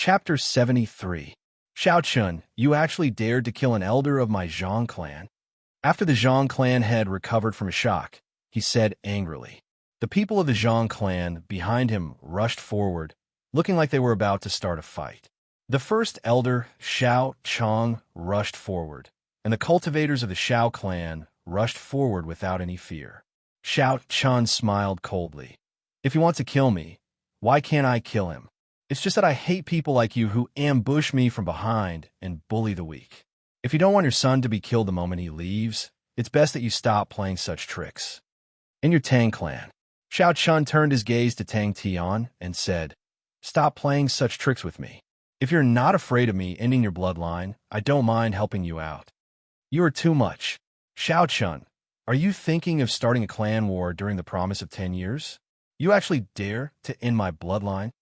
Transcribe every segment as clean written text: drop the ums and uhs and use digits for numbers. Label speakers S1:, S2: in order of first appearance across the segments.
S1: Chapter 73. Shao Chun, you actually dared to kill an elder of my Zhang clan? After the Zhang clan had recovered from a shock, he said angrily. The people of the Zhang clan behind him rushed forward, looking like they were about to start a fight. The first elder, Shao Chong, rushed forward, and the cultivators of the Shao clan rushed forward without any fear. Shao Chun smiled coldly. If he wants to kill me, why can't I kill him? It's just that I hate people like you who ambush me from behind and bully the weak. If you don't want your son to be killed the moment he leaves, it's best that you stop playing such tricks. In your Tang clan, Shao Chun turned his gaze to Tang Tian and said, "Stop playing such tricks with me. If you're not afraid of me ending your bloodline, I don't mind helping you out." "You are too much. Shao Chun, are you thinking of starting a clan war during the promise of 10 years? You actually dare to end my bloodline?"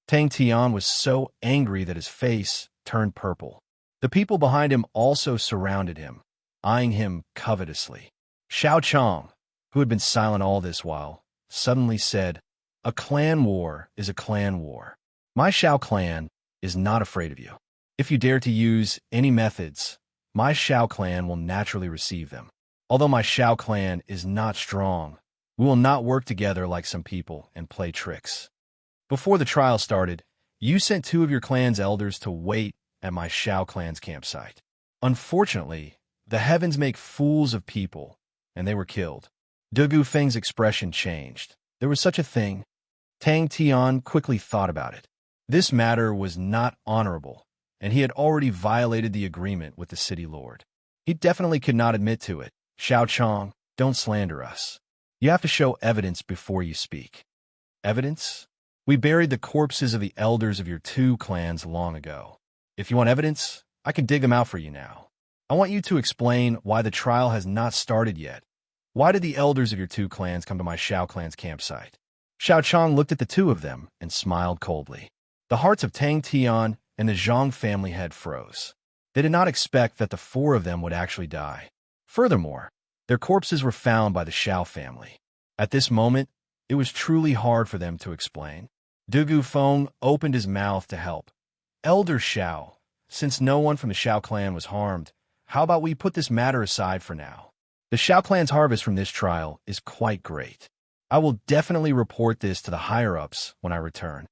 S1: Tang Tian was so angry that his face turned purple. The people behind him also surrounded him, eyeing him covetously. Shao Chong, who had been silent all this while, suddenly said, "A clan war is a clan war. My Shao clan is not afraid of you. If you dare to use any methods, my Shao clan will naturally receive them. Although my Shao clan is not strong, we will not work together like some people and play tricks. Before the trial started, you sent 2 of your clan's elders to wait at my Shao clan's campsite. Unfortunately, the heavens make fools of people, and they were killed." Du Gufeng's expression changed. There was such a thing. Tang Tian quickly thought about it. This matter was not honorable, and he had already violated the agreement with the city lord. He definitely could not admit to it. "Shao Chong, don't slander us. You have to show evidence before you speak." "Evidence? We buried the corpses of the elders of your 2 clans long ago. If you want evidence, I can dig them out for you now. I want you to explain why the trial has not started yet. Why did the elders of your 2 clans come to my Shao clan's campsite?" Shao Chong looked at the 2 of them and smiled coldly. The hearts of Tang Tian and the Zhang family head froze. They did not expect that the 4 of them would actually die. Furthermore, their corpses were found by the Shao family. At this moment, it was truly hard for them to explain. Du Gufeng opened his mouth to help. "Elder Shao, since no one from the Shao clan was harmed, how about we put this matter aside for now? The Shao clan's harvest from this trial is quite great. I will definitely report this to the higher-ups when I return."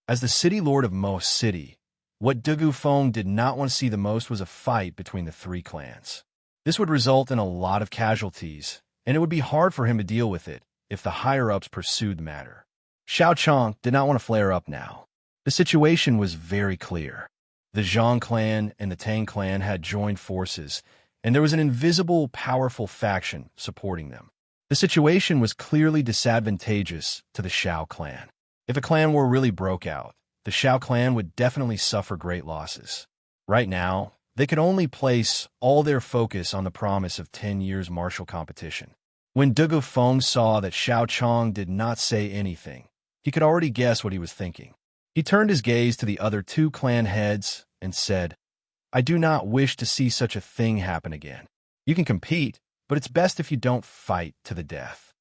S1: As the city lord of Mo City, what Du Gufeng did not want to see the most was a fight between the 3 clans. This would result in a lot of casualties, and it would be hard for him to deal with it if the higher-ups pursued the matter. Shao Chong did not want to flare up now. The situation was very clear. The Zhang clan and the Tang clan had joined forces, and there was an invisible, powerful faction supporting them. The situation was clearly disadvantageous to the Shao clan. If a clan war really broke out, the Shao clan would definitely suffer great losses. Right now, they could only place all their focus on the promise of 10 years martial competition. When Du Gufeng saw that Shao Chong did not say anything, he could already guess what he was thinking. He turned his gaze to the other 2 clan heads and said, "I do not wish to see such a thing happen again. You can compete, but it's best if you don't fight to the death."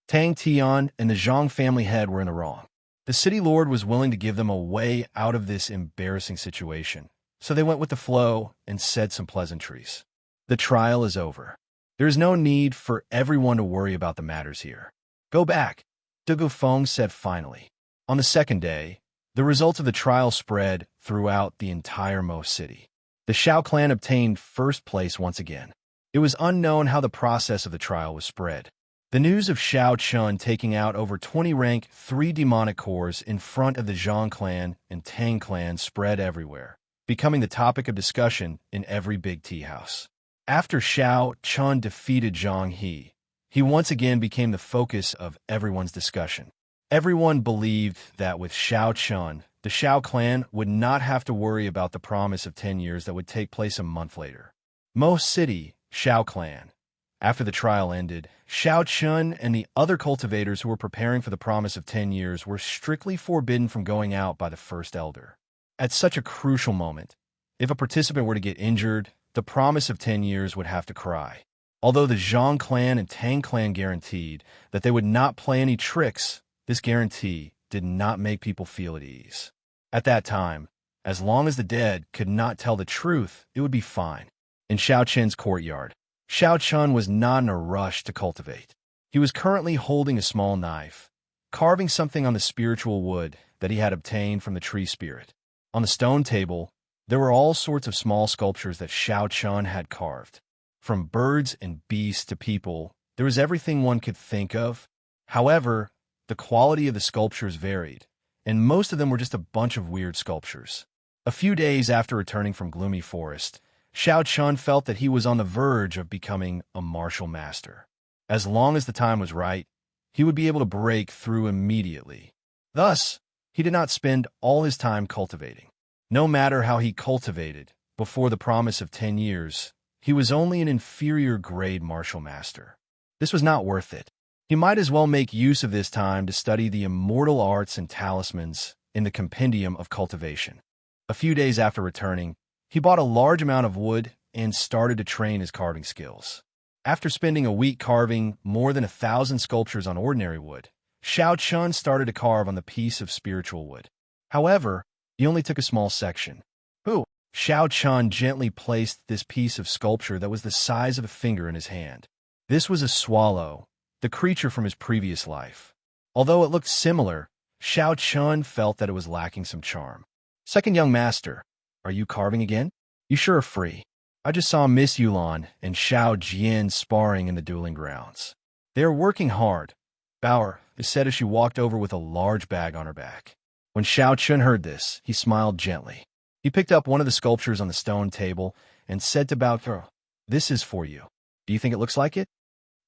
S1: Tang Tian and the Zhang family head were in the wrong. The city lord was willing to give them a way out of this embarrassing situation, so they went with the flow and said some pleasantries. "The trial is over. There is no need for everyone to worry about the matters here. Go back," Du Gufeng said finally. On the second day, the results of the trial spread throughout the entire Mo City. The Shao clan obtained first place once again. It was unknown how the process of the trial was spread. The news of Shao Chun taking out over 20 rank 3 demonic cores in front of the Zhang clan and Tang clan spread everywhere, becoming the topic of discussion in every big tea house. After Shao Chun defeated Zhang he once again became the focus of everyone's discussion. Everyone believed that with Shao Chun, the Shao clan would not have to worry about the promise of 10 years that would take place a month later. Mo City, Shao clan. After the trial ended, Shao Chun and the other cultivators who were preparing for the promise of 10 years were strictly forbidden from going out by the first elder. At such a crucial moment, if a participant were to get injured, the promise of 10 years would have to cry. Although the Zhang clan and Tang clan guaranteed that they would not play any tricks, this guarantee did not make people feel at ease. At that time, As long as the dead could not tell the truth, it would be fine. In Xiao Chen's courtyard, Xiao Chun was not in a rush to cultivate. He was currently holding a small knife, carving something on the spiritual wood that he had obtained from the tree spirit. On the stone table, there were all sorts of small sculptures that Xiao Chun had carved. From birds and beasts to people, there was everything one could think of. However, the quality of the sculptures varied, and most of them were just a bunch of weird sculptures. A few days after returning from Gloomy Forest, Xiao Chun felt that he was on the verge of becoming a martial master. As long as the time was right, he would be able to break through immediately. Thus, he did not spend all his time cultivating. No matter how he cultivated, before the promise of 10 years, he was only an inferior grade martial master. This was not worth it. He might as well make use of this time to study the immortal arts and talismans in the Compendium of Cultivation. A few days after returning, he bought a large amount of wood and started to train his carving skills. After spending a week carving more than 1,000 sculptures on ordinary wood, Xiao Chun started to carve on the piece of spiritual wood. However, he only took a small section. Xiao Chun gently placed this piece of sculpture that was the size of a finger in his hand. This was a swallow, the creature from his previous life. Although it looked similar, Xiao Chun felt that it was lacking some charm. Second young master, are you carving again? You sure are free. I just saw Miss Yulan and Xiao Jian sparring in the dueling grounds. They are working hard, Bauer said as she walked over with a large bag on her back. When Xiao Chun heard this, he smiled gently. He picked up one of the sculptures on the stone table and said to Bauer, "This is for you. Do you think it looks like it?"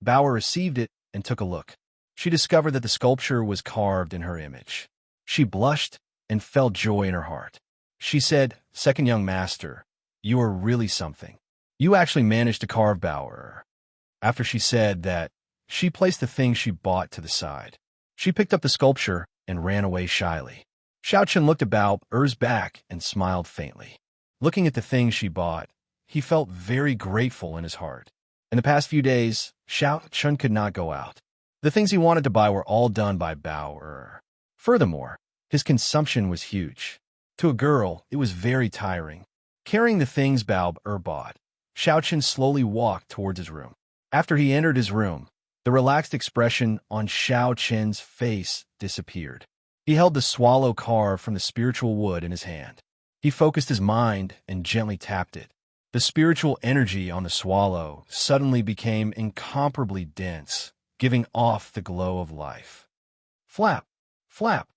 S1: Bauer received it and took a look. She discovered that the sculpture was carved in her image. She blushed and felt joy in her heart. She said, "Second young master, you are really something. You actually managed to carve Bauer." After she said that, she placed the thing she bought to the side. She picked up the sculpture and ran away shyly. Xiao Chun looked at Bauer's back and smiled faintly. Looking at the thing she bought, he felt very grateful in his heart. In the past few days, Xiao Chun could not go out. The things he wanted to buy were all done by Bauer. Furthermore, his consumption was huge. To a girl, it was very tiring. Carrying the things Bauer bought, Xiao Chun slowly walked towards his room. After he entered his room, the relaxed expression on Xiao Chun's face disappeared. He held the swallow carved from the spiritual wood in his hand. He focused his mind and gently tapped it. The spiritual energy on the swallow suddenly became incomparably dense, giving off the glow of life. Flap! Flap!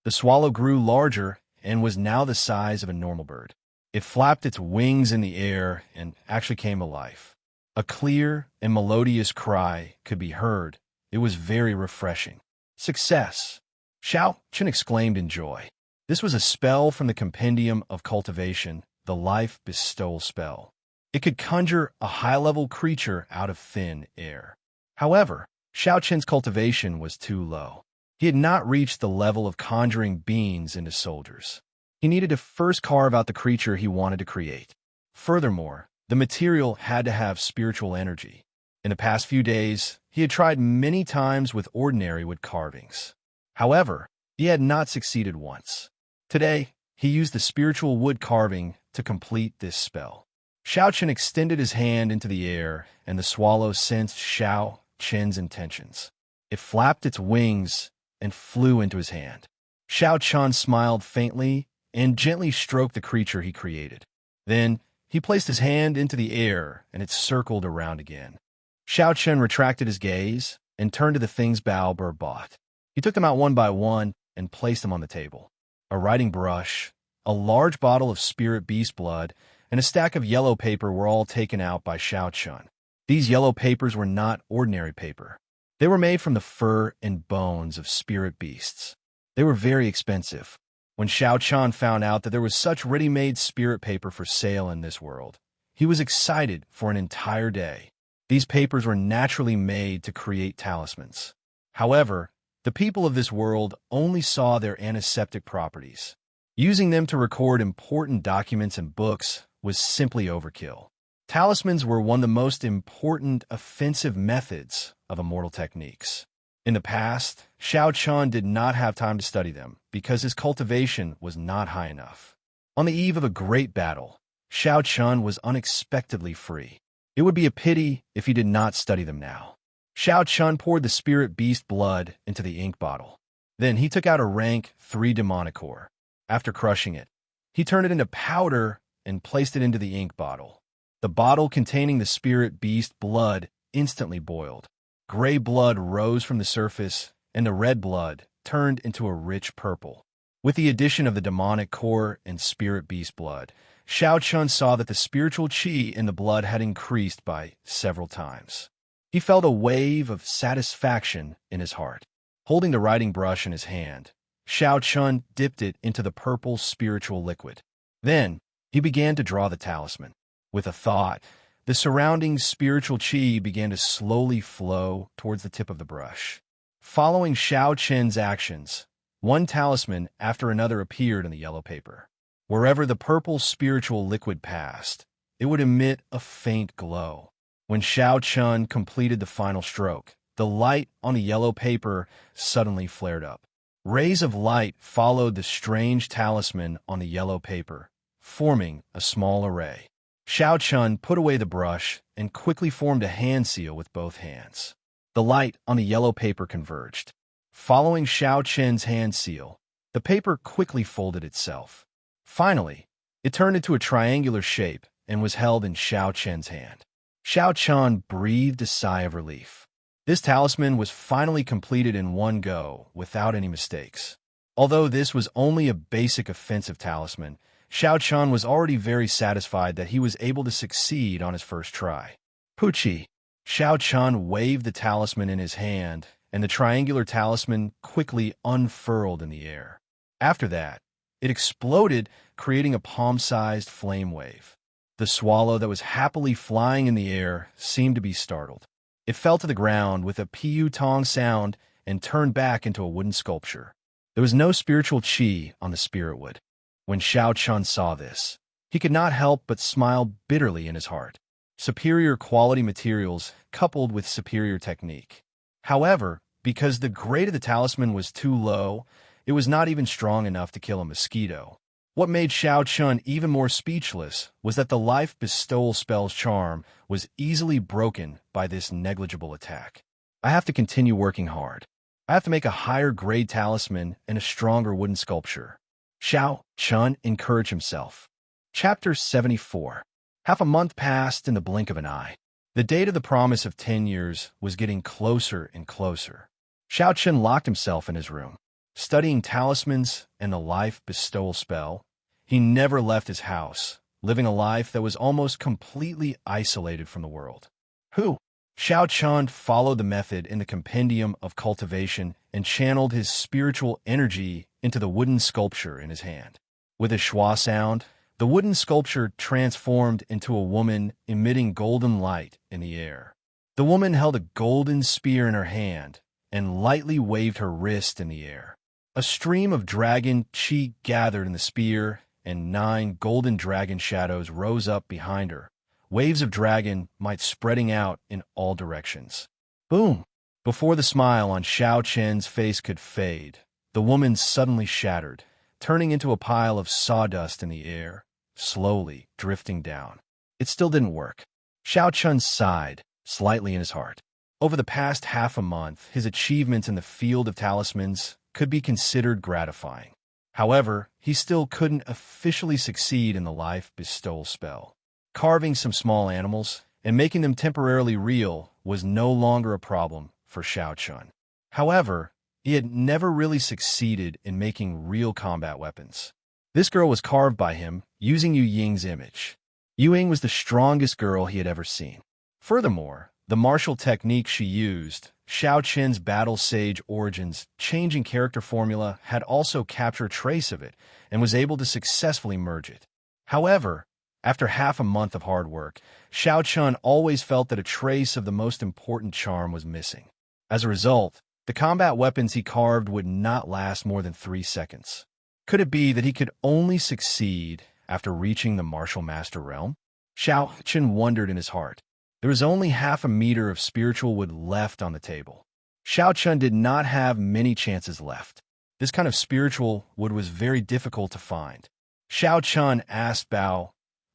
S1: The swallow grew larger and was now the size of a normal bird. It flapped its wings in the air and actually came to life. A clear and melodious cry could be heard. It was very refreshing. Success! Xiao Chun exclaimed in joy. This was a spell from the Compendium of Cultivation, the Life Bestowal spell. It could conjure a high-level creature out of thin air. However, Xiao Chun's cultivation was too low. He had not reached the level of conjuring beings into soldiers. He needed to first carve out the creature he wanted to create. Furthermore, the material had to have spiritual energy. In the past few days, he had tried many times with ordinary wood carvings. However, he had not succeeded once. Today, he used the spiritual wood carving to complete this spell. Xiao Chun extended his hand into the air, and the swallow sensed Xiao Chun's intentions. It flapped its wings and flew into his hand. Xiao Chun smiled faintly and gently stroked the creature he created. Then, he placed his hand into the air, and it circled around again. Xiao Chun retracted his gaze and turned to the things Bauer bought. He took them out one by one and placed them on the table. A writing brush, a large bottle of spirit beast blood, and a stack of yellow paper were all taken out by Xiao Chun. These yellow papers were not ordinary paper. They were made from the fur and bones of spirit beasts. They were very expensive. When Xiao Chun found out that there was such ready-made spirit paper for sale in this world, he was excited for an entire day. These papers were naturally made to create talismans. However, the people of this world only saw their antiseptic properties. Using them to record important documents and books was simply overkill. Talismans were one of the most important offensive methods of immortal techniques. In the past, Xiao Chun did not have time to study them because his cultivation was not high enough. On the eve of a great battle, Xiao Chun was unexpectedly free. It would be a pity if he did not study them now. Xiao Chun poured the spirit beast blood into the ink bottle. Then he took out a rank 3 demonic ore. After crushing it, he turned it into powder and placed it into the ink bottle. The bottle containing the spirit beast blood instantly boiled. Gray blood rose from the surface, and the red blood turned into a rich purple. With the addition of the demonic core and spirit beast blood, Xiao Chun saw that the spiritual qi in the blood had increased by several times. He felt a wave of satisfaction in his heart. Holding the writing brush in his hand, Xiao Chun dipped it into the purple spiritual liquid. Then, he began to draw the talisman. With a thought, the surrounding spiritual qi began to slowly flow towards the tip of the brush. Following Xiao Chun's actions, one talisman after another appeared in the yellow paper. Wherever the purple spiritual liquid passed, it would emit a faint glow. When Xiao Chun completed the final stroke, the light on the yellow paper suddenly flared up. Rays of light followed the strange talisman on the yellow paper, forming a small array. Xiao Chun put away the brush and quickly formed a hand seal with both hands. The light on the yellow paper converged. Following Xiao Chun's hand seal, the paper quickly folded itself. Finally, it turned into a triangular shape and was held in Xiao Chun's hand. Xiao Chun breathed a sigh of relief. This talisman was finally completed in one go, without any mistakes. Although this was only a basic offensive talisman, Xiao Chun was already very satisfied that he was able to succeed on his first try. Puchi! Xiao Chun waved the talisman in his hand, and the triangular talisman quickly unfurled in the air. After that, it exploded, creating a palm-sized flame wave. The swallow that was happily flying in the air seemed to be startled. It fell to the ground with a piu-tong sound and turned back into a wooden sculpture. There was no spiritual qi on the spirit wood. When Xiao Chun saw this, he could not help but smile bitterly in his heart. Superior quality materials coupled with superior technique. However, because the grade of the talisman was too low, it was not even strong enough to kill a mosquito. What made Xiao Chun even more speechless was that the life bestowal spell's charm was easily broken by this negligible attack. I have to continue working hard. I have to make a higher grade talisman and a stronger wooden sculpture. Xiao Chun encouraged himself. Chapter 74. Half a month passed in the blink of an eye. The date of the promise of 10 years was getting closer and closer. Xiao Chun locked himself in his room. Studying talismans and the life bestowal spell, he never left his house, living a life that was almost completely isolated from the world. Xiao Chun followed the method in the compendium of cultivation and channeled his spiritual energy into the wooden sculpture in his hand. With a schwa sound, the wooden sculpture transformed into a woman emitting golden light in the air. The woman held a golden spear in her hand and lightly waved her wrist in the air. A stream of dragon qi gathered in the spear, and 9 golden dragon shadows rose up behind her, waves of dragon might spreading out in all directions. Boom! Before the smile on Xiao Chun's face could fade, the woman suddenly shattered, turning into a pile of sawdust in the air, slowly drifting down. It still didn't work. Xiao Chun sighed, slightly in his heart. Over the past half a month, his achievements in the field of talismans could be considered gratifying. However, he still couldn't officially succeed in the life bestowal spell. Carving some small animals and making them temporarily real was no longer a problem for Xiao Chun. However, he had never really succeeded in making real combat weapons. This girl was carved by him using Yu Ying's image. Yu Ying was the strongest girl he had ever seen. Furthermore, the martial technique she used, Xiao Chun's battle sage origins, changing character formula, had also captured a trace of it and was able to successfully merge it. However, after half a month of hard work, Xiao Chun always felt that a trace of the most important charm was missing. As a result, the combat weapons he carved would not last more than 3 seconds. Could it be that he could only succeed after reaching the martial master realm? Xiao Chun wondered in his heart. There was only half a meter of spiritual wood left on the table. Xiao Chun did not have many chances left. This kind of spiritual wood was very difficult to find. Xiao Chun asked Bao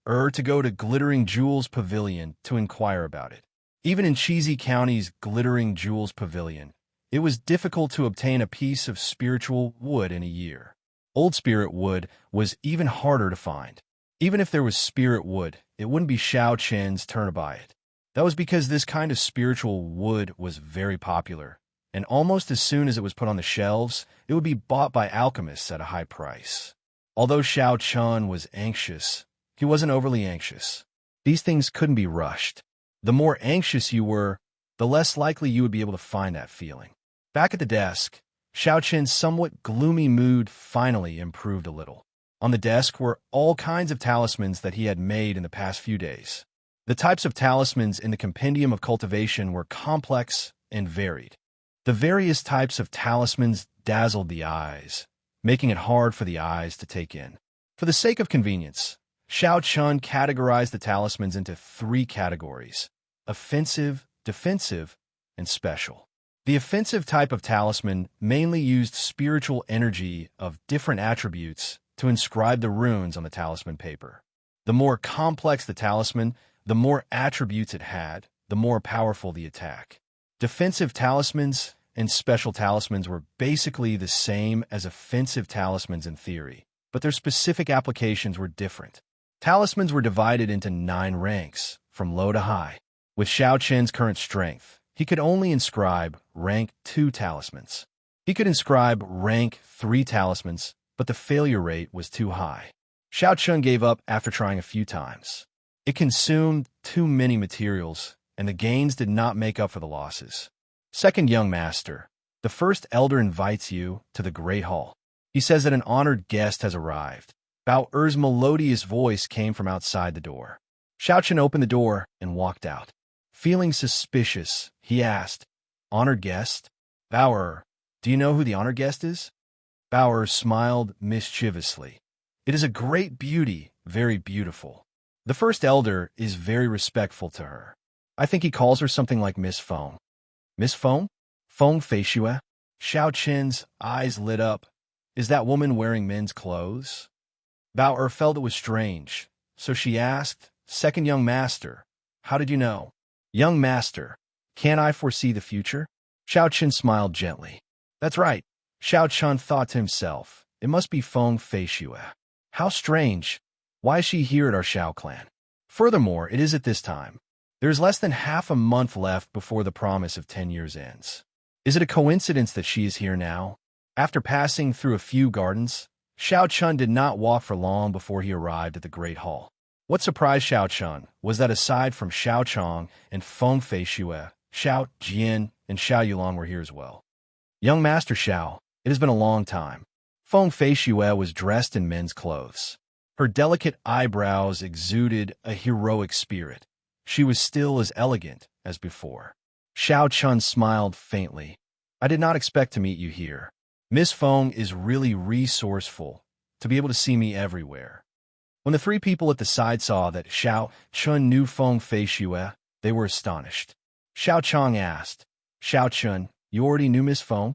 S1: to go to Glittering Jewels Pavilion to inquire about it. Even in Cheesy County's Glittering Jewels Pavilion, it was difficult to obtain a piece of spiritual wood in a year. Old spirit wood was even harder to find. Even if there was spirit wood, it wouldn't be Xiao Chen's turn to buy it. That was because this kind of spiritual wood was very popular, and almost as soon as it was put on the shelves, it would be bought by alchemists at a high price. Although Xiao Chun was anxious, he wasn't overly anxious. These things couldn't be rushed. The more anxious you were, the less likely you would be able to find that feeling. Back at the desk, Xiao Chen's somewhat gloomy mood finally improved a little. On the desk were all kinds of talismans that he had made in the past few days. The types of talismans in the Compendium of Cultivation were complex and varied. The various types of talismans dazzled the eyes, making it hard for the eyes to take in. For the sake of convenience, Xiao Chun categorized the talismans into 3 categories: offensive, defensive, and special. The offensive type of talisman mainly used spiritual energy of different attributes to inscribe the runes on the talisman paper. The more complex the talisman, the more attributes it had, the more powerful the attack. Defensive talismans and special talismans were basically the same as offensive talismans in theory, but their specific applications were different. Talismans were divided into 9 ranks, from low to high. With Xiao Chen's current strength, he could only inscribe rank 2 talismans. He could inscribe rank 3 talismans, but the failure rate was too high. Xiao Chun gave up after trying a few times. It consumed too many materials, and the gains did not make up for the losses. Second young master, the first elder invites you to the Great Hall. He says that an honored guest has arrived. Bao Er's melodious voice came from outside the door. Xiao Chun opened the door and walked out. Feeling suspicious, he asked, "Honored guest? Bao do you know who the honored guest is?" Bao smiled mischievously. "It is a great beauty, very beautiful. The first elder is very respectful to her. I think he calls her something like Miss Feng." "Miss Feng? Feng Feishue?" Xiao Chen's eyes lit up. "Is that woman wearing men's clothes?" Bao felt it was strange, so she asked, "Second young master, how did you know?" "Young master, can't I foresee the future?" Xiao Chen smiled gently. "That's right." Xiao Chun thought to himself, "It must be Feng Feishue. How strange. Why is she here at our Xiao clan? Furthermore, it is at this time. There is less than half a month left before the promise of 10 years ends. Is it a coincidence that she is here now?" After passing through a few gardens, Xiao Chun did not walk for long before he arrived at the Great Hall. What surprised Xiao Chun was that aside from Xiao Chong and Feng Feishue, Xiao Jian and Xiao Yulong were here as well. "Young Master Xiao, it has been a long time." Feng Feishue was dressed in men's clothes. Her delicate eyebrows exuded a heroic spirit. She was still as elegant as before. Xiao Chun smiled faintly. "I did not expect to meet you here. Miss Feng is really resourceful to be able to see me everywhere." When the 3 people at the side saw that Xiao Chun knew Feng Feishue, they were astonished. Xiao Chong asked, "Xiao Chun, you already knew Miss Feng?"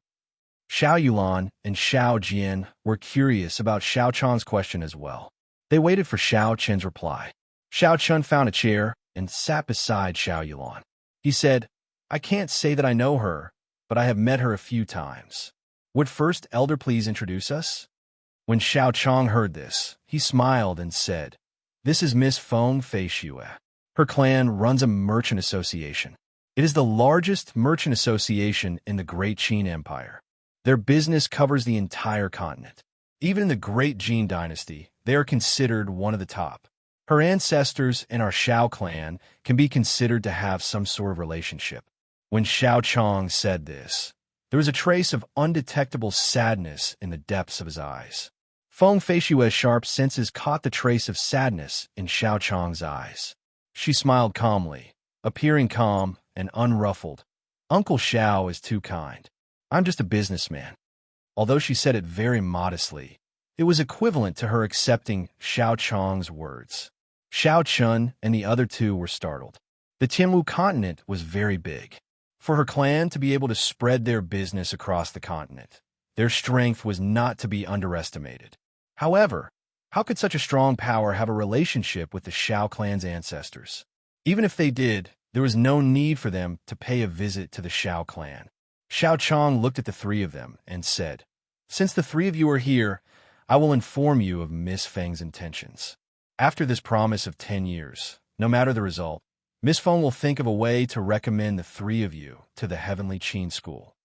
S1: Xiao Yulan and Xiao Jian were curious about Xiao Chong's question as well. They waited for Xiao Chen's reply. Xiao Chun found a chair and sat beside Xiao Yulan. He said, "I can't say that I know her, but I have met her a few times. Would first elder please introduce us?" When Xiao Chong heard this, he smiled and said, "This is Miss Feng Feishue. Her clan runs a merchant association. It is the largest merchant association in the Great Qin Empire. Their business covers the entire continent. Even in the Great Jin Dynasty, they are considered one of the top. Her ancestors and our Xiao clan can be considered to have some sort of relationship." When Xiao Chong said this, there was a trace of undetectable sadness in the depths of his eyes. Feng Feishue's sharp senses caught the trace of sadness in Xiao Chong's eyes. She smiled calmly, appearing calm and unruffled. "Uncle Xiao is too kind. I'm just a businessman." Although she said it very modestly, it was equivalent to her accepting Xiao Chong's words. Xiao Chun and the other 2 were startled. The Tianwu continent was very big. For her clan to be able to spread their business across the continent, their strength was not to be underestimated. However, How could such a strong power have a relationship with the Shao clan's ancestors? Even if they did, there was no need for them to pay a visit to the Shao clan. Shao Chong looked at the three of them and said, "Since the three of you are here, I will inform you of Miss Feng's intentions. After this promise of 10 years, no matter the result, Miss Feng will think of a way to recommend the three of you to the Heavenly Qin School."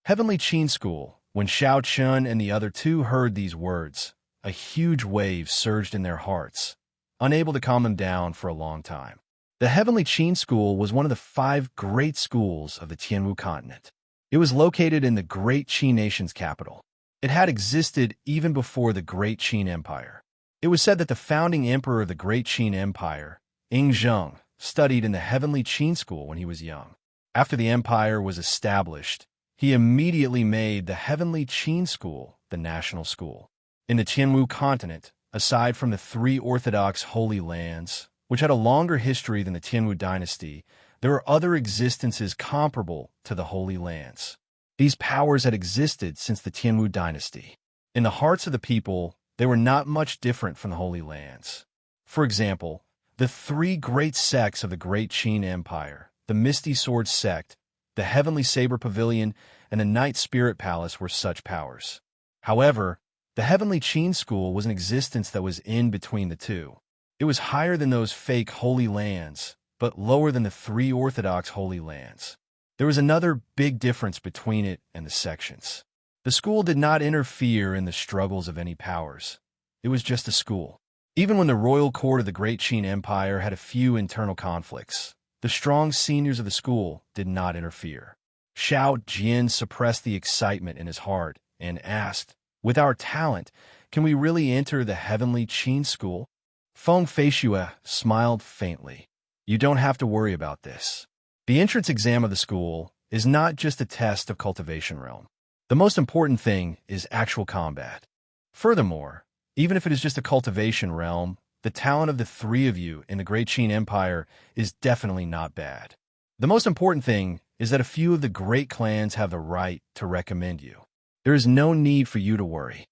S1: Heavenly Qin School. When Shao Chun and the other two heard these words, a huge wave surged in their hearts, unable to calm them down for a long time. The Heavenly Qin School was one of the 5 great schools of the Tianwu continent. It was located in the Great Qin nation's capital. It had existed even before the Great Qin Empire. It was said that the founding emperor of the Great Qin Empire, Ing Zheng, studied in the Heavenly Qin School when he was young. After the empire was established, he immediately made the Heavenly Qin School the national school. In the Tianwu continent, aside from the 3 Orthodox Holy Lands, which had a longer history than the Tianwu dynasty, there are other existences comparable to the Holy Lands. These powers had existed since the Tianwu dynasty. In the hearts of the people, they were not much different from the Holy Lands. For example, the 3 great sects of the Great Qin Empire, the Misty Sword sect, the Heavenly Saber Pavilion, and the Night Spirit Palace were such powers. However, the Heavenly Qin School was an existence that was in between the two. It was higher than those fake Holy Lands, but lower than the 3 Orthodox Holy Lands. There was another big difference between it and the sections. The school did not interfere in the struggles of any powers. It was just a school. Even when the royal court of the Great Qin Empire had a few internal conflicts, the strong seniors of the school did not interfere. Shao Jian suppressed the excitement in his heart and asked, "With our talent, can we really enter the Heavenly Qin School?" Feng Feishue smiled faintly. "You don't have to worry about this. The entrance exam of the school is not just a test of cultivation realm. The most important thing is actual combat. Furthermore, even if it is just a cultivation realm, the talent of the 3 of you in the Great Qin Empire is definitely not bad. The most important thing is that a few of the great clans have the right to recommend you. There is no need for you to worry."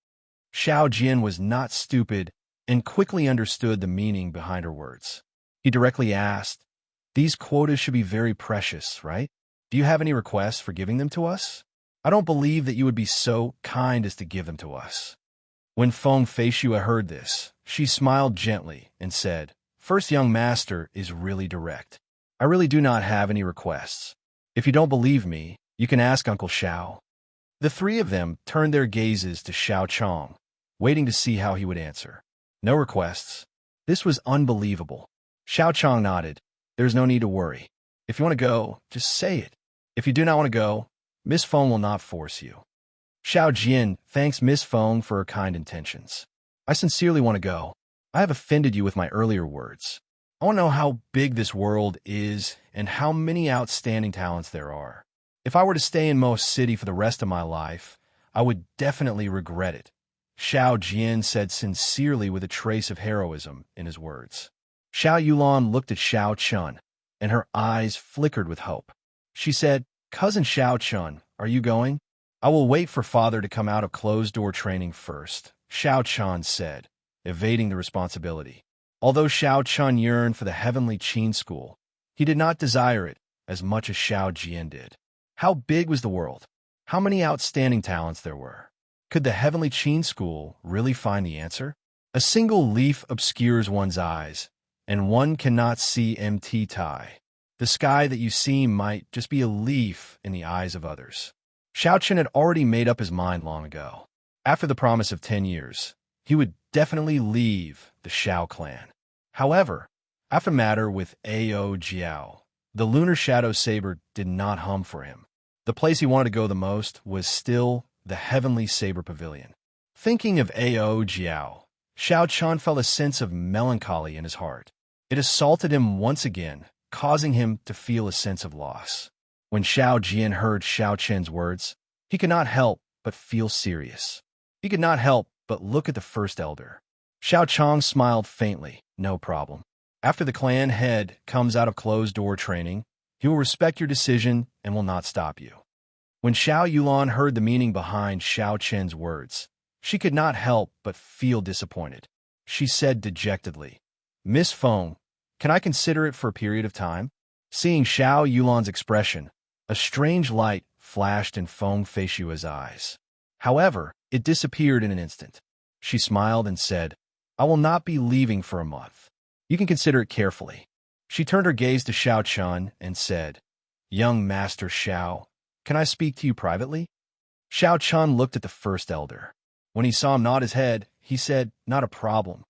S1: Shao Jian was not stupid and quickly understood the meaning behind her words. He directly asked, "These quotas should be very precious, right? Do you have any requests for giving them to us? I don't believe that you would be so kind as to give them to us." When Feng Feishue heard this, she smiled gently and said, "First young master is really direct. I really do not have any requests. If you don't believe me, you can ask Uncle Shao." The 3 of them turned their gazes to Shao Chong, waiting to see how he would answer. No requests. This was unbelievable. Shao Chong nodded. "There's no need to worry. If you want to go, just say it. If you do not want to go, Miss Feng will not force you." Shao Jian thanks Miss Feng for her kind intentions. "I sincerely want to go. I have offended you with my earlier words. I want to know how big this world is and how many outstanding talents there are. If I were to stay in Mo City for the rest of my life, I would definitely regret it." Shao Jian said sincerely with a trace of heroism in his words. Xiao Yulan looked at Shao Chun, and her eyes flickered with hope. She said, "Cousin Shao Chun, are you going?" "I will wait for father to come out of closed-door training first," Shao Chun said, evading the responsibility. Although Shao Chun yearned for the Heavenly Qin School, he did not desire it as much as Shao Jian did. How big was the world? How many outstanding talents there were? Could the Heavenly Qin School really find the answer? A single leaf obscures one's eyes, and one cannot see MT Tai. The sky that you see might just be a leaf in the eyes of others. Shao Chen had already made up his mind long ago. After the promise of 10 years, he would definitely leave the Shao clan. However, after the matter with Ao Jiao, the Lunar Shadow Saber did not hum for him. The place he wanted to go the most was still the Heavenly Saber Pavilion. Thinking of Ao Jiao, Shao Chun felt a sense of melancholy in his heart. It assaulted him once again, causing him to feel a sense of loss. When Shao Jian heard Shao Chen's words, he could not help but feel serious. He could not help but look at the first elder. Shao Chong smiled faintly. "No problem. After the clan head comes out of closed-door training, he will respect your decision and will not stop you." When Xiao Yulan heard the meaning behind Shao Chen's words, she could not help but feel disappointed. she said dejectedly. Miss Feng, can I consider it for a period of time? Seeing Xiao Yulan's expression, a strange light flashed in Feng Feishua's eyes. However, it disappeared in an instant. She smiled and said, I will not be leaving for a month. You can consider it carefully. She turned her gaze to Xiao Chun and said, Young Master Xiao, can I speak to you privately? Xiao Chun looked at the first elder. When he saw him nod his head, he said, Not a problem.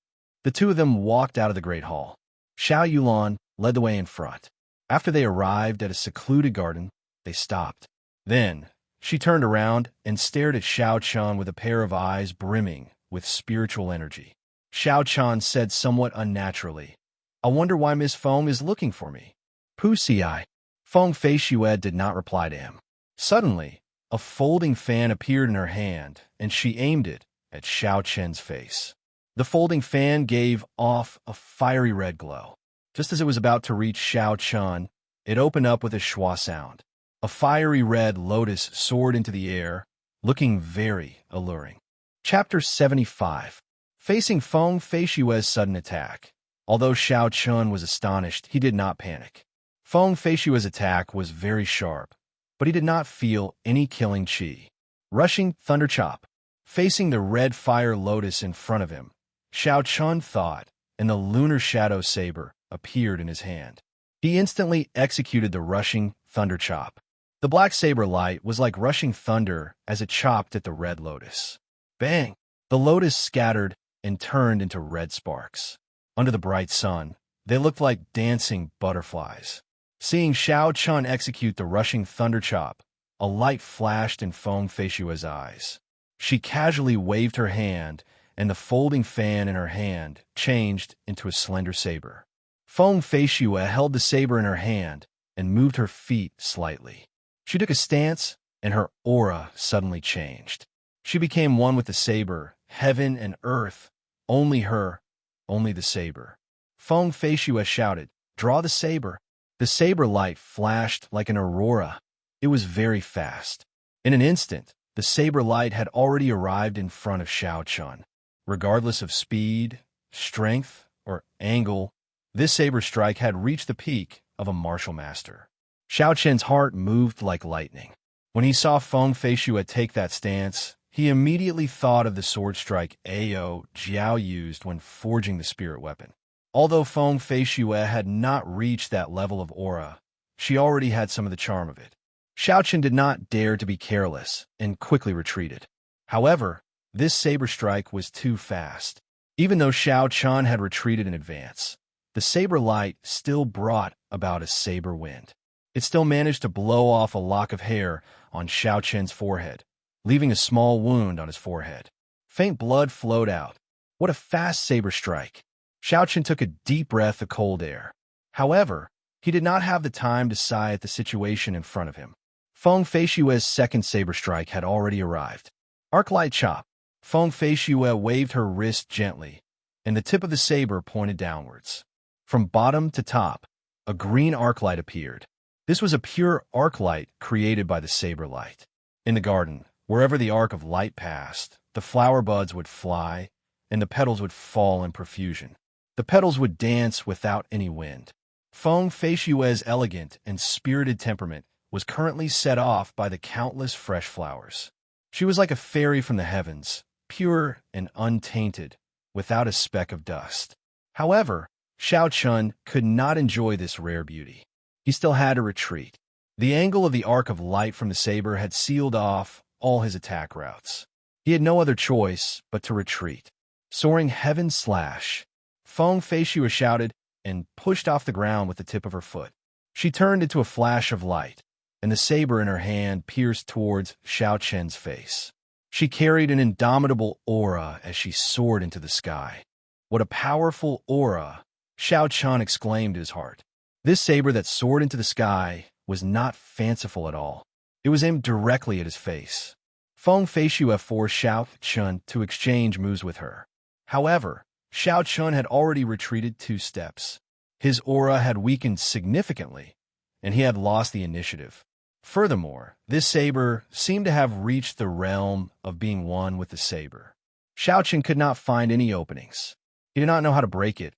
S1: The two of them walked out of the great hall. Xiao Yulan led the way in front. After they arrived at a secluded garden, they stopped. Then, she turned around and stared at Xiao Chun with a pair of eyes brimming with spiritual energy. Xiao Chun said somewhat unnaturally, I wonder why Miss Feng is looking for me. Pussy-eye. Feng Feishue did not reply to him. Suddenly, a folding fan appeared in her hand, and she aimed it at Xiao Chen's face. The folding fan gave off a fiery red glow. Just as it was about to reach Xiao Chun, it opened up with a schwa sound. A fiery red lotus soared into the air, looking very alluring. Chapter 75. Facing Feng Feishue's sudden attack. Although Xiao Chun was astonished, he did not panic. Feng Feishue's attack was very sharp, but he did not feel any killing chi. Rushing Thunder Chop. Facing the red fire lotus in front of him, Xiao Chun thought, and the lunar shadow saber appeared in his hand. He instantly executed the rushing Thunder Chop. The black saber light was like rushing thunder as it chopped at the red lotus. Bang! The lotus scattered and turned into red sparks. Under the bright sun, they looked like dancing butterflies. Seeing Xiao Chun execute the rushing thunder chop, a light flashed in Feng Feishue's eyes. She casually waved her hand, and the folding fan in her hand changed into a slender saber. Feng Feishue held the saber in her hand and moved her feet slightly. She took a stance, and her aura suddenly changed. She became one with the saber, heaven and earth, only her, only the saber. Feng Feishue shouted, Draw the saber. The saber light flashed like an aurora. It was very fast. In an instant, the saber light had already arrived in front of Xiao Chun. Regardless of speed, strength, or angle, this saber strike had reached the peak of a martial master. Xiao Chen's heart moved like lightning. When he saw Feng Feishue take that stance, he immediately thought of the sword strike Ao Jiao used when forging the spirit weapon. Although Feng Feishue had not reached that level of aura, she already had some of the charm of it. Xiao Chen did not dare to be careless and quickly retreated. However, this saber strike was too fast. Even though Xiao Chun had retreated in advance, the saber light still brought about a saber wind. It still managed to blow off a lock of hair on Xiao Chen's forehead, leaving a small wound on his forehead. Faint blood flowed out. What a fast saber strike! Xiao Chen took a deep breath of cold air. However, he did not have the time to sigh at the situation in front of him. Feng Feishue's second saber strike had already arrived. Arc light chop. Feng Feishue waved her wrist gently, and the tip of the saber pointed downwards. From bottom to top, a green arc light appeared. This was a pure arc light created by the saber light. In the garden, wherever the arc of light passed, the flower buds would fly, and the petals would fall in profusion. The petals would dance without any wind. Feng Feishue's elegant and spirited temperament was currently set off by the countless fresh flowers. She was like a fairy from the heavens, pure and untainted, without a speck of dust. However, Xiao Chun could not enjoy this rare beauty. He still had to retreat. The angle of the arc of light from the saber had sealed off all his attack routes. He had no other choice but to retreat. Soaring heaven slash, Feng Feishue shouted and pushed off the ground with the tip of her foot. She turned into a flash of light, and the saber in her hand pierced towards Xiao Chen's face. She carried an indomitable aura as she soared into the sky. What a powerful aura! Xiao Chun exclaimed in his heart. This saber that soared into the sky was not fanciful at all. It was aimed directly at his face. Feng Feishue forced Xiao Chun to exchange moves with her. However, Xiao Chun had already retreated 2 steps. His aura had weakened significantly, and he had lost the initiative. Furthermore, this saber seemed to have reached the realm of being one with the saber. Xiao Chun could not find any openings. He did not know how to break it,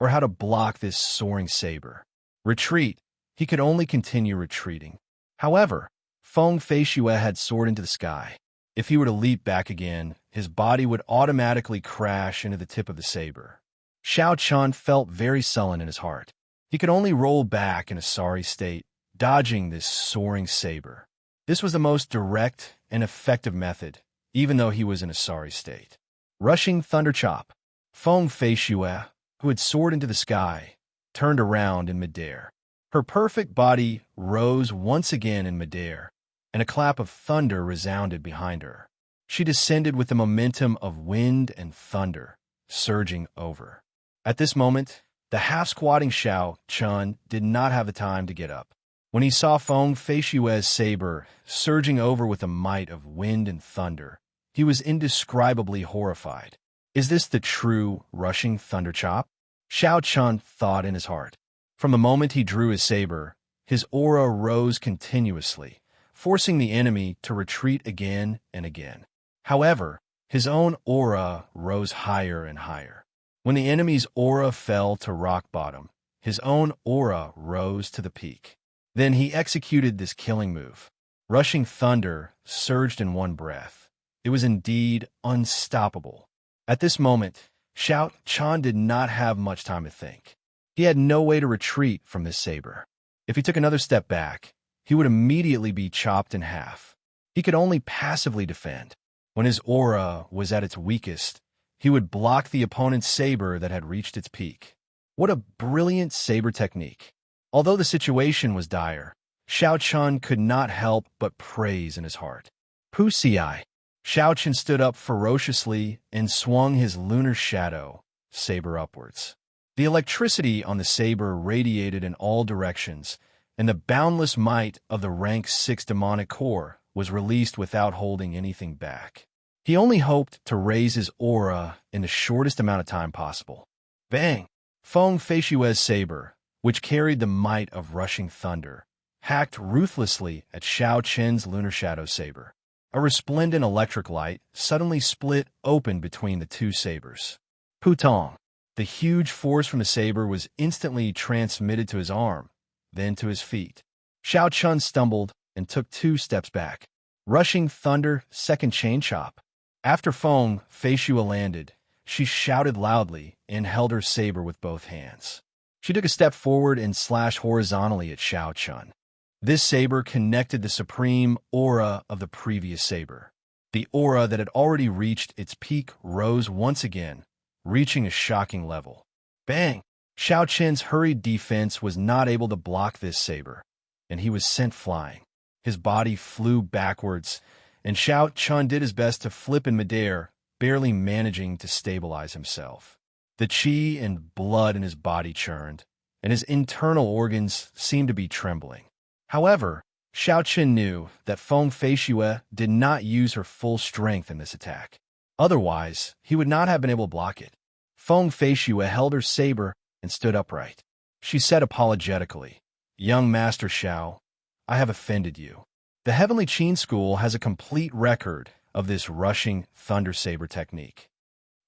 S1: or how to block this soaring saber. Retreat. He could only continue retreating. However, Feng Feishue had soared into the sky. If he were to leap back again, his body would automatically crash into the tip of the saber. Xiao Chun felt very sullen in his heart. He could only roll back in a sorry state, dodging this soaring saber. This was the most direct and effective method, even though he was in a sorry state. Rushing Thunder Chop. Feng Feishue, who had soared into the sky, turned around in midair. Her perfect body rose once again in midair, and a clap of thunder resounded behind her. She descended with the momentum of wind and thunder, surging over. At this moment, the half-squatting Xiao Chun did not have the time to get up. When he saw Feng Feishue's saber surging over with the might of wind and thunder, he was indescribably horrified. Is this the true rushing thunder chop? Xiao Chun thought in his heart. From the moment he drew his saber, his aura rose continuously, forcing the enemy to retreat again and again. However, his own aura rose higher and higher. When the enemy's aura fell to rock bottom, his own aura rose to the peak. Then he executed this killing move. Rushing thunder surged in one breath. It was indeed unstoppable. At this moment, Xiao Chun did not have much time to think. He had no way to retreat from this saber. If he took another step back, he would immediately be chopped in half. He could only passively defend. When his aura was at its weakest, he would block the opponent's saber that had reached its peak. What a brilliant saber technique! Although the situation was dire, Xiao Chun could not help but praise in his heart. Pusi. Xiao Chun stood up ferociously and swung his lunar shadow saber upwards. The electricity on the saber radiated in all directions, and the boundless might of the rank 6 demonic core was released without holding anything back. He only hoped to raise his aura in the shortest amount of time possible. Bang! Feng Feishue's saber, which carried the might of rushing thunder, hacked ruthlessly at Xiao Chen's lunar shadow saber. A resplendent electric light suddenly split open between the two sabers. Putong! The huge force from the saber was instantly transmitted to his arm, then to his feet. Xiao Chun stumbled and took 2 steps back. Rushing thunder, second chain chop. After Feng Feishue landed, she shouted loudly and held her saber with both hands. She took a step forward and slashed horizontally at Xiao Chun. This saber connected the supreme aura of the previous saber. The aura that had already reached its peak rose once again, reaching a shocking level. Bang! Xiao Chen's hurried defense was not able to block this saber, and he was sent flying. His body flew backwards, and Xiao Chun did his best to flip in midair, barely managing to stabilize himself. The qi and blood in his body churned, and his internal organs seemed to be trembling. However, Xiao Chun knew that Feng Feishue did not use her full strength in this attack. Otherwise, he would not have been able to block it. Feng Feishue held her saber and stood upright. She said apologetically, "Young Master Xiao, I have offended you. The Heavenly Qin School has a complete record of this rushing thunder saber technique.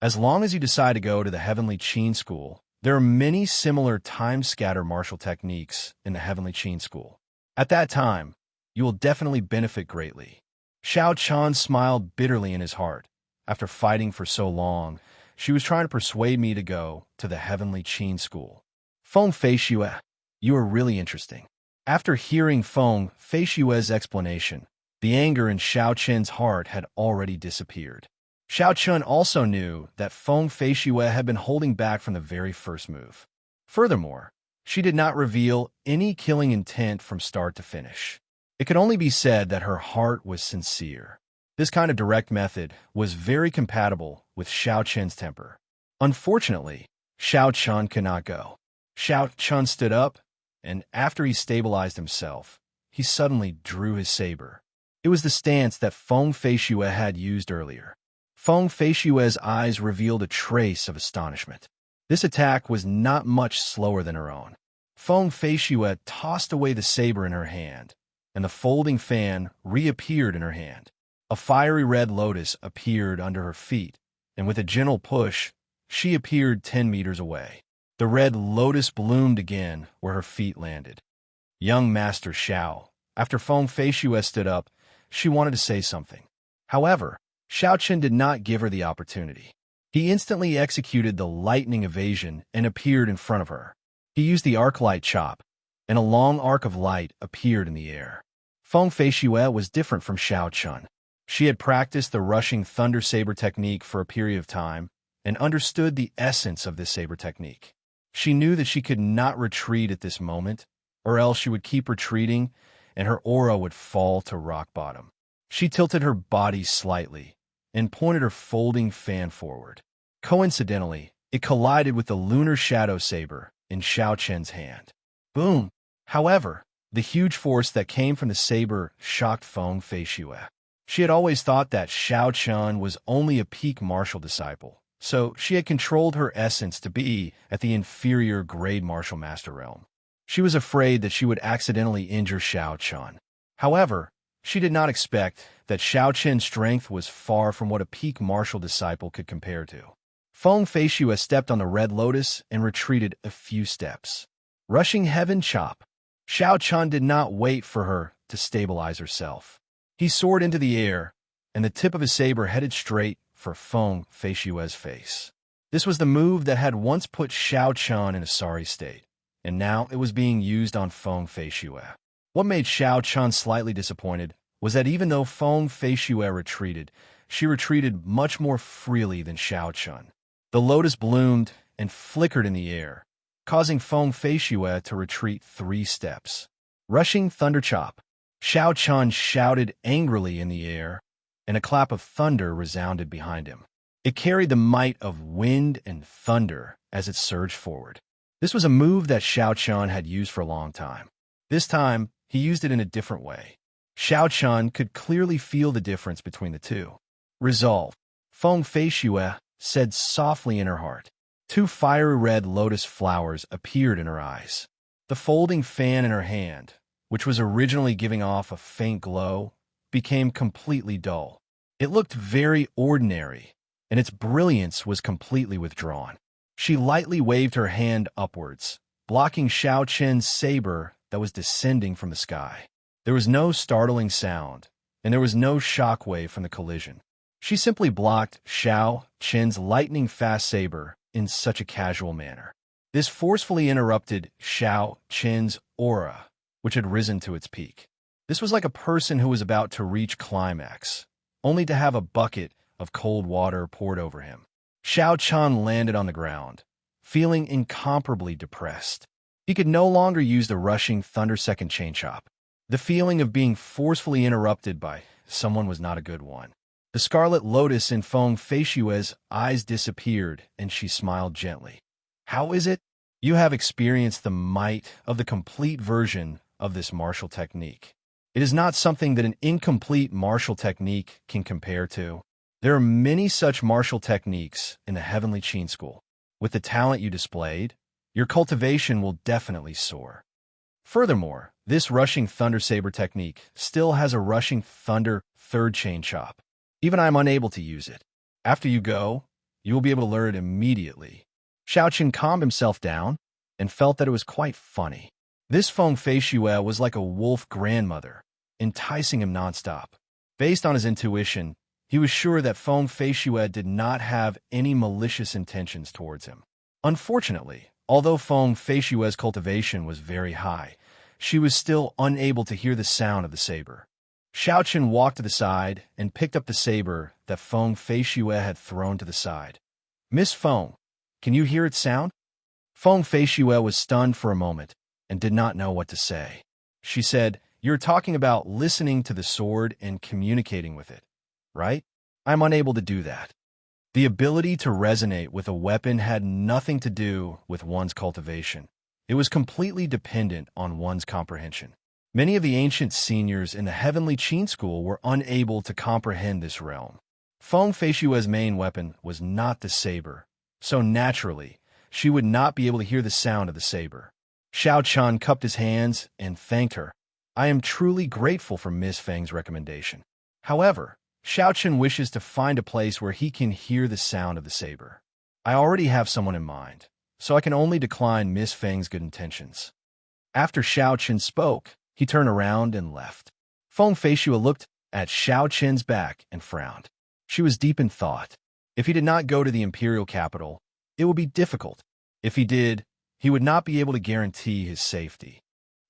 S1: As long as you decide to go to the Heavenly Qin School, there are many similar time scatter martial techniques in the Heavenly Qin School. At that time, you will definitely benefit greatly." Xiao Chun smiled bitterly in his heart. After fighting for so long, she was trying to persuade me to go to the Heavenly Qin School. Feng Feishue, you are really interesting. After hearing Feng Feishue's explanation, the anger in Xiao Chen's heart had already disappeared. Xiao Chun also knew that Feng Feishue had been holding back from the very first move. Furthermore, she did not reveal any killing intent from start to finish. It could only be said that her heart was sincere. This kind of direct method was very compatible with Xiao Chen's temper. Unfortunately, Xiao Chun could not go. Xiao Chun stood up, and after he stabilized himself, he suddenly drew his saber. It was the stance that Feng Feishue had used earlier. Feng Feishue's eyes revealed a trace of astonishment. This attack was not much slower than her own. Feng Feishue tossed away the saber in her hand, and the folding fan reappeared in her hand. A fiery red lotus appeared under her feet, and with a gentle push, she appeared 10 meters away. The red lotus bloomed again where her feet landed. Young Master Xiao. After Feng Feishue stood up, she wanted to say something. However, Xiao Chen did not give her the opportunity. He instantly executed the lightning evasion and appeared in front of her. He used the arc light chop, and a long arc of light appeared in the air. Feng Feishue was different from Xiao Chen. She had practiced the rushing thunder saber technique for a period of time and understood the essence of this saber technique. She knew that she could not retreat at this moment, or else she would keep retreating and her aura would fall to rock bottom. She tilted her body slightly and pointed her folding fan forward. Coincidentally, it collided with the lunar shadow saber in Xiao Chen's hand. Boom! However, the huge force that came from the saber shocked Feng Feishue. She had always thought that Xiao Chen was only a peak martial disciple, so she had controlled her essence to be at the inferior grade martial master realm. She was afraid that she would accidentally injure Xiao Chen. However, she did not expect that Xiao Chen's strength was far from what a peak martial disciple could compare to. Feng Feishue stepped on the red lotus and retreated a few steps. Rushing heaven chop. Xiao Chen did not wait for her to stabilize herself. He soared into the air, and the tip of his saber headed straight for Feng Feishue's face. This was the move that had once put Xiao Chen in a sorry state, and now it was being used on Feng Feishue. What made Xiao Chen slightly disappointed was that even though Feng Feishue retreated, she retreated much more freely than Xiao Chen. The lotus bloomed and flickered in the air, causing Feng Feishue to retreat 3 steps. Rushing thunder chop. Xiao Chen shouted angrily in the air, and a clap of thunder resounded behind him. It carried the might of wind and thunder as it surged forward. This was a move that Xiao Chen had used for a long time. This time, he used it in a different way. Xiao Chen could clearly feel the difference between the two. Resolve. Feng Feishue said softly in her heart. 2 fiery red lotus flowers appeared in her eyes. The folding fan in her hand, which was originally giving off a faint glow, became completely dull. It looked very ordinary, and its brilliance was completely withdrawn. She lightly waved her hand upwards, blocking Xiao Chen's saber that was descending from the sky. There was no startling sound, and there was no shockwave from the collision. She simply blocked Xiao Chen's lightning-fast saber in such a casual manner. This forcefully interrupted Xiao Chen's aura, which had risen to its peak. This was like a person who was about to reach climax, only to have a bucket of cold water poured over him. Xiao Chen landed on the ground, feeling incomparably depressed. He could no longer use the rushing thunder-second chain chop. The feeling of being forcefully interrupted by someone was not a good one. The scarlet lotus in Feng Feishue's eyes disappeared, and she smiled gently. How is it? You have experienced the might of the complete version of this martial technique. It is not something that an incomplete martial technique can compare to. There are many such martial techniques in the Heavenly Qin School. With the talent you displayed, your cultivation will definitely soar. Furthermore, this rushing thunder saber technique still has a rushing thunder third chain chop. Even I am unable to use it. After you go, you will be able to learn it immediately. Xiao Chen calmed himself down and felt that it was quite funny. This Feng Feishue was like a wolf grandmother, enticing him nonstop. Based on his intuition, he was sure that Feng Feishue did not have any malicious intentions towards him. Unfortunately, although Feng Feishue's cultivation was very high, she was still unable to hear the sound of the saber. Xiao Chen walked to the side and picked up the saber that Feng Feishue had thrown to the side. Miss Feng, can you hear its sound? Feng Feishue was stunned for a moment and did not know what to say. She said, You're talking about listening to the sword and communicating with it, right? I'm unable to do that. The ability to resonate with a weapon had nothing to do with one's cultivation. It was completely dependent on one's comprehension. Many of the ancient seniors in the Heavenly Qin School were unable to comprehend this realm. Feng Feishue's main weapon was not the saber, so naturally, she would not be able to hear the sound of the saber. Xiao Chen cupped his hands and thanked her. I am truly grateful for Miss Feng's recommendation. However, Xiao Chen wishes to find a place where he can hear the sound of the saber. I already have someone in mind, so I can only decline Miss Fang's good intentions. After Xiao Chen spoke, he turned around and left. Feng Feishua looked at Xiao Chen's back and frowned. She was deep in thought. If he did not go to the imperial capital, it would be difficult. If he did, he would not be able to guarantee his safety.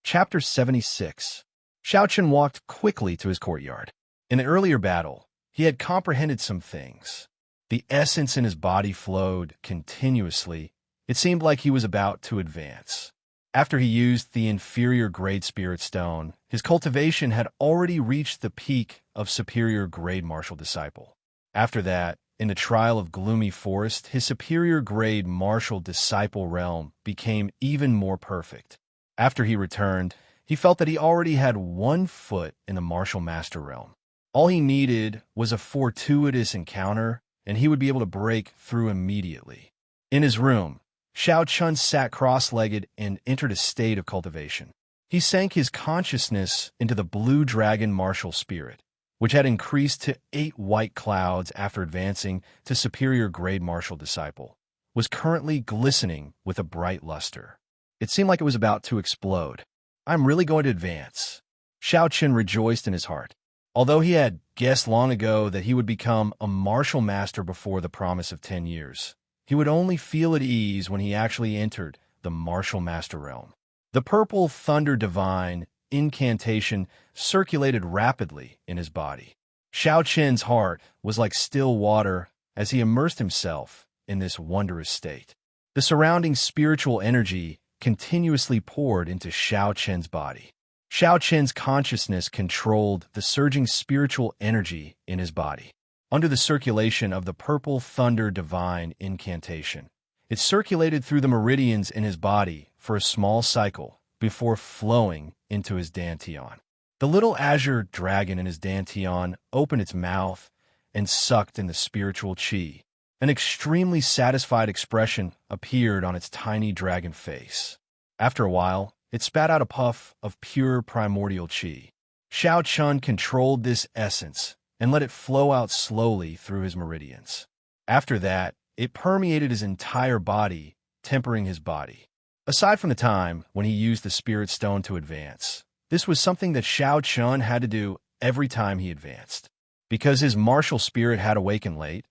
S1: Chapter 76. Xiao Chen walked quickly to his courtyard. In an earlier battle, he had comprehended some things. The essence in his body flowed continuously. It seemed like he was about to advance. After he used the inferior grade spirit stone, his cultivation had already reached the peak of superior grade martial disciple. After that, in the trial of Gloomy Forest, his superior grade martial disciple realm became even more perfect. After he returned, he felt that he already had 1 foot in the martial master realm. All he needed was a fortuitous encounter, and he would be able to break through immediately. In his room, Xiao Chun sat cross-legged and entered a state of cultivation. He sank his consciousness into the blue dragon martial spirit, which had increased to 8 white clouds after advancing to superior grade martial disciple, was currently glistening with a bright luster. It seemed like it was about to explode. I'm really going to advance. Xiao Chen rejoiced in his heart. Although he had guessed long ago that he would become a martial master before the promise of 10 years, he would only feel at ease when he actually entered the martial master realm. The purple thunder divine incantation circulated rapidly in his body. Xiao Chen's heart was like still water as he immersed himself in this wondrous state. The surrounding spiritual energy continuously poured into Xiao Chen's body. Xiao Chen's consciousness controlled the surging spiritual energy in his body. Under the circulation of the purple thunder divine incantation, it circulated through the meridians in his body for a small cycle before flowing into his dantian. The little azure dragon in his dantian opened its mouth and sucked in the spiritual qi. An extremely satisfied expression appeared on its tiny dragon face. After a while, it spat out a puff of pure primordial qi. Xiao Chun controlled this essence and let it flow out slowly through his meridians. After that, it permeated his entire body, tempering his body. Aside from the time when he used the spirit stone to advance, this was something that Xiao Chun had to do every time he advanced. Because his martial spirit had awakened late,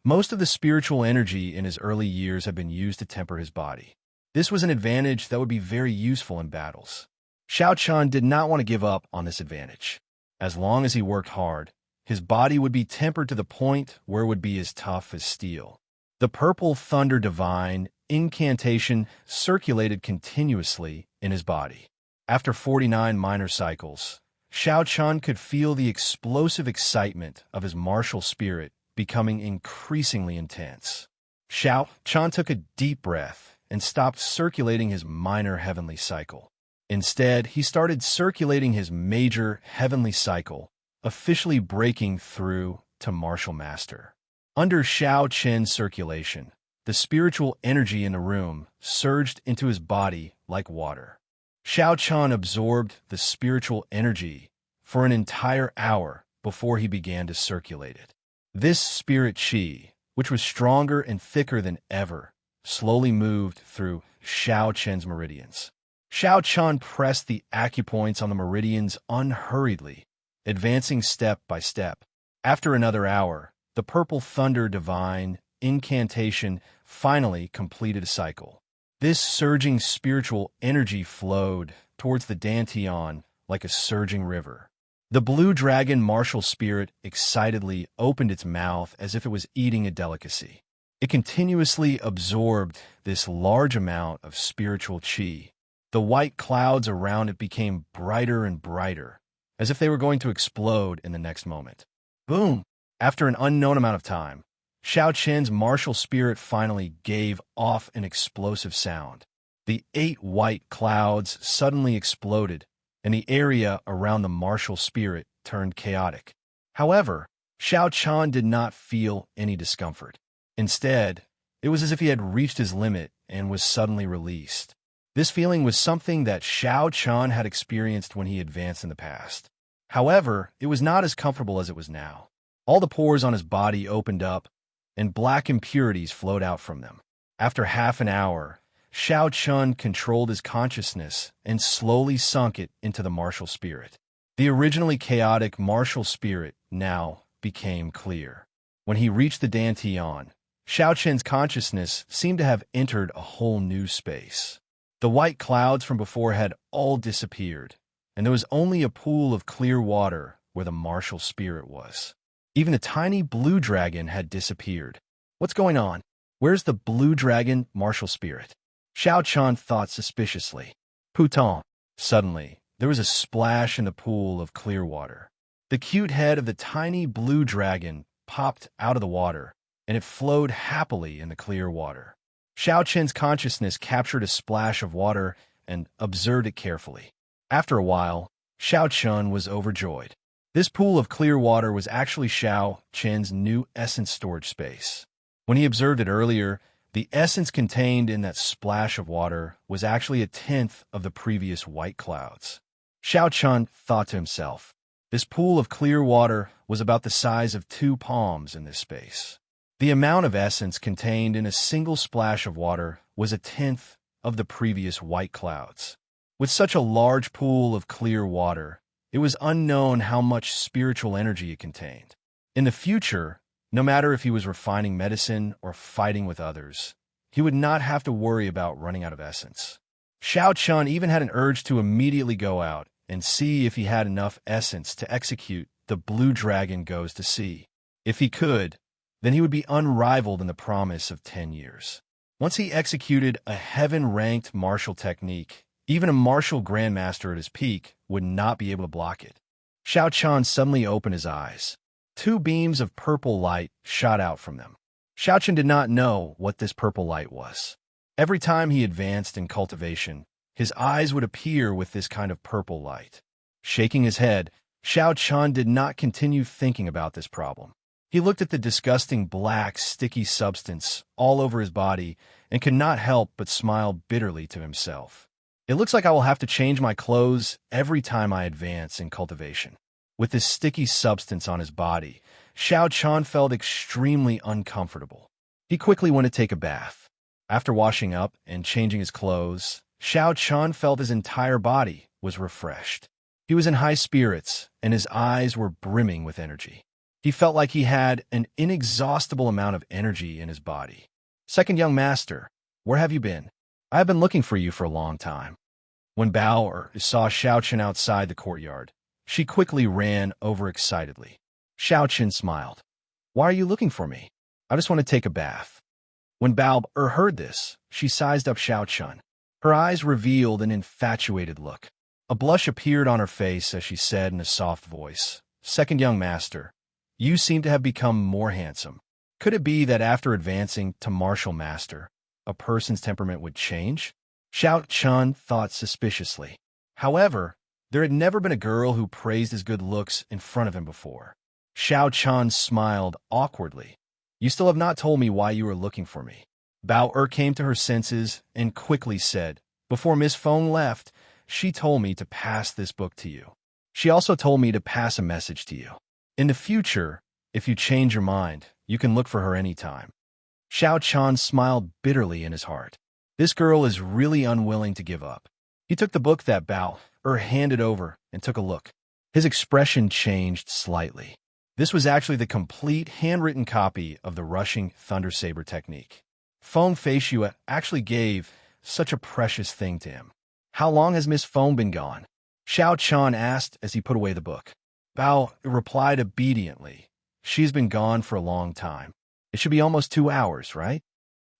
S1: most of the spiritual energy in his early years had been used to temper his body. This was an advantage that would be very useful in battles. Xiao Chun did not want to give up on this advantage. As long as he worked hard, his body would be tempered to the point where it would be as tough as steel. The purple thunder divine incantation circulated continuously in his body. After 49 minor cycles, Xiao Chun could feel the explosive excitement of his martial spirit becoming increasingly intense. Xiao Chun took a deep breath and stopped circulating his minor heavenly cycle. Instead, he started circulating his major heavenly cycle, officially breaking through to martial master. Under Xiao Chen's circulation, the spiritual energy in the room surged into his body like water. Xiao Chun absorbed the spiritual energy for an entire hour before he began to circulate it. This spirit qi, which was stronger and thicker than ever, slowly moved through Xiao Chen's meridians. Xiao Chun pressed the acupoints on the meridians unhurriedly, advancing step by step. After another hour, the purple thunder divine incantation finally completed a cycle. This surging spiritual energy flowed towards the dantian like a surging river. The blue dragon martial spirit excitedly opened its mouth as if it was eating a delicacy. It continuously absorbed this large amount of spiritual qi. The white clouds around it became brighter and brighter, as if they were going to explode in the next moment. Boom! After an unknown amount of time, Xiao Chen's martial spirit finally gave off an explosive sound. The 8 white clouds suddenly exploded, and the area around the martial spirit turned chaotic. However, Xiao Chun did not feel any discomfort. Instead, it was as if he had reached his limit and was suddenly released. This feeling was something that Xiao Chun had experienced when he advanced in the past. However, it was not as comfortable as it was now. All the pores on his body opened up, and black impurities flowed out from them. After half an hour, Xiao Chun controlled his consciousness and slowly sunk it into the martial spirit. The originally chaotic martial spirit now became clear. When he reached the Dantian, Xiao Chun's consciousness seemed to have entered a whole new space. The white clouds from before had all disappeared, and there was only a pool of clear water where the martial spirit was. Even the tiny blue dragon had disappeared. What's going on? Where's the blue dragon martial spirit? Xiao Chun thought suspiciously. Putain. Suddenly, there was a splash in the pool of clear water. The cute head of the tiny blue dragon popped out of the water, and it flowed happily in the clear water. Xiao Chun's consciousness captured a splash of water and observed it carefully. After a while, Xiao Chun was overjoyed. This pool of clear water was actually Xiao Chun's new essence storage space. When he observed it earlier, the essence contained in that splash of water was actually 1/10 of the previous white clouds. Xiao Chun thought to himself, this pool of clear water was about the size of 2 palms in this space. The amount of essence contained in a single splash of water was 1/10 of the previous white clouds. With such a large pool of clear water, it was unknown how much spiritual energy it contained. In the future, no matter if he was refining medicine or fighting with others, he would not have to worry about running out of essence. Xiao Chun even had an urge to immediately go out and see if he had enough essence to execute the blue dragon goes to sea. If he could, then he would be unrivaled in the promise of 10 years. Once he executed a heaven-ranked martial technique, even a martial grandmaster at his peak would not be able to block it. Xiao Chun suddenly opened his eyes. 2 beams of purple light shot out from them. Xiao Chun did not know what this purple light was. Every time he advanced in cultivation, his eyes would appear with this kind of purple light. Shaking his head, Xiao Chun did not continue thinking about this problem. He looked at the disgusting black, sticky substance all over his body and could not help but smile bitterly to himself. It looks like I will have to change my clothes every time I advance in cultivation. With this sticky substance on his body, Xiao Chun felt extremely uncomfortable. He quickly went to take a bath. After washing up and changing his clothes, Xiao Chun felt his entire body was refreshed. He was in high spirits, and his eyes were brimming with energy. He felt like he had an inexhaustible amount of energy in his body. Second young master, where have you been? I have been looking for you for a long time. When Bao saw Xiao Chun outside the courtyard, she quickly ran over excitedly. Xiao Chun smiled. Why are you looking for me? I just want to take a bath. When Bao heard this, she sized up Xiao Chun. Her eyes revealed an infatuated look. A blush appeared on her face as she said in a soft voice, Second young master, you seem to have become more handsome. Could it be that after advancing to martial master, a person's temperament would change? Xiao Chun thought suspiciously. However, there had never been a girl who praised his good looks in front of him before. Xiao Chun smiled awkwardly. You still have not told me why you were looking for me. Bao came to her senses and quickly said, before Miss Feng left, she told me to pass this book to you. She also told me to pass a message to you. In the future, if you change your mind, you can look for her anytime. Xiao Chun smiled bitterly in his heart. This girl is really unwilling to give up. He took the book that Bao handed over and took a look. His expression changed slightly. This was actually the complete handwritten copy of the rushing thunder saber technique. Feng Feishua actually gave such a precious thing to him. How long has Miss Feng been gone? Xiao Chun asked as he put away the book. Bao replied obediently. She's been gone for a long time. It should be almost 2 hours, right?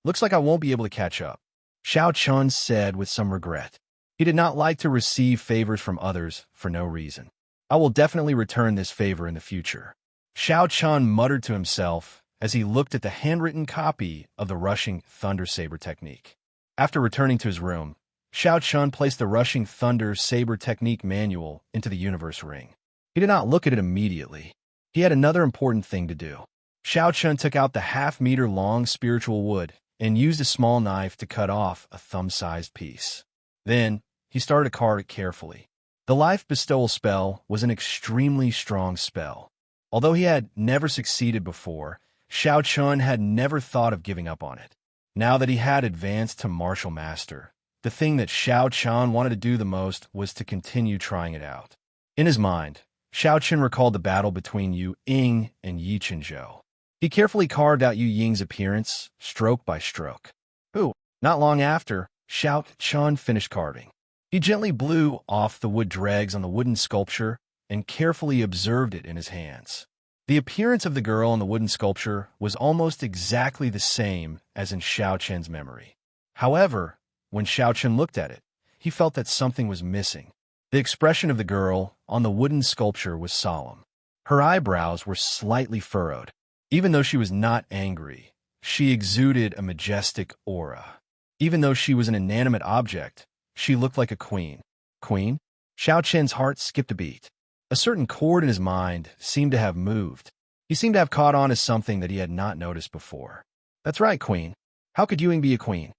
S1: Looks like I won't be able to catch up. Xiao Chun said with some regret. He did not like to receive favors from others for no reason. I will definitely return this favor in the future. Xiao Chun muttered to himself as he looked at the handwritten copy of the rushing thunder saber technique. After returning to his room, Xiao Chun placed the rushing thunder saber technique manual into the universe ring. He did not look at it immediately. He had another important thing to do. Xiao Chun took out the half-meter-long spiritual wood and used a small knife to cut off a thumb-sized piece. Then, he started to carve it carefully. The life bestowal spell was an extremely strong spell. Although he had never succeeded before, Xiao Chun had never thought of giving up on it. Now that he had advanced to martial master, the thing that Xiao Chun wanted to do the most was to continue trying it out. In his mind, Xiao Chun recalled the battle between Yu Ying and Yi Chenzhou. He carefully carved out Yu Ying's appearance, stroke by stroke. Not long after, Xiao Chun finished carving. He gently blew off the wood dregs on the wooden sculpture and carefully observed it in his hands. The appearance of the girl in the wooden sculpture was almost exactly the same as in Xiao Chen's memory. However, when Xiao Chen looked at it, he felt that something was missing. The expression of the girl on the wooden sculpture was solemn. Her eyebrows were slightly furrowed. Even though she was not angry, she exuded a majestic aura. Even though she was an inanimate object, she looked like a queen. Queen? Xiao Chen's heart skipped a beat. A certain chord in his mind seemed to have moved. He seemed to have caught on to something that he had not noticed before. That's right, queen. How could Ewing be a queen?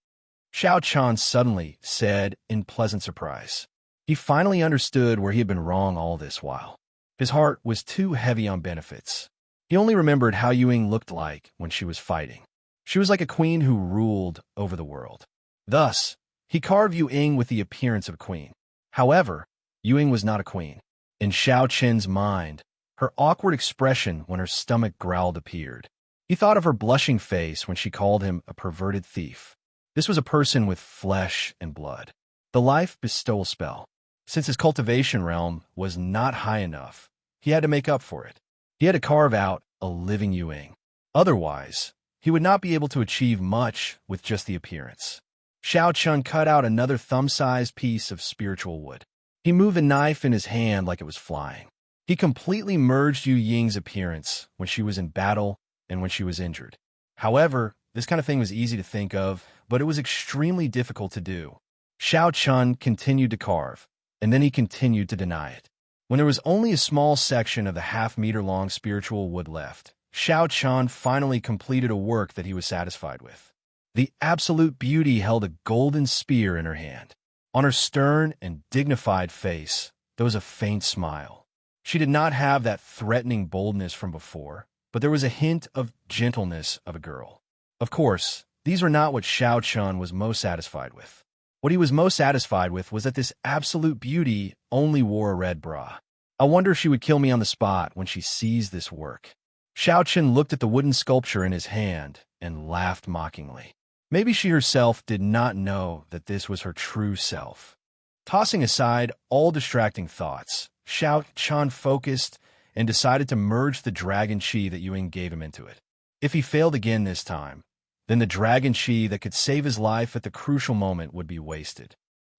S1: Xiao Chan suddenly said in pleasant surprise. He finally understood where he had been wrong all this while. His heart was too heavy on benefits. He only remembered how Ewing looked like when she was fighting. She was like a queen who ruled over the world. Thus, he carved Yu Ying with the appearance of a queen. However, Yu Ying was not a queen. In Xiao Chen's mind, her awkward expression when her stomach growled appeared. He thought of her blushing face when she called him a perverted thief. This was a person with flesh and blood. The life bestowal spell. Since his cultivation realm was not high enough, he had to make up for it. He had to carve out a living Yu Ying. Otherwise, he would not be able to achieve much with just the appearance. Xiao Chun cut out another thumb-sized piece of spiritual wood. He moved the knife in his hand like it was flying. He completely merged Yu Ying's appearance when she was in battle and when she was injured. However, this kind of thing was easy to think of, but it was extremely difficult to do. Xiao Chun continued to carve, and then he continued to deny it. When there was only a small section of the half-meter-long spiritual wood left, Xiao Chun finally completed a work that he was satisfied with. The absolute beauty held a golden spear in her hand. On her stern and dignified face, there was a faint smile. She did not have that threatening boldness from before, but there was a hint of gentleness of a girl. Of course, these were not what Xiao Chun was most satisfied with. What he was most satisfied with was that this absolute beauty only wore a red bra. I wonder if she would kill me on the spot when she sees this work. Xiao Chun looked at the wooden sculpture in his hand and laughed mockingly. Maybe she herself did not know that this was her true self. Tossing aside all distracting thoughts, Xiao Chun focused and decided to merge the dragon chi that Ewing gave him into it. If he failed again this time, then the dragon chi that could save his life at the crucial moment would be wasted.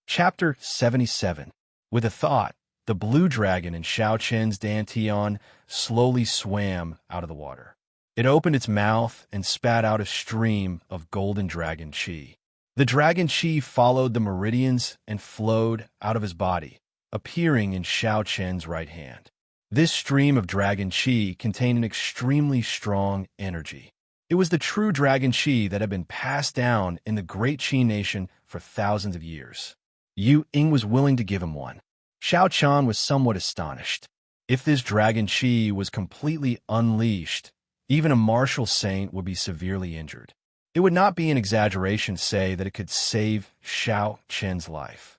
S1: Chapter 77. With a thought, the blue dragon in Xiao Chen's dantian slowly swam out of the water. It opened its mouth and spat out a stream of golden dragon chi. The dragon chi followed the meridians and flowed out of his body, appearing in Xiao Chen's right hand. This stream of dragon chi contained an extremely strong energy. It was the true dragon chi that had been passed down in the great Qi nation for thousands of years. Yu Ying was willing to give him one. Xiao Chan was somewhat astonished. If this dragon chi was completely unleashed, even a martial saint would be severely injured. It would not be an exaggeration to say that it could save Xiao Chen's life.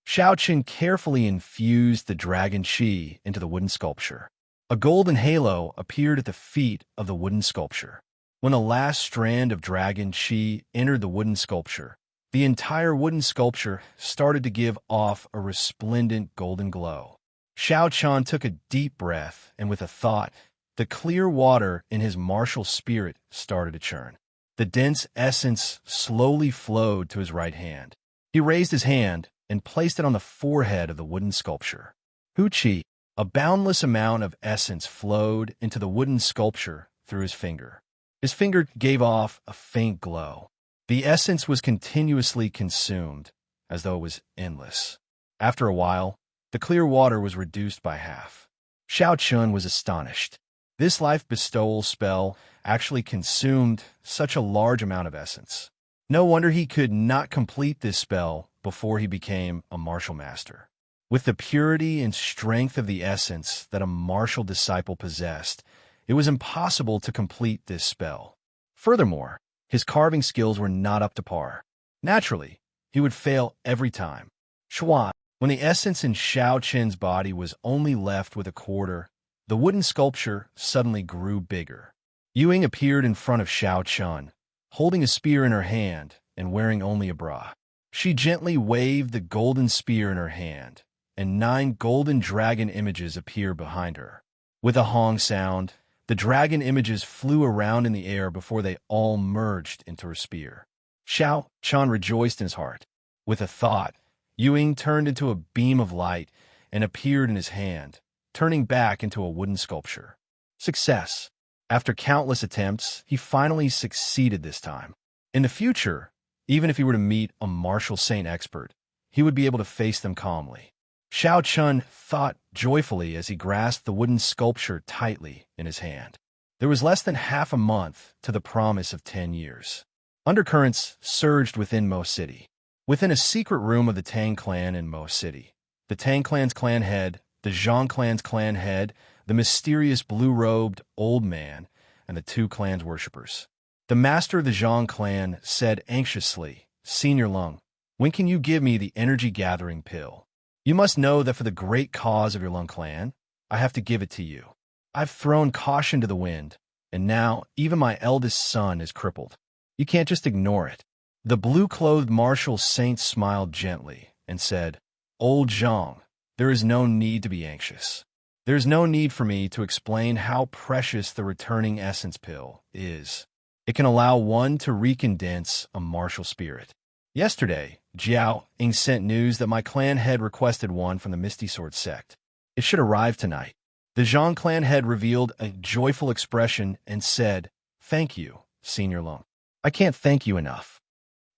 S1: Xiao Chen carefully infused the dragon chi into the wooden sculpture. A golden halo appeared at the feet of the wooden sculpture. When the last strand of dragon chi entered the wooden sculpture, the entire wooden sculpture started to give off a resplendent golden glow. Xiao Chan took a deep breath, and with a thought, the clear water in his martial spirit started to churn. The dense essence slowly flowed to his right hand. He raised his hand and placed it on the forehead of the wooden sculpture. Hu Qi, a boundless amount of essence flowed into the wooden sculpture through his finger. His finger gave off a faint glow. The essence was continuously consumed, as though it was endless. After a while, the clear water was reduced by half. Xiao Chun was astonished. This life bestowal spell actually consumed such a large amount of essence. No wonder he could not complete this spell before he became a martial master. With the purity and strength of the essence that a martial disciple possessed, It was impossible to complete this spell. Furthermore, his carving skills were not up to par. Naturally, he would fail every time. Schwa. When the essence in Xiao Qin's body was only left with a quarter, the wooden sculpture suddenly grew bigger. Yuying appeared in front of Xiao Qin, holding a spear in her hand and wearing only a bra. She gently waved the golden spear in her hand, and 9 golden dragon images appeared behind her. With a hong sound, the dragon images flew around in the air before they all merged into her spear. Xiao Qin rejoiced in his heart. With a thought, Yuying turned into a beam of light and appeared in his hand, turning back into a wooden sculpture. Success. After countless attempts, he finally succeeded this time. In the future, even if he were to meet a martial saint expert, he would be able to face them calmly. Xiao Qin thought joyfully as he grasped the wooden sculpture tightly in his hand. There was less than half a month to the promise of 10 years. Undercurrents surged within Mo City. Within a secret room of the Tang clan in Mo City, the Tang clan's clan head, the Zhang clan's clan head, the mysterious blue-robed old man, and the 2 clan's worshippers. The master of the Zhang clan said anxiously, "Senior Lung, when can you give me the energy-gathering pill? You must know that for the great cause of your Lung clan, I have to give it to you. I've thrown caution to the wind, and now even my eldest son is crippled. You can't just ignore it." The blue-clothed martial saint smiled gently and said, "Old Zhang, there is no need to be anxious. There is no need for me to explain how precious the returning essence pill is. It can allow one to recondense a martial spirit. Yesterday, Jiao Ying sent news that my clan head requested one from the Misty Sword sect. It should arrive tonight." The Zhang clan head revealed a joyful expression and said, "Thank you, Senior Lung. I can't thank you enough."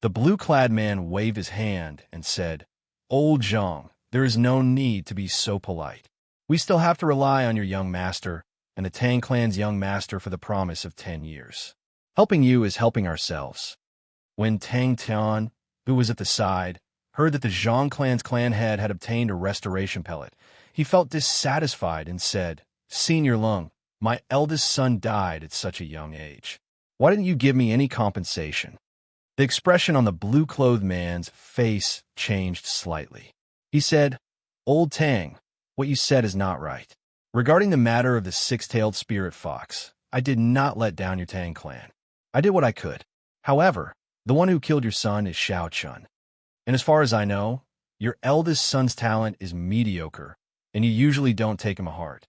S1: The blue-clad man waved his hand and said, "Old Zhang, there is no need to be so polite. We still have to rely on your young master and the Tang clan's young master for the promise of 10 years. Helping you is helping ourselves." When Tang Tian, who was at the side, heard that the Zhang clan's clan head had obtained a restoration pellet, he felt dissatisfied and said, "Senior Lung, my eldest son died at such a young age. Why didn't you give me any compensation?" The expression on the blue-clothed man's face changed slightly. He said, "Old Tang, what you said is not right. Regarding the matter of the 6-tailed spirit fox, I did not let down your Tang clan. I did what I could. However, the one who killed your son is Xiao Qin. And as far as I know, your eldest son's talent is mediocre, and you usually don't take him to heart."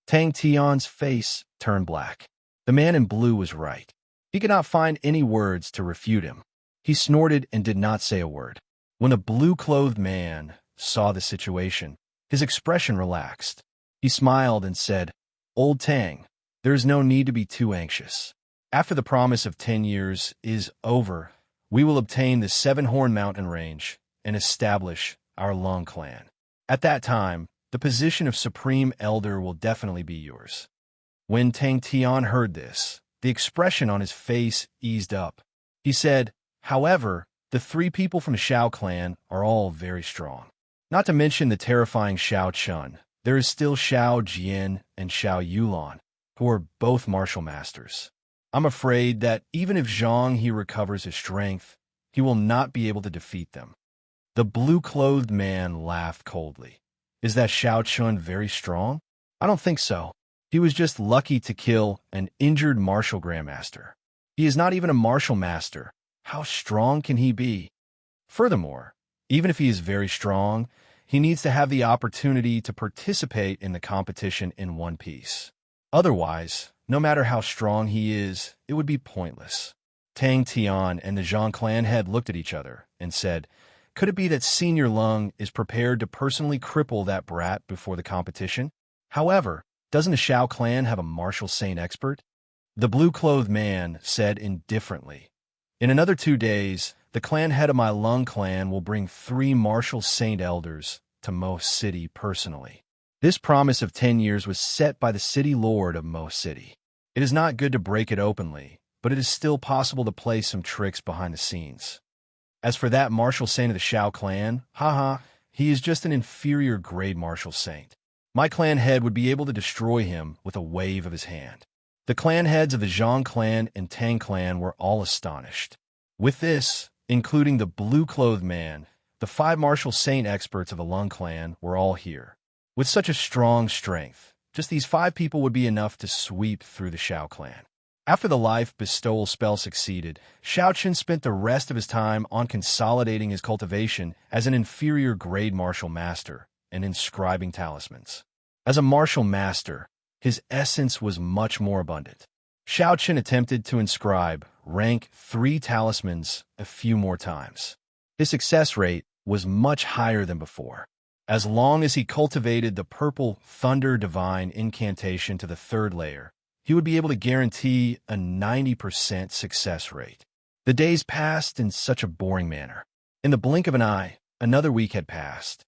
S1: Tang Tian's face turned black. The man in blue was right. He could not find any words to refute him. He snorted and did not say a word. When the blue-clothed man saw the situation, his expression relaxed. He smiled and said, "Old Tang, there is no need to be too anxious. After the promise of 10 years is over, we will obtain the 7-Horn Mountain Range and establish our Lung clan. At that time, the position of Supreme Elder will definitely be yours." When Tang Tian heard this, the expression on his face eased up. He said, "However, the 3 people from Xiao clan are all very strong. Not to mention the terrifying Xiao Qin, there is still Xiao Jian and Xiao Yulan, who are both martial masters. I'm afraid that even if Zhang he recovers his strength, he will not be able to defeat them." The blue-clothed man laughed coldly. "Is that Xiao Qin very strong? I don't think so. He was just lucky to kill an injured martial grandmaster. He is not even a martial master. How strong can he be? Furthermore, even if he is very strong, he needs to have the opportunity to participate in the competition in one piece. Otherwise, no matter how strong he is, it would be pointless." Tang Tian and the Zhang clan head looked at each other and said, "Could it be that Senior Lung is prepared to personally cripple that brat before the competition? However, doesn't the Xiao clan have a martial saint expert?" The blue-clothed man said indifferently, "In another 2 days, the clan head of my Lung clan will bring 3 martial saint elders to Mo City personally. This promise of 10 years was set by the city lord of Mo City. It is not good to break it openly, but it is still possible to play some tricks behind the scenes. As for that martial saint of the Xiao clan, haha, he is just an inferior grade martial saint. My clan head would be able to destroy him with a wave of his hand." The clan heads of the Zhang clan and Tang clan were all astonished. With this, including the blue-clothed man, the 5 martial saint experts of the Lung clan were all here. With such a strong strength, just these 5 people would be enough to sweep through the Shao clan. After the life bestowal spell succeeded, Shao Chen spent the rest of his time on consolidating his cultivation as an inferior grade martial master and inscribing talismans. As a martial master, his essence was much more abundant. Shao Chen attempted to inscribe rank 3 talismans a few more times. His success rate was much higher than before. As long as he cultivated the purple Thunder Divine incantation to the 3rd layer, he would be able to guarantee a 90% success rate. The days passed in such a boring manner. In the blink of an eye, another week had passed.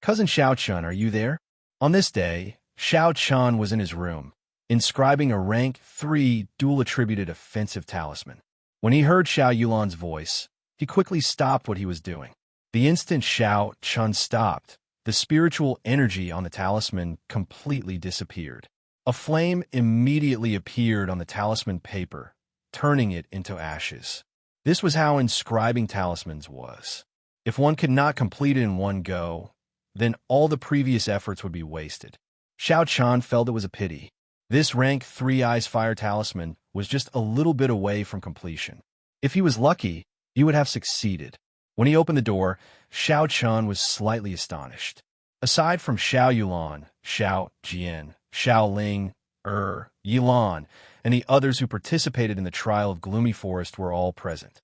S1: "Cousin Shao Chun, are you there?" On this day, Shao Chun was in his room, inscribing a rank 3 dual-attributed offensive talisman. When he heard Shao Yulan's voice, he quickly stopped what he was doing. The instant Shao Chun stopped, the spiritual energy on the talisman completely disappeared. A flame immediately appeared on the talisman paper, turning it into ashes. This was how inscribing talismans was. If one could not complete it in one go, then all the previous efforts would be wasted. Shao Chun felt it was a pity. This rank 3 Eyes Fire talisman was just a little bit away from completion. If he was lucky, he would have succeeded. When he opened the door, Shao Chun was slightly astonished. Aside from Shao Yulan, Shao Jian, Shao Ling, Yilan, and the others who participated in the trial of Gloomy Forest were all present.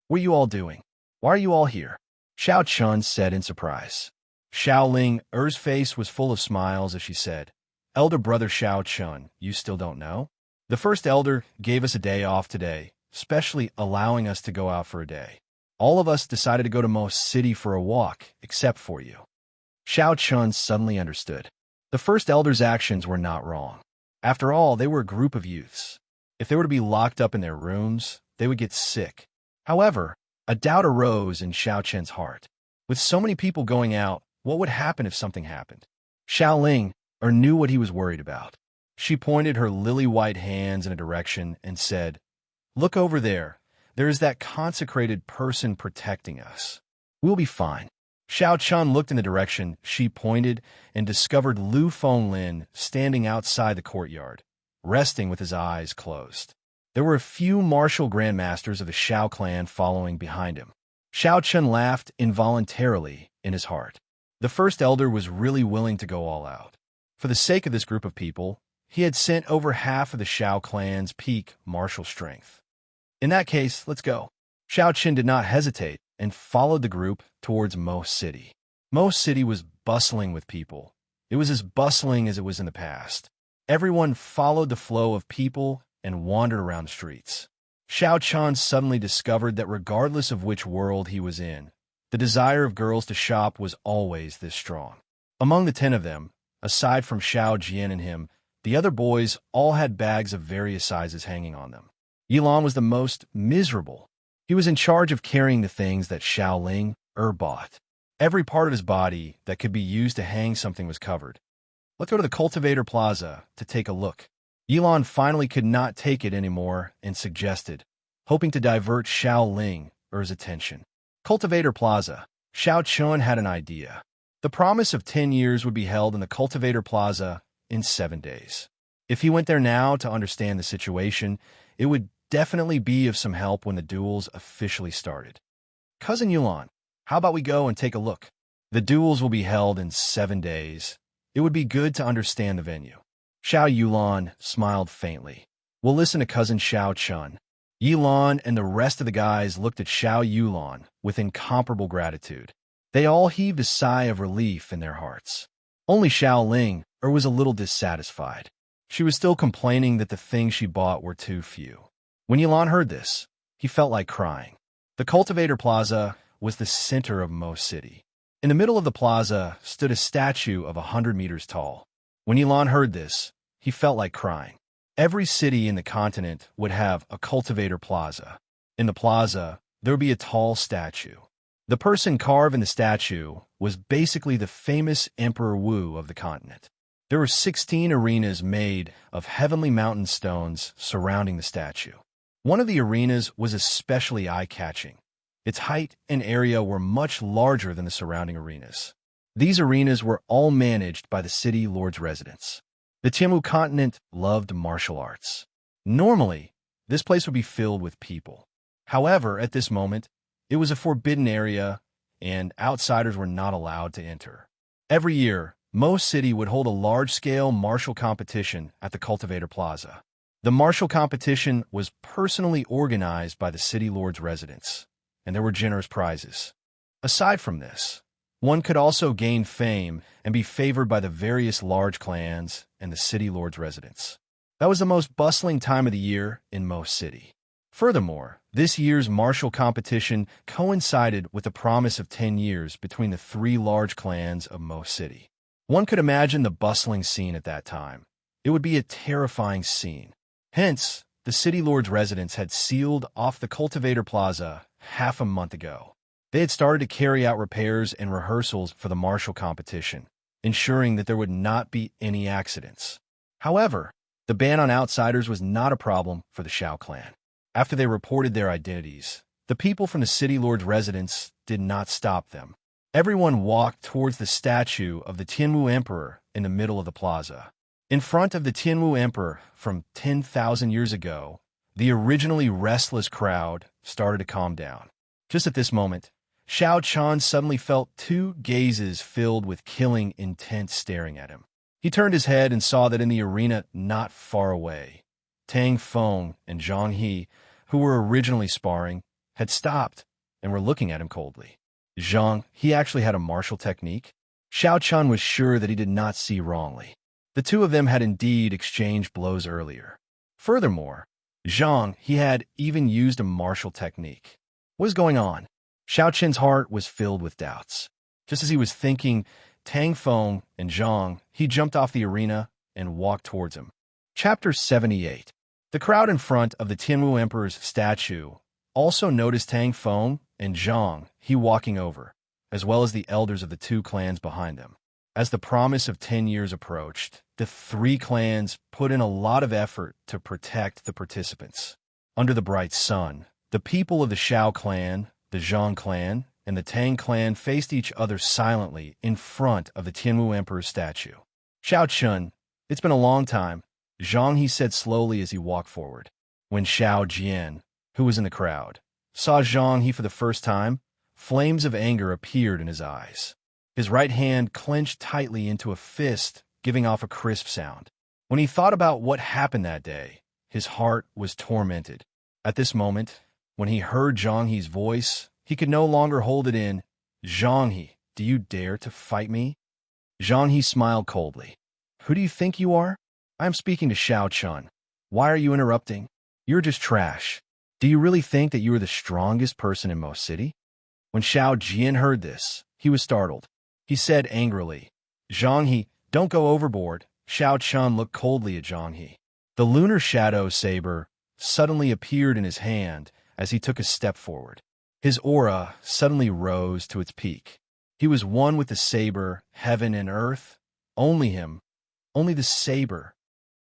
S1: "What are you all doing? Why are you all here?" Shao Chun said in surprise. Shao Ling, face was full of smiles as she said, "Elder brother Shao Chun, you still don't know? The first elder gave us a day off today, especially allowing us to go out for a day. All of us decided to go to Most City for a walk, except for you." Shao Chun suddenly understood. The first elder's actions were not wrong. After all, they were a group of youths. If they were to be locked up in their rooms, they would get sick. However, a doubt arose in Shao Chen's heart. With so many people going out, what would happen if something happened? Shao Ling knew what he was worried about. She pointed her lily-white hands in a direction and said, "Look over there. There is that consecrated person protecting us. We'll be fine." Shao Chun looked in the direction she pointed and discovered Lu Fenglin standing outside the courtyard, resting with his eyes closed. There were a few martial grandmasters of the Shao clan following behind him. Shao Chun laughed involuntarily in his heart. The first elder was really willing to go all out. For the sake of this group of people, he had sent over half of the Shao clan's peak martial strength. In that case, let's go. Shao Chen did not hesitate and followed the group towards Most City. Most City was bustling with people. It was as bustling as it was in the past. Everyone followed the flow of people and wandered around the streets. Shao Chun suddenly discovered that regardless of which world he was in, the desire of girls to shop was always this strong. Among the 10 of them, aside from Shao Jian and him, the other boys all had bags of various sizes hanging on them. Yilan was the most miserable. He was in charge of carrying the things that Shao Ling bought. Every part of his body that could be used to hang something was covered. "Let's go to the Cultivator Plaza to take a look." Yilan finally could not take it anymore and suggested, hoping to divert Shao Ling's attention. Cultivator Plaza. Shao Chun had an idea. The promise of 10 years would be held in the Cultivator Plaza in 7 days. If he went there now to understand the situation, it would definitely be of some help when the duels officially started. "Cousin Yulan, how about we go and take a look? The duels will be held in 7 days. It would be good to understand the venue." Shao Yulan smiled faintly. "We'll listen to Cousin Shao Chun." Yilan and the rest of the guys looked at Shao Yulan with incomparable gratitude. They all heaved a sigh of relief in their hearts. Only Shao Ling was a little dissatisfied. She was still complaining that the things she bought were too few. When Yilan heard this, he felt like crying. The Cultivator Plaza was the center of Most City. In the middle of the plaza stood a statue of 100 meters tall. When Yilan heard this, he felt like crying. Every city in the continent would have a Cultivator Plaza. In the plaza, there would be a tall statue. The person carved in the statue was basically the famous Emperor Wu of the continent. There were 16 arenas made of heavenly mountain stones surrounding the statue. One of the arenas was especially eye-catching. Its height and area were much larger than the surrounding arenas. These arenas were all managed by the city lord's residents. The Timu continent loved martial arts. Normally, this place would be filled with people. However, at this moment, it was a forbidden area, and outsiders were not allowed to enter. Every year, Mo City would hold a large-scale martial competition at the Cultivator Plaza. The martial competition was personally organized by the city lord's residents, and there were generous prizes. Aside from this, one could also gain fame and be favored by the various large clans and the city lord's residents. That was the most bustling time of the year in Mo City. Furthermore, this year's martial competition coincided with the promise of 10 years between the three large clans of Mo City. One could imagine the bustling scene at that time. It would be a terrifying scene. Hence, the city lord's residents had sealed off the Cultivator Plaza half a month ago. They had started to carry out repairs and rehearsals for the martial competition, ensuring that there would not be any accidents. However, the ban on outsiders was not a problem for the Shao clan. After they reported their identities, the people from the city lord's residence did not stop them. Everyone walked towards the statue of the Tianwu Emperor in the middle of the plaza. In front of the Tianwu Emperor from 10,000 years ago, the originally restless crowd started to calm down. Just at this moment, Xiao Chan suddenly felt two gazes filled with killing intent staring at him. He turned his head and saw that in the arena not far away, Tang Feng and Zhang He, who were originally sparring, had stopped and were looking at him coldly. Zhang He actually had a martial technique. Xiao Chan was sure that he did not see wrongly. The two of them had indeed exchanged blows earlier. Furthermore, Zhang He had even used a martial technique. What is going on? Xiao Chen's heart was filled with doubts. Just as he was thinking, Tang Feng and Zhang He jumped off the arena and walked towards him. Chapter 78. The crowd in front of the Tianwu Emperor's statue also noticed Tang Feng and Zhang He walking over, as well as the elders of the two clans behind them. As the promise of 10 years approached, the three clans put in a lot of effort to protect the participants. Under the bright sun, the people of the Shao clan, the Zhang clan, and the Tang clan faced each other silently in front of the Tianwu Emperor's statue. Xiao Chun, it's been a long time, Zhang He said slowly as he walked forward. When Xiao Jian, who was in the crowd, saw Zhang He for the first time, flames of anger appeared in his eyes. His right hand clenched tightly into a fist, giving off a crisp sound. When he thought about what happened that day, his heart was tormented. At this moment, when he heard Zhang He's voice, he could no longer hold it in. Zhang He, do you dare to fight me? Zhang He smiled coldly. Who do you think you are? I am speaking to Xiao Chun. Why are you interrupting? You're just trash. Do you really think that you are the strongest person in Mo City? When Xiao Jian heard this, he was startled. He said angrily, Zhang He, don't go overboard. Xiao Chun looked coldly at Zhang He. The lunar shadow saber suddenly appeared in his hand as he took a step forward. His aura suddenly rose to its peak. He was one with the saber, heaven and earth. Only him. Only the saber.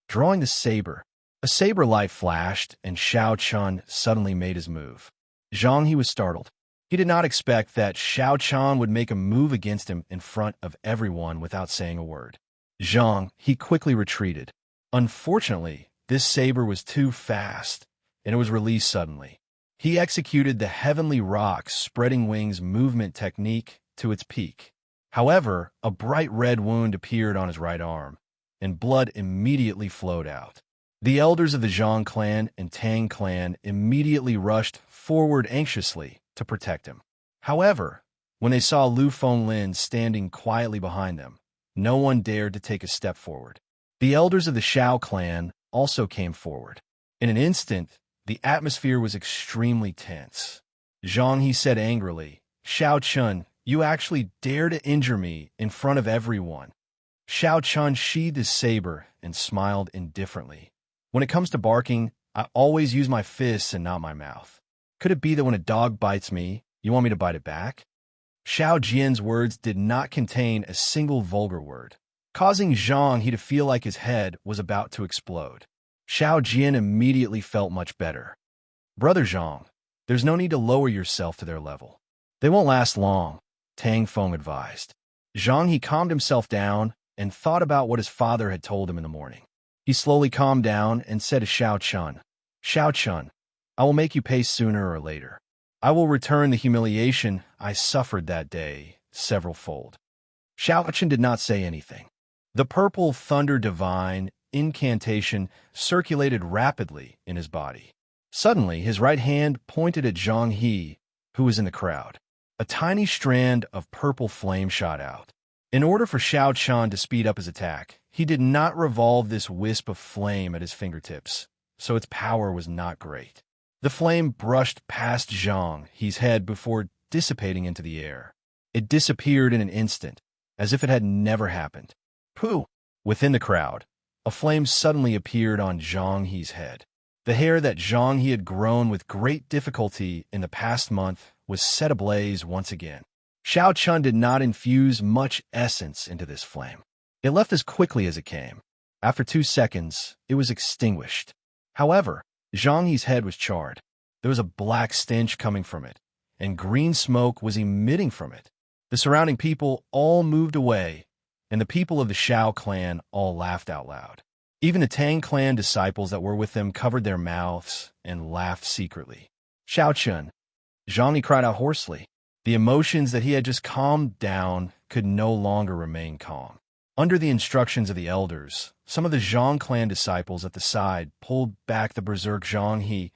S1: Drawing the saber, a saber light flashed, and Xiao Chun suddenly made his move. Zhang He was startled. He did not expect that Xiao Chun would make a move against him in front of everyone without saying a word. Zhang He quickly retreated. Unfortunately, this saber was too fast, and it was released suddenly. He executed the heavenly rock spreading wings movement technique to its peak. However, a bright red wound appeared on his right arm, and blood immediately flowed out. The elders of the Zhang clan and Tang clan immediately rushed forward anxiously to protect him. However, when they saw Lu Fenglin standing quietly behind them, no one dared to take a step forward. The elders of the Shao clan also came forward. In an instant, the atmosphere was extremely tense. Zhang He said angrily, Xiao Chun, you actually dare to injure me in front of everyone. Xiao Chun sheathed his saber and smiled indifferently. When it comes to barking, I always use my fists and not my mouth. Could it be that when a dog bites me, you want me to bite it back? Xiao Jian's words did not contain a single vulgar word. causing Zhang He to feel like his head was about to explode. Xiao Jian immediately felt much better. Brother Zhang, there's no need to lower yourself to their level. They won't last long, Tang Feng advised. Zhang He calmed himself down and thought about what his father had told him in the morning. He slowly calmed down and said to Xiao Chun, I will make you pay sooner or later. I will return the humiliation I suffered that day several-fold. Xiao Chun did not say anything. The purple thunder divine incantation circulated rapidly in his body. Suddenly, his right hand pointed at Zhang He, who was in the crowd. A tiny strand of purple flame shot out. In order for Xiao Chun to speed up his attack, he did not revolve this wisp of flame at his fingertips, so its power was not great. The flame brushed past Zhang He's head before dissipating into the air. It disappeared in an instant, as if it had never happened. Pooh! Within the crowd, a flame suddenly appeared on Zhang He's head. The hair that Zhang He had grown with great difficulty in the past month was set ablaze once again. Xiao Chun did not infuse much essence into this flame. It left as quickly as it came. After 2 seconds, it was extinguished. However, Zhang He's head was charred. There was a black stench coming from it, and green smoke was emitting from it. The surrounding people all moved away, and the people of the Xiao clan all laughed out loud. Even the Tang clan disciples that were with them covered their mouths and laughed secretly. Xiao Chun, Zhang He cried out hoarsely. The emotions that he had just calmed down could no longer remain calm. Under the instructions of the elders, some of the Zhang clan disciples at the side pulled back the berserk Zhang He,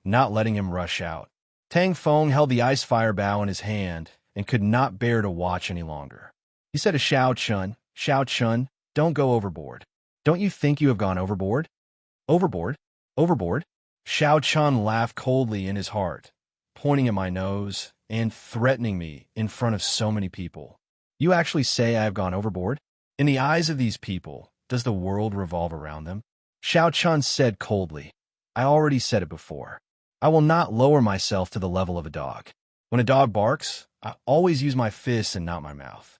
S1: not letting him rush out. Tang Feng held the ice fire bow in his hand and could not bear to watch any longer. He said to Xiao Chun, don't go overboard. Don't you think you have gone overboard? Overboard? Overboard? Xiao Chun laughed coldly in his heart, pointing at my nose and threatening me in front of so many people. You actually say I have gone overboard? In the eyes of these people, does the world revolve around them? Xiao Chun said coldly, I already said it before. I will not lower myself to the level of a dog. When a dog barks, I always use my fists and not my mouth.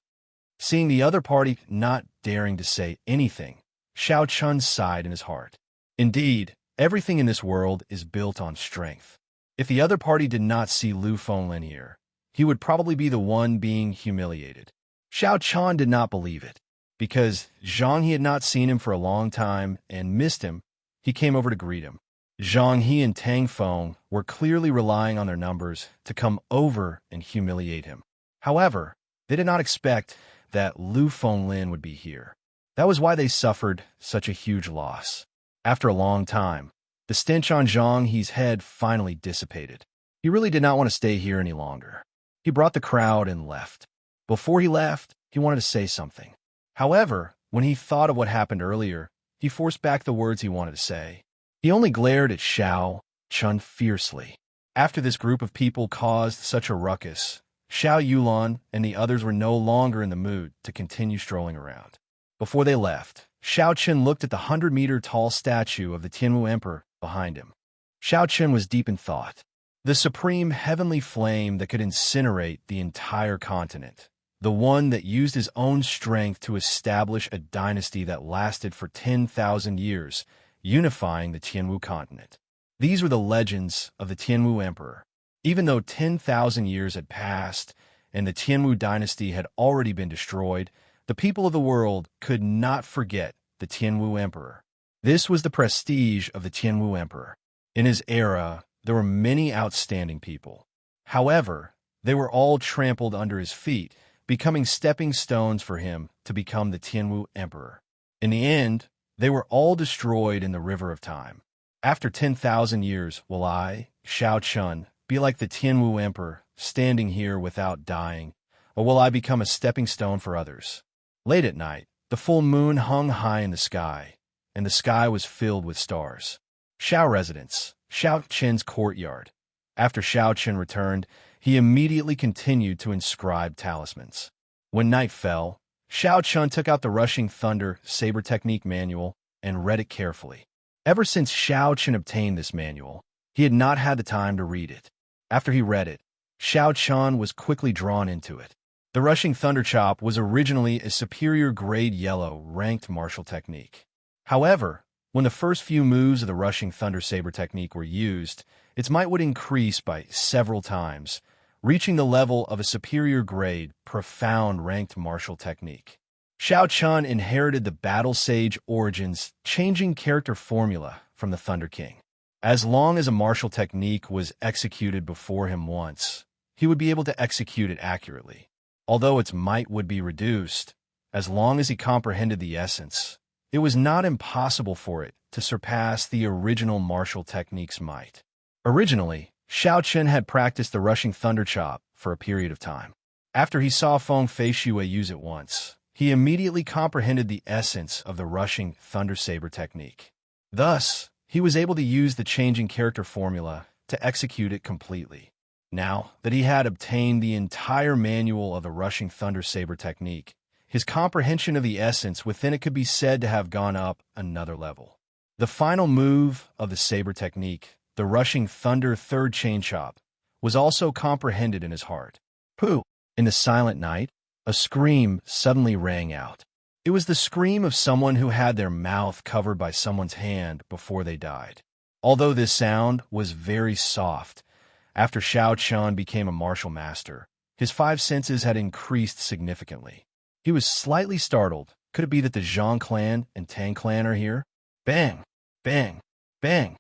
S1: Seeing the other party not daring to say anything, Xiao Chun sighed in his heart. Indeed, everything in this world is built on strength. If the other party did not see Lu Fenglin here, he would probably be the one being humiliated. Xiao Chun did not believe it. Because Zhang He had not seen him for a long time and missed him, he came over to greet him. Zhang He and Tang Feng were clearly relying on their numbers to come over and humiliate him. However, they did not expect that Lu Fenglin would be here. That was why they suffered such a huge loss. After a long time, the stench on Zhang He's head finally dissipated. He really did not want to stay here any longer. He brought the crowd and left. Before he left, he wanted to say something. However, when he thought of what happened earlier, he forced back the words he wanted to say. He only glared at Xiao Chun fiercely. After this group of people caused such a ruckus, Xiao Yulan and the others were no longer in the mood to continue strolling around. Before they left, Xiao Chun looked at the 100-meter-tall statue of the Tianwu Emperor behind him. Xiao Chun was deep in thought. The supreme heavenly flame that could incinerate the entire continent. The one that used his own strength to establish a dynasty that lasted for 10,000 years, unifying the Tianwu continent. These were the legends of the Tianwu Emperor. Even though 10,000 years had passed and the Tianwu dynasty had already been destroyed, the people of the world could not forget the Tianwu Emperor. This was the prestige of the Tianwu Emperor. In his era, there were many outstanding people. However, they were all trampled under his feet, becoming stepping stones for him to become the Tianwu Emperor. In the end, they were all destroyed in the river of time. After 10,000 years, will I, Xiao Chun, be like the Tianwu Emperor, standing here without dying, or will I become a stepping stone for others? Late at night, the full moon hung high in the sky, and the sky was filled with stars. Xiao residence, Xiao Chen's courtyard. After Xiao Chen returned, he immediately continued to inscribe talismans. When night fell, Xiao Chun took out the Rushing Thunder Saber Technique manual and read it carefully. Ever since Xiao Chun obtained this manual, he had not had the time to read it. After he read it, Xiao Chun was quickly drawn into it. The rushing thunder chop was originally a superior grade yellow ranked martial technique. However, when the first few moves of the rushing thunder saber technique were used, its might would increase by several times, reaching the level of a superior grade, profound ranked martial technique. Shao Chun inherited the Battle Sage Origins changing character formula from the Thunder King. As long as a martial technique was executed before him once, he would be able to execute it accurately. Although its might would be reduced, as long as he comprehended the essence, it was not impossible for it to surpass the original martial technique's might. Originally, Shao Chun had practiced the rushing thunder chop for a period of time. After he saw Feng Feishui use it once, he immediately comprehended the essence of the rushing thunder saber technique. Thus, he was able to use the changing character formula to execute it completely. Now that he had obtained the entire manual of the rushing thunder saber technique, his comprehension of the essence within it could be said to have gone up another level. The final move of the saber technique, the rushing thunder third chain chop, was also comprehended in his heart. Pooh! In the silent night, a scream suddenly rang out. It was the scream of someone who had their mouth covered by someone's hand before they died. Although this sound was very soft, after Shao Chun became a martial master, his five senses had increased significantly. He was slightly startled. Could it be that the Zhang clan and Tang clan are here? Bang! Bang! Bang!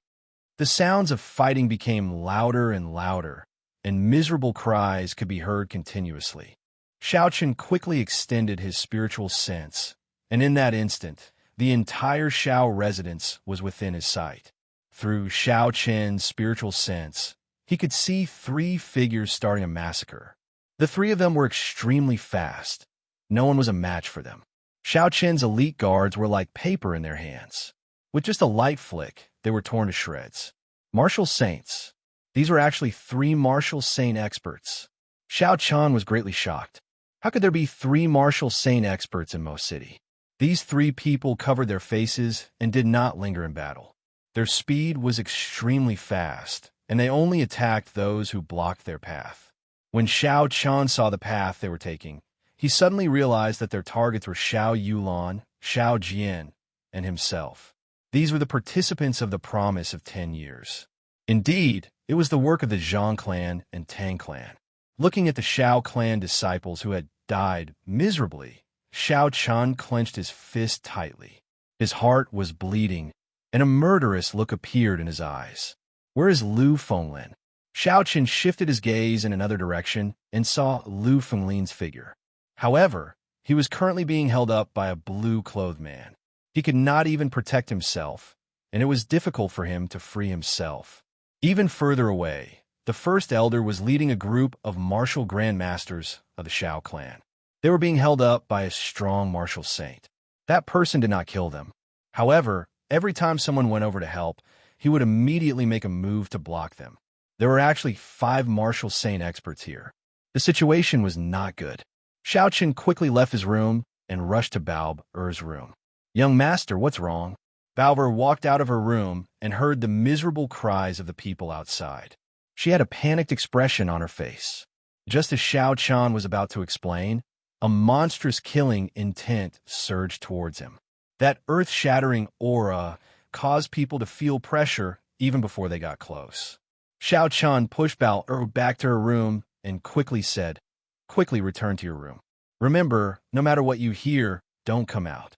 S1: The sounds of fighting became louder and louder, and miserable cries could be heard continuously. Shao Chun quickly extended his spiritual sense, and in that instant, the entire Shao residence was within his sight. Through Shao Chun's spiritual sense, he could see three figures starting a massacre. The three of them were extremely fast. No one was a match for them. Shao Chun's elite guards were like paper in their hands. With just a light flick, they were torn to shreds. Martial saints. These were actually three martial saint experts. Shao Chun was greatly shocked. How could there be three martial saint experts in Mo City? These three people covered their faces and did not linger in battle. Their speed was extremely fast, and they only attacked those who blocked their path. When Shao Chun saw the path they were taking, he suddenly realized that their targets were Shao Yulan, Shao Jian, and himself. These were the participants of the promise of 10 years. Indeed, it was the work of the Zhang clan and Tang clan. Looking at the Shao clan disciples who had died miserably, Shao Chun clenched his fist tightly. His heart was bleeding, and a murderous look appeared in his eyes. Where is Lu Fenglin? Shao Chun shifted his gaze in another direction and saw Lu Fenglin's figure. However, he was currently being held up by a blue-clothed man. He could not even protect himself, and it was difficult for him to free himself. Even further away, the first elder was leading a group of martial grandmasters of the Shao clan. They were being held up by a strong martial saint. That person did not kill them. However, every time someone went over to help, he would immediately make a move to block them. There were actually 5 martial saint experts here. The situation was not good. Shao Chun quickly left his room and rushed to Bao Er's room. "Young master, what's wrong?" Bao Er walked out of her room and heard the miserable cries of the people outside. She had a panicked expression on her face. Just as Shao Chun was about to explain, a monstrous killing intent surged towards him. That earth-shattering aura caused people to feel pressure even before they got close. Shao Chun pushed Bao Er back to her room and quickly said, "Quickly return to your room. Remember, no matter what you hear, don't come out.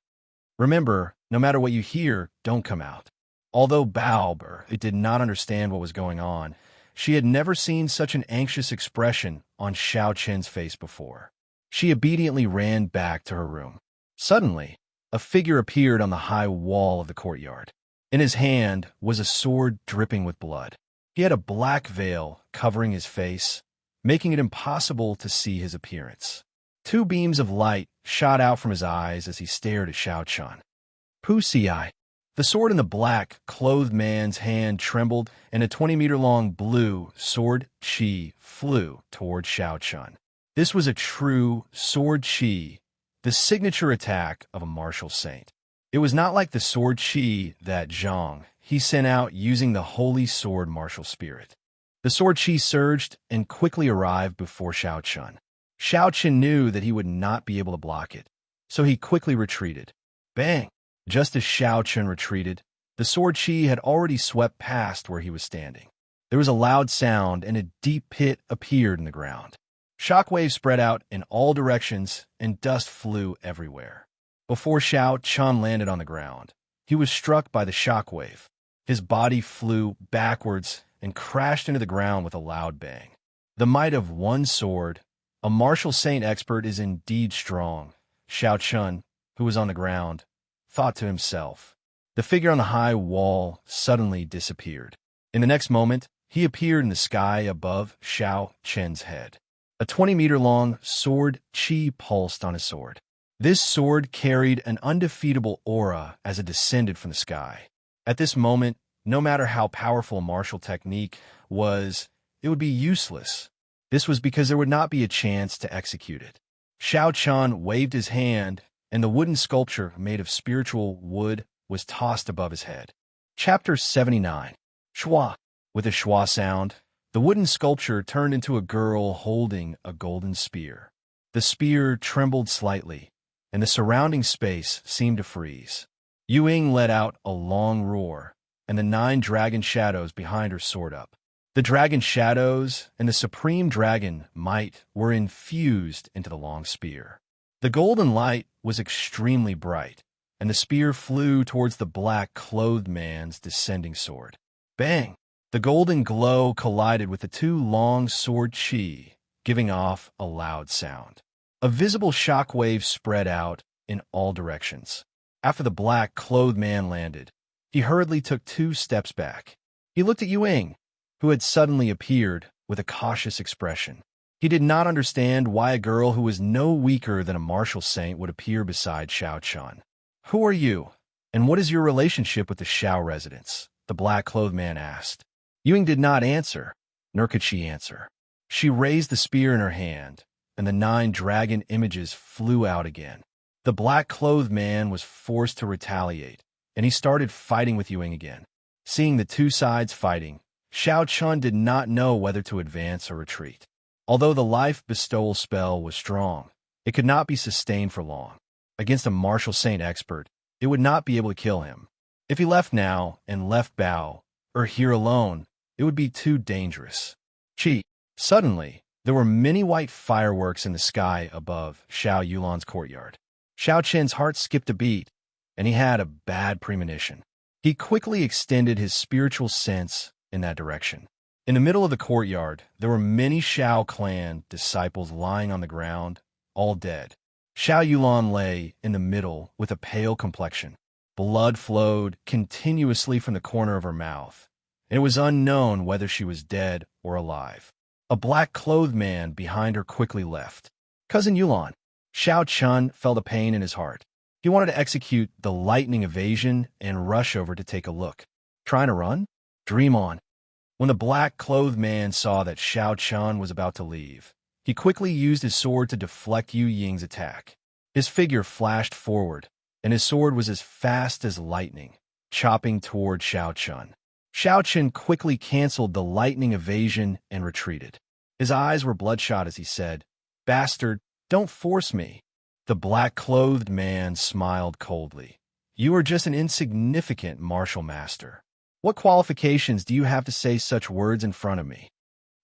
S1: Remember, no matter what you hear, don't come out." Although Bao Er did not understand what was going on, she had never seen such an anxious expression on Shao Chun's face before. She obediently ran back to her room. Suddenly, a figure appeared on the high wall of the courtyard. In his hand was a sword dripping with blood. He had a black veil covering his face, making it impossible to see his appearance. 2 beams of light shot out from his eyes as he stared at Shao Chun. Pussy eye. The sword in the black-clothed man's hand trembled, and a 20-meter-long blue sword chi flew toward Shao Chun. This was a true sword chi, the signature attack of a martial saint. It was not like the sword chi that Zhang he sent out using the holy sword martial spirit. The sword chi surged and quickly arrived before Shao Chun. Xiao Chen knew that he would not be able to block it, so he quickly retreated. Bang! Just as Xiao Chen retreated, the sword chi had already swept past where he was standing. There was a loud sound, and a deep pit appeared in the ground. Shockwaves spread out in all directions, and dust flew everywhere. Before Xiao Chen landed on the ground, he was struck by the shockwave. His body flew backwards and crashed into the ground with a loud bang. The might of one sword, a martial saint expert, is indeed strong, Xiao Chen, who was on the ground, thought to himself. The figure on the high wall suddenly disappeared. In the next moment, he appeared in the sky above Xiao Chen's head. A 20-meter-long sword chi pulsed on his sword. This sword carried an undefeatable aura as it descended from the sky. At this moment, no matter how powerful martial technique was, it would be useless. This was because there would not be a chance to execute it. Xiao Chen waved his hand, and the wooden sculpture made of spiritual wood was tossed above his head. Chapter 79. Schwa. With a schwa sound, the wooden sculpture turned into a girl holding a golden spear. The spear trembled slightly, and the surrounding space seemed to freeze. Ying let out a long roar, and the 9 dragon shadows behind her soared up. The dragon shadows and the supreme dragon might were infused into the long spear. The golden light was extremely bright, and the spear flew towards the black-clothed man's descending sword. Bang! The golden glow collided with the 2 long sword chi, giving off a loud sound. A visible shockwave spread out in all directions. After the black-clothed man landed, he hurriedly took 2 steps back. He looked at Ying, who had suddenly appeared, with a cautious expression. He did not understand why a girl who was no weaker than a martial saint would appear beside Xiao Chen. "Who are you, and what is your relationship with the Xiao residents?" the black-clothed man asked. Ying did not answer, nor could she answer. She raised the spear in her hand, and the 9 dragon images flew out again. The black-clothed man was forced to retaliate, and he started fighting with Ying again. Seeing the 2 sides fighting, Xiao Chen did not know whether to advance or retreat. Although the life bestowal spell was strong, it could not be sustained for long. Against a martial saint expert, it would not be able to kill him. If he left now and left Bao, or here alone, it would be too dangerous. Suddenly, there were many white fireworks in the sky above Xiao Yulan's courtyard. Xiao Chen's heart skipped a beat, and he had a bad premonition. He quickly extended his spiritual sense in that direction. In the middle of the courtyard, there were many Xiao clan disciples lying on the ground, all dead. Xiao Yulan lay in the middle with a pale complexion. Blood flowed continuously from the corner of her mouth, and it was unknown whether she was dead or alive. A black-clothed man behind her quickly left. "Cousin Yulan." Xiao Chen felt a pain in his heart. He wanted to execute the lightning evasion and rush over to take a look. Trying to run? Dream on. When the black-clothed man saw that Xiao Chen was about to leave, he quickly used his sword to deflect Yu Ying's attack. His figure flashed forward, and his sword was as fast as lightning, chopping toward Xiao Chen. Xiao Chen quickly canceled the lightning evasion and retreated. His eyes were bloodshot as he said, "Bastard, don't force me." The black-clothed man smiled coldly. "You are just an insignificant martial master. What qualifications do you have to say such words in front of me?"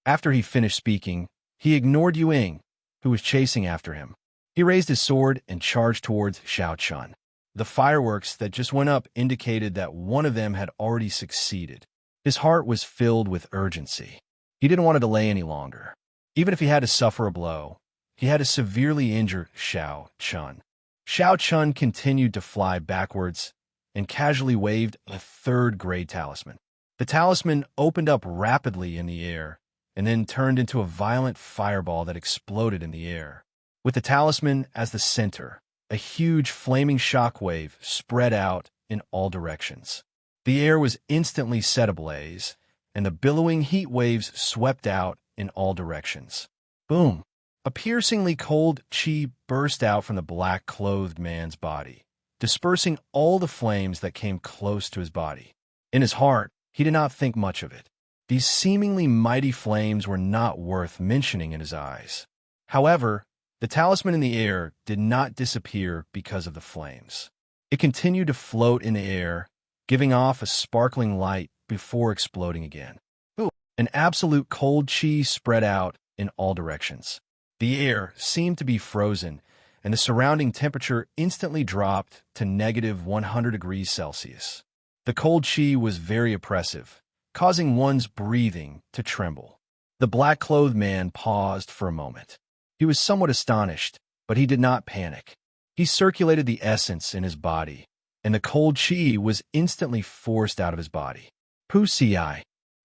S1: After he finished speaking, he ignored Ying, who was chasing after him. He raised his sword and charged towards Xiao Chen. The fireworks that just went up indicated that one of them had already succeeded. His heart was filled with urgency. He didn't want to delay any longer. Even if he had to suffer a blow, he had to severely injure Xiao Chen. Xiao Chen continued to fly backwards and casually waved a 3rd-grade talisman. The talisman opened up rapidly in the air and then turned into a violent fireball that exploded in the air. With the talisman as the center, a huge flaming shockwave spread out in all directions. The air was instantly set ablaze, and the billowing heat waves swept out in all directions. Boom! A piercingly cold chi burst out from the black-clothed man's body, dispersing all the flames that came close to his body. In his heart, he did not think much of it. These seemingly mighty flames were not worth mentioning in his eyes. However, The talisman in the air did not disappear because of the flames. It continued to float in the air, giving off a sparkling light before exploding again. Ooh. An absolute cold chi spread out in all directions. The air seemed to be frozen, and the surrounding temperature instantly dropped to negative 100 degrees Celsius. The cold chi was very oppressive, causing one's breathing to tremble. The black-clothed man paused for a moment. He was somewhat astonished, but he did not panic. He circulated the essence in his body, and the cold chi was instantly forced out of his body. Pussy.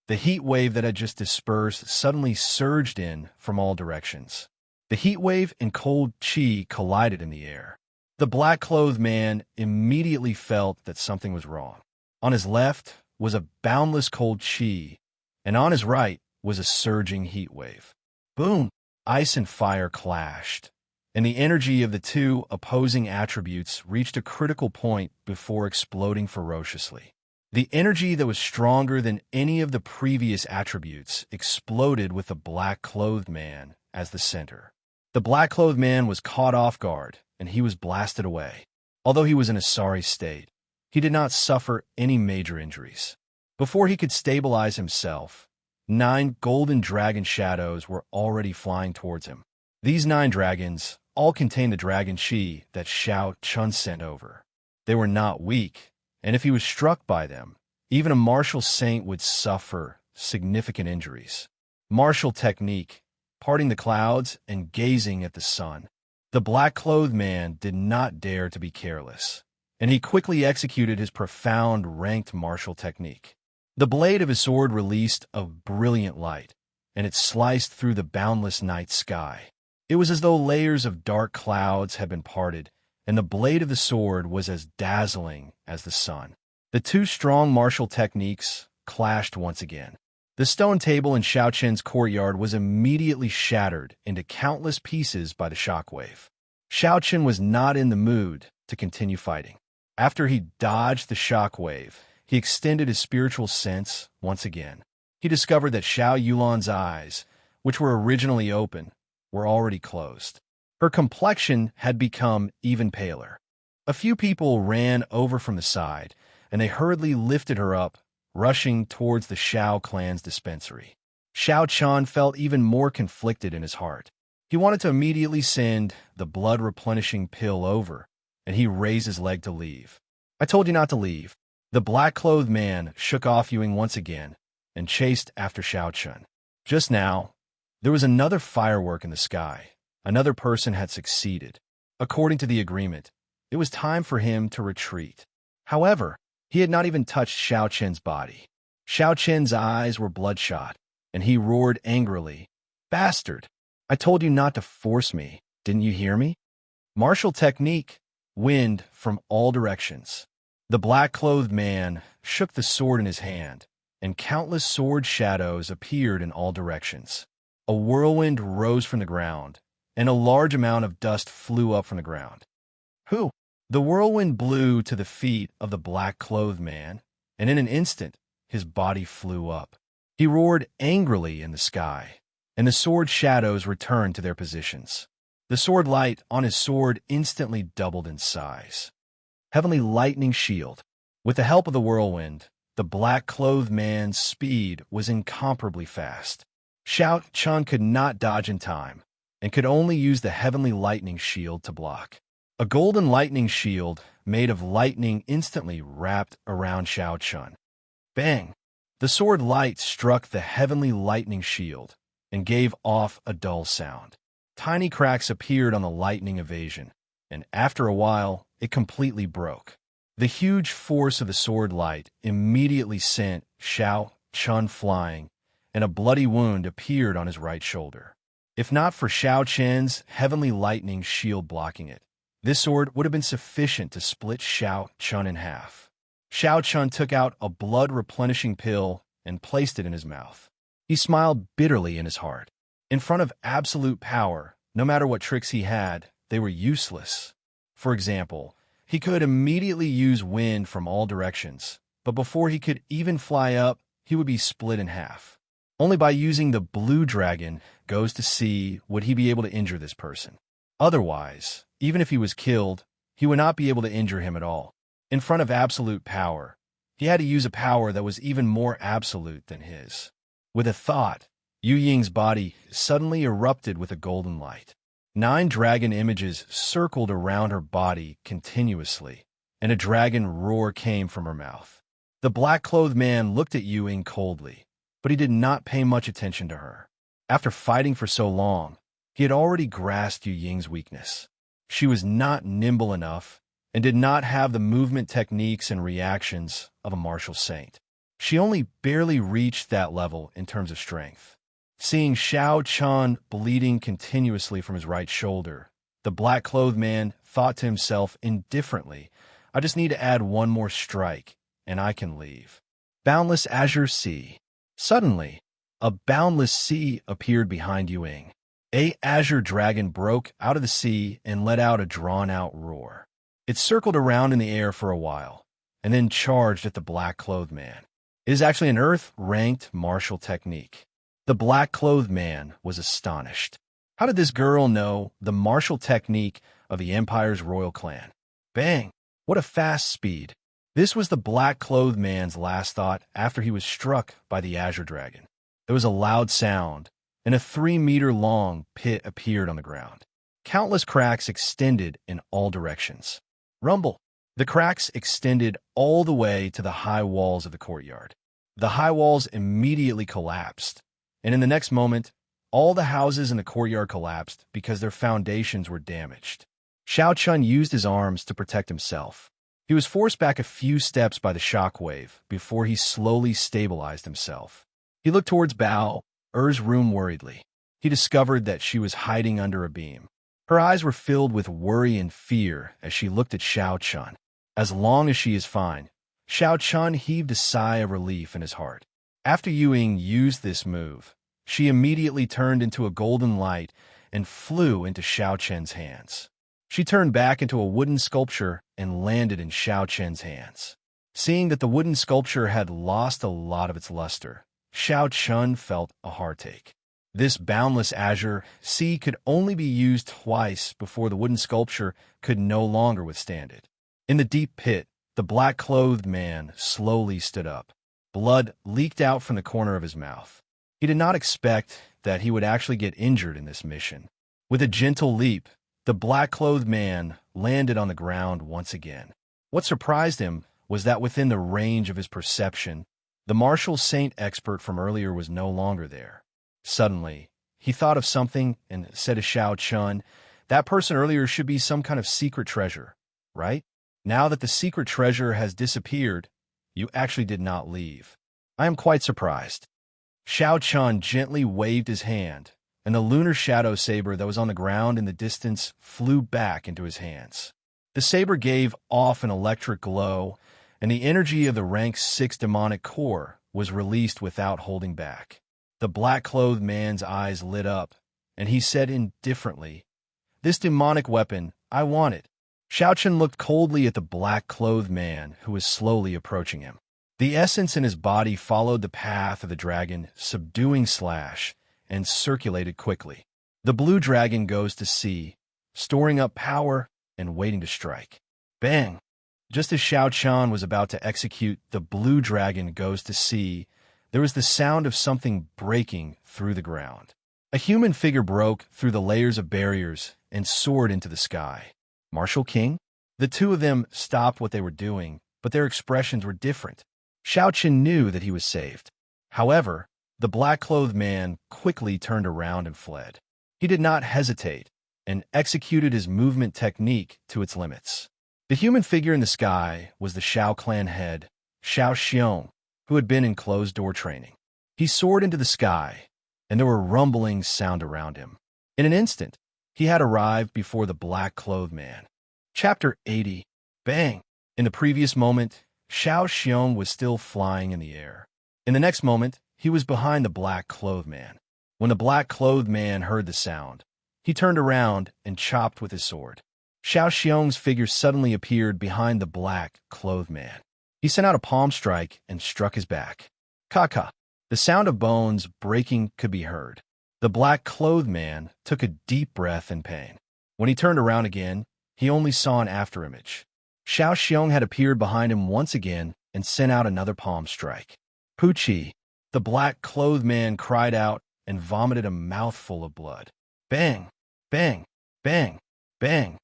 S1: The heat wave that had just dispersed suddenly surged in from all directions. The heat wave and cold chi collided in the air. The black-clothed man immediately felt that something was wrong. On his left was a boundless cold chi, and on his right was a surging heat wave. Boom! Ice and fire clashed, and the energy of the two opposing attributes reached a critical point before exploding ferociously. The energy that was stronger than any of the previous attributes exploded with the black-clothed man as the center. The black-clothed man was caught off guard, and he was blasted away. Although he was in a sorry state, he did not suffer any major injuries. Before he could stabilize himself, 9 golden dragon shadows were already flying towards him. These 9 dragons all contained the dragon chi that Xiao Chun sent over. They were not weak, and if he was struck by them, even a martial saint would suffer significant injuries. Martial technique, parting the clouds and gazing at the sun. The black-clothed man did not dare to be careless, and he quickly executed his profound ranked martial technique. The blade of his sword released a brilliant light, and it sliced through the boundless night sky. It was as though layers of dark clouds had been parted, and the blade of the sword was as dazzling as the sun. The two strong martial techniques clashed once again. The stone table in Xiao Chen's courtyard was immediately shattered into countless pieces by the shockwave. Xiao Chen was not in the mood to continue fighting. After he dodged the shockwave, he extended his spiritual sense once again. He discovered that Xiao Yulan's eyes, which were originally open, were already closed. Her complexion had become even paler. A few people ran over from the side, and they hurriedly lifted her up, rushing towards the Xiao clan's dispensary. Xiao Chan felt even more conflicted in his heart. He wanted to immediately send the blood-replenishing pill over, and he raised his leg to leave. "I told you not to leave." The black-clothed man shook off Ewing once again and chased after Xiao Chun. Just now, there was another firework in the sky. Another person had succeeded. According to the agreement, it was time for him to retreat. However, he had not even touched Xiao Chen's body. Xiao Chen's eyes were bloodshot, and he roared angrily, "Bastard! I told you not to force me. Didn't you hear me?" Martial technique, wind from all directions. The black-clothed man shook the sword in his hand, and countless sword shadows appeared in all directions. A whirlwind rose from the ground, and a large amount of dust flew up from the ground. Who? The whirlwind blew to the feet of the black-clothed man, and in an instant his body flew up. He roared angrily in the sky, and the sword shadows returned to their positions. The sword light on his sword instantly doubled in size. Heavenly lightning shield. With the help of the whirlwind, the black-clothed man's speed was incomparably fast. Xiao Chun could not dodge in time, and could only use the heavenly lightning shield to block. A golden lightning shield made of lightning instantly wrapped around Xiao Chun. Bang! The sword light struck the heavenly lightning shield and gave off a dull sound. Tiny cracks appeared on the lightning evasion, and after a while, it completely broke. The huge force of the sword light immediately sent Xiao Chun flying, and a bloody wound appeared on his right shoulder. If not for Xiao Chen's heavenly lightning shield blocking it, this sword would have been sufficient to split Xiao Chun in half. Xiao Chun took out a blood-replenishing pill and placed it in his mouth. He smiled bitterly in his heart. In front of absolute power, no matter what tricks he had, they were useless. For example, he could immediately use wind from all directions, but before he could even fly up, he would be split in half. Only by using the blue dragon goes to see would he be able to injure this person. Otherwise, even if he was killed, he would not be able to injure him at all. In front of absolute power, he had to use a power that was even more absolute than his. With a thought, Yu Ying's body suddenly erupted with a golden light. 9 dragon images circled around her body continuously, and a dragon roar came from her mouth. The black-clothed man looked at Yu Ying coldly, but he did not pay much attention to her. After fighting for so long, he had already grasped Yu Ying's weakness. She was not nimble enough and did not have the movement techniques and reactions of a martial saint. She only barely reached that level in terms of strength. Seeing Xiao Chun bleeding continuously from his right shoulder, the black-clothed man thought to himself indifferently, I just need to add one more strike, and I can leave. Boundless Azure Sea. Suddenly, a boundless sea appeared behind Yu Ying. A azure dragon broke out of the sea and let out a drawn-out roar. It circled around in the air for a while, and then charged at the black-clothed man. It is actually an Earth-ranked martial technique. The black-clothed man was astonished. How did this girl know the martial technique of the Empire's royal clan? Bang! What a fast speed! This was the black-clothed man's last thought after he was struck by the azure dragon. There was a loud sound, and a 3-meter-long pit appeared on the ground. Countless cracks extended in all directions. Rumble! The cracks extended all the way to the high walls of the courtyard. The high walls immediately collapsed, and in the next moment, all the houses in the courtyard collapsed because their foundations were damaged. Xiao Chun used his arms to protect himself. He was forced back a few steps by the shockwave before he slowly stabilized himself. He looked towards Bao Er's room worriedly. He discovered that she was hiding under a beam. Her eyes were filled with worry and fear as she looked at Xiao Chun. As long as she is fine, Xiao Chun heaved a sigh of relief in his heart. After Yu Ying used this move, she immediately turned into a golden light and flew into Xiao Chen's hands. She turned back into a wooden sculpture and landed in Xiao Chen's hands. Seeing that the wooden sculpture had lost a lot of its luster, Xiao Chun felt a heartache. This boundless azure sea could only be used twice before the wooden sculpture could no longer withstand it. In the deep pit, the black-clothed man slowly stood up. Blood leaked out from the corner of his mouth. He did not expect that he would actually get injured in this mission. With a gentle leap, the black-clothed man landed on the ground once again. What surprised him was that within the range of his perception, the martial saint expert from earlier was no longer there. Suddenly, he thought of something and said to Xiao Chun, that person earlier should be some kind of secret treasure, right? Now that the secret treasure has disappeared, you actually did not leave. I am quite surprised. Xiao Chun gently waved his hand, and the lunar shadow saber that was on the ground in the distance flew back into his hands. The saber gave off an electric glow, and the energy of the rank 6 demonic core was released without holding back. The black-clothed man's eyes lit up, and he said indifferently, "This demonic weapon, I want it." Xiao Chun looked coldly at the black-clothed man who was slowly approaching him. The essence in his body followed the path of the dragon, subduing Slash, and circulated quickly. The blue dragon goes to sea, storing up power and waiting to strike. Bang! Just as Xiao Chun was about to execute the blue dragon goes to sea, there was the sound of something breaking through the ground. A human figure broke through the layers of barriers and soared into the sky. Martial King? The two of them stopped what they were doing, but their expressions were different. Xiao Chun knew that he was saved. However, the black-clothed man quickly turned around and fled. He did not hesitate and executed his movement technique to its limits. The human figure in the sky was the Xiao clan head, Xiao Xiong, who had been in closed-door training. He soared into the sky, and there were rumblings sound around him. In an instant, he had arrived before the black-clothed man. Chapter 80. Bang! In the previous moment, Xiao Xiong was still flying in the air. In the next moment, he was behind the black-clothed man. When the black-clothed man heard the sound, he turned around and chopped with his sword. Xiao Xiong's figure suddenly appeared behind the black-clothed man. He sent out a palm strike and struck his back. Ka-ka! The sound of bones breaking could be heard. The black-clothed man took a deep breath in pain. When he turned around again, he only saw an afterimage. Xiao Xiong had appeared behind him once again and sent out another palm strike. Poochie, the black-clothed man cried out and vomited a mouthful of blood. Bang! Bang! Bang! Bang!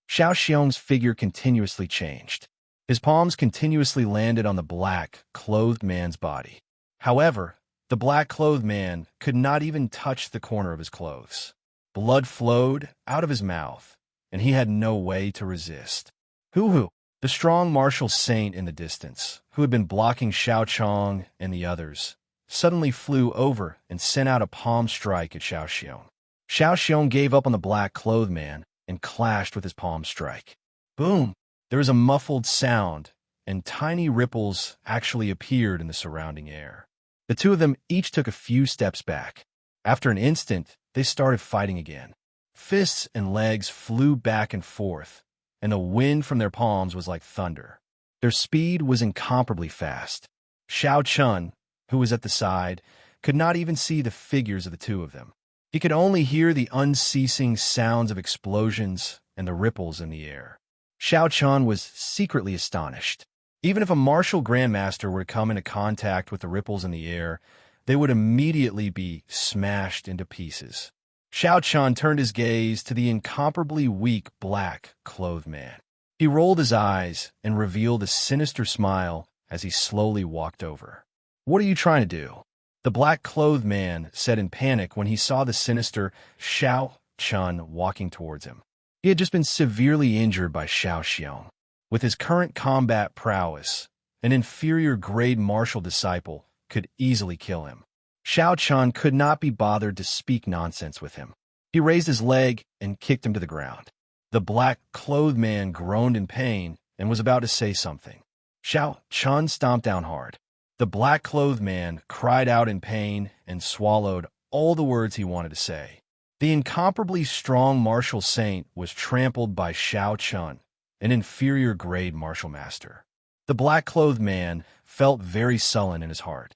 S1: Xiao Xiong's figure continuously changed. His palms continuously landed on the black-clothed man's body. However, the black-clothed man could not even touch the corner of his clothes. Blood flowed out of his mouth, and he had no way to resist. Hoo-hoo! The strong martial saint in the distance, who had been blocking Xiao Chong and the others, suddenly flew over and sent out a palm strike at Xiao Xiong. Xiao Xiong gave up on the black-clothed man and clashed with his palm strike. Boom! There was a muffled sound, and tiny ripples actually appeared in the surrounding air. The two of them each took a few steps back. After an instant, they started fighting again. Fists and legs flew back and forth, and the wind from their palms was like thunder. Their speed was incomparably fast. Xiao Chun, who was at the side, could not even see the figures of the two of them. He could only hear the unceasing sounds of explosions and the ripples in the air. Xiao Chun was secretly astonished. Even if a martial grandmaster were to come into contact with the ripples in the air, they would immediately be smashed into pieces. Xiao Chun turned his gaze to the incomparably weak black-clothed man. He rolled his eyes and revealed a sinister smile as he slowly walked over. "What are you trying to do?" The black-clothed man said in panic when he saw the sinister Xiao Chun walking towards him. He had just been severely injured by Xiao Xiong. With his current combat prowess, an inferior-grade martial disciple could easily kill him. Xiao Chun could not be bothered to speak nonsense with him. He raised his leg and kicked him to the ground. The black-clothed man groaned in pain and was about to say something. Xiao Chun stomped down hard. The black-clothed man cried out in pain and swallowed all the words he wanted to say. The incomparably strong martial saint was trampled by Xiao Chun, an inferior-grade martial master. The black-clothed man felt very sullen in his heart.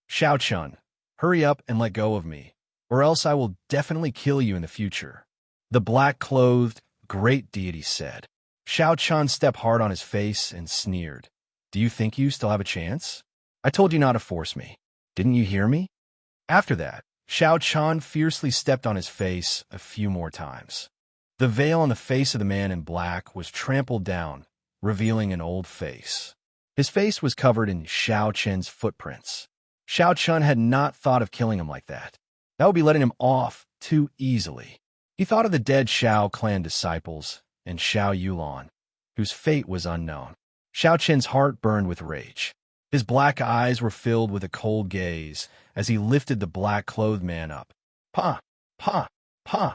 S1: "Xiao Chun, hurry up and let go of me, or else I will definitely kill you in the future," the black-clothed great deity said. Xiao Chun stepped hard on his face and sneered. "Do you think you still have a chance? I told you not to force me. Didn't you hear me?" After that, Xiao Chun fiercely stepped on his face a few more times. The veil on the face of the man in black was trampled down, revealing an old face. His face was covered in Xiao Chen's footprints. Xiao Chun had not thought of killing him like that. That would be letting him off too easily. He thought of the dead Xiao clan disciples and Xiao Yulan, whose fate was unknown. Xiao Chen's heart burned with rage. His black eyes were filled with a cold gaze as he lifted the black-clothed man up. Pa! Pa! Pa!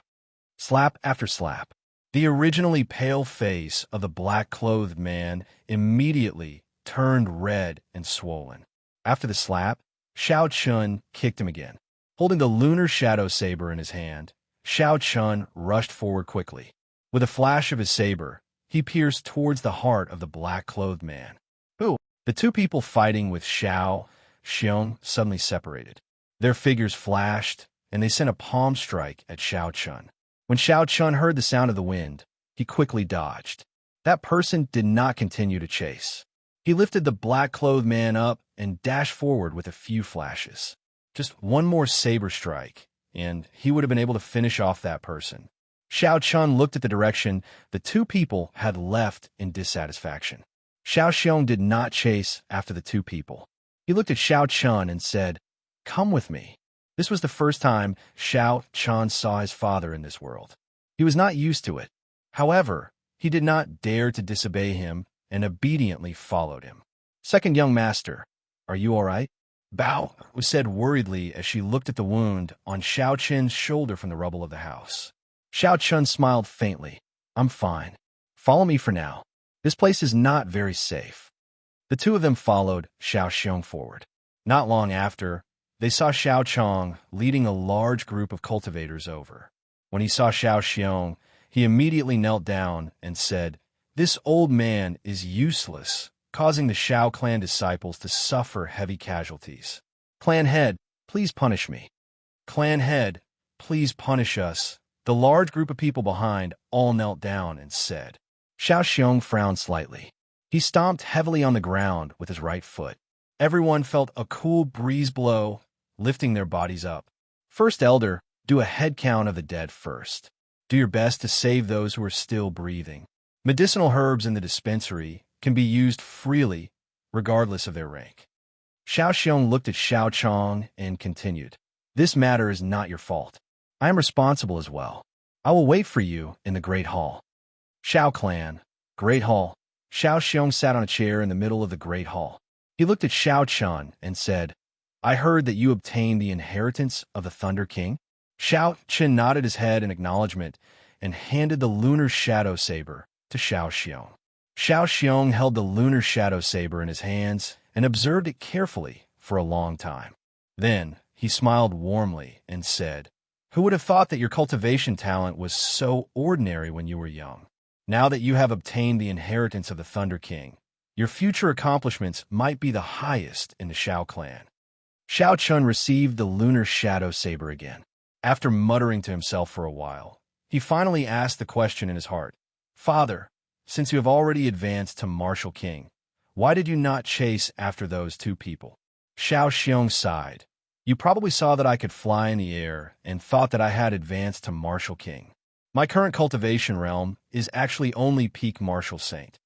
S1: Slap after slap. The originally pale face of the black-clothed man immediately turned red and swollen. After the slap, Xiao Chun kicked him again. Holding the lunar shadow saber in his hand, Xiao Chun rushed forward quickly. With a flash of his saber, he pierced towards the heart of the black-clothed man. Who? The two people fighting with Xiao Xiong suddenly separated. Their figures flashed, and they sent a palm strike at Xiao Chun. When Xiao Chun heard the sound of the wind, he quickly dodged. That person did not continue to chase. He lifted the black-clothed man up and dashed forward with a few flashes. Just one more saber strike, and he would have been able to finish off that person. Xiao Chun looked at the direction the two people had left in dissatisfaction. Xiao Xiong did not chase after the two people. He looked at Xiao Chun and said, "Come with me." This was the first time Xiao Chun saw his father in this world. He was not used to it. However, he did not dare to disobey him and obediently followed him. "Second young master, are you all right?" Bao was said worriedly as she looked at the wound on Xiao Chen's shoulder from the rubble of the house. Xiao Chun smiled faintly. "I'm fine. Follow me for now. This place is not very safe." The two of them followed Xiao Xiong forward. Not long after, they saw Xiao Chong leading a large group of cultivators over. When he saw Xiao Xiong, he immediately knelt down and said, "This old man is useless, causing the Xiao clan disciples to suffer heavy casualties. Clan head, please punish me. Clan head, please punish us The large group of people behind all knelt down and said. Xiao Xiong frowned slightly. He stomped heavily on the ground with his right foot. Everyone felt a cool breeze blow, lifting their bodies up. First Elder, do a head count of the dead first. Do your best to save those who are still breathing. Medicinal herbs in the dispensary can be used freely, regardless of their rank. Xiao Xiong looked at Xiao Chong and continued. This matter is not your fault. I am responsible as well. I will wait for you in the Great Hall. Xiao Clan, Great Hall. Xiao Xiong sat on a chair in the middle of the Great Hall. He looked at Xiao Chun and said, I heard that you obtained the inheritance of the Thunder King. Xiao Chun nodded his head in acknowledgement and handed the lunar shadow saber to Xiao Xiong. Xiao Xiong held the lunar shadow saber in his hands and observed it carefully for a long time. Then he smiled warmly and said, Who would have thought that your cultivation talent was so ordinary when you were young? Now that you have obtained the inheritance of the Thunder King, your future accomplishments might be the highest in the Xiao clan. Xiao Chun received the lunar shadow saber again. After muttering to himself for a while, he finally asked the question in his heart. Father, since you have already advanced to Martial King, why did you not chase after those two people? Xiao Xiong sighed. You probably saw that I could fly in the air and thought that I had advanced to Martial King. My current cultivation realm is actually only peak Martial Saint.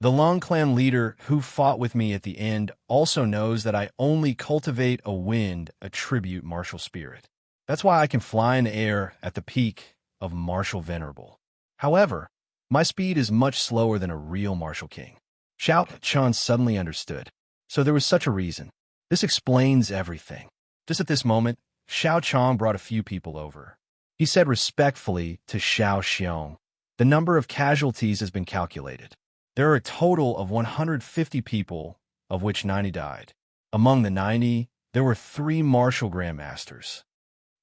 S1: The Long Clan leader who fought with me at the end also knows that I only cultivate a wind attribute martial spirit. That's why I can fly in the air at the peak of Martial Venerable. However, my speed is much slower than a real Martial King. Xiao Chun suddenly understood. So there was such a reason. This explains everything. Just at this moment, Xiao Chong brought a few people over. He said respectfully to Xiao Xiong, the number of casualties has been calculated. There are a total of 150 people, of which 90 died. Among the 90, there were 3 martial grandmasters.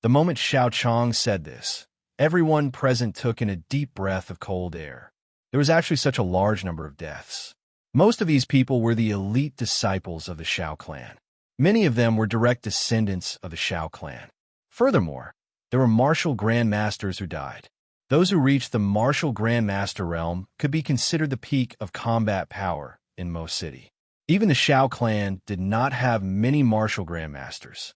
S1: The moment Xiao Chong said this, everyone present took in a deep breath of cold air. There was actually such a large number of deaths. Most of these people were the elite disciples of the Xiao clan. Many of them were direct descendants of the Xiao clan. Furthermore, there were martial grandmasters who died. Those who reached the martial grandmaster realm could be considered the peak of combat power in Mo City. Even the Xiao clan did not have many martial grandmasters.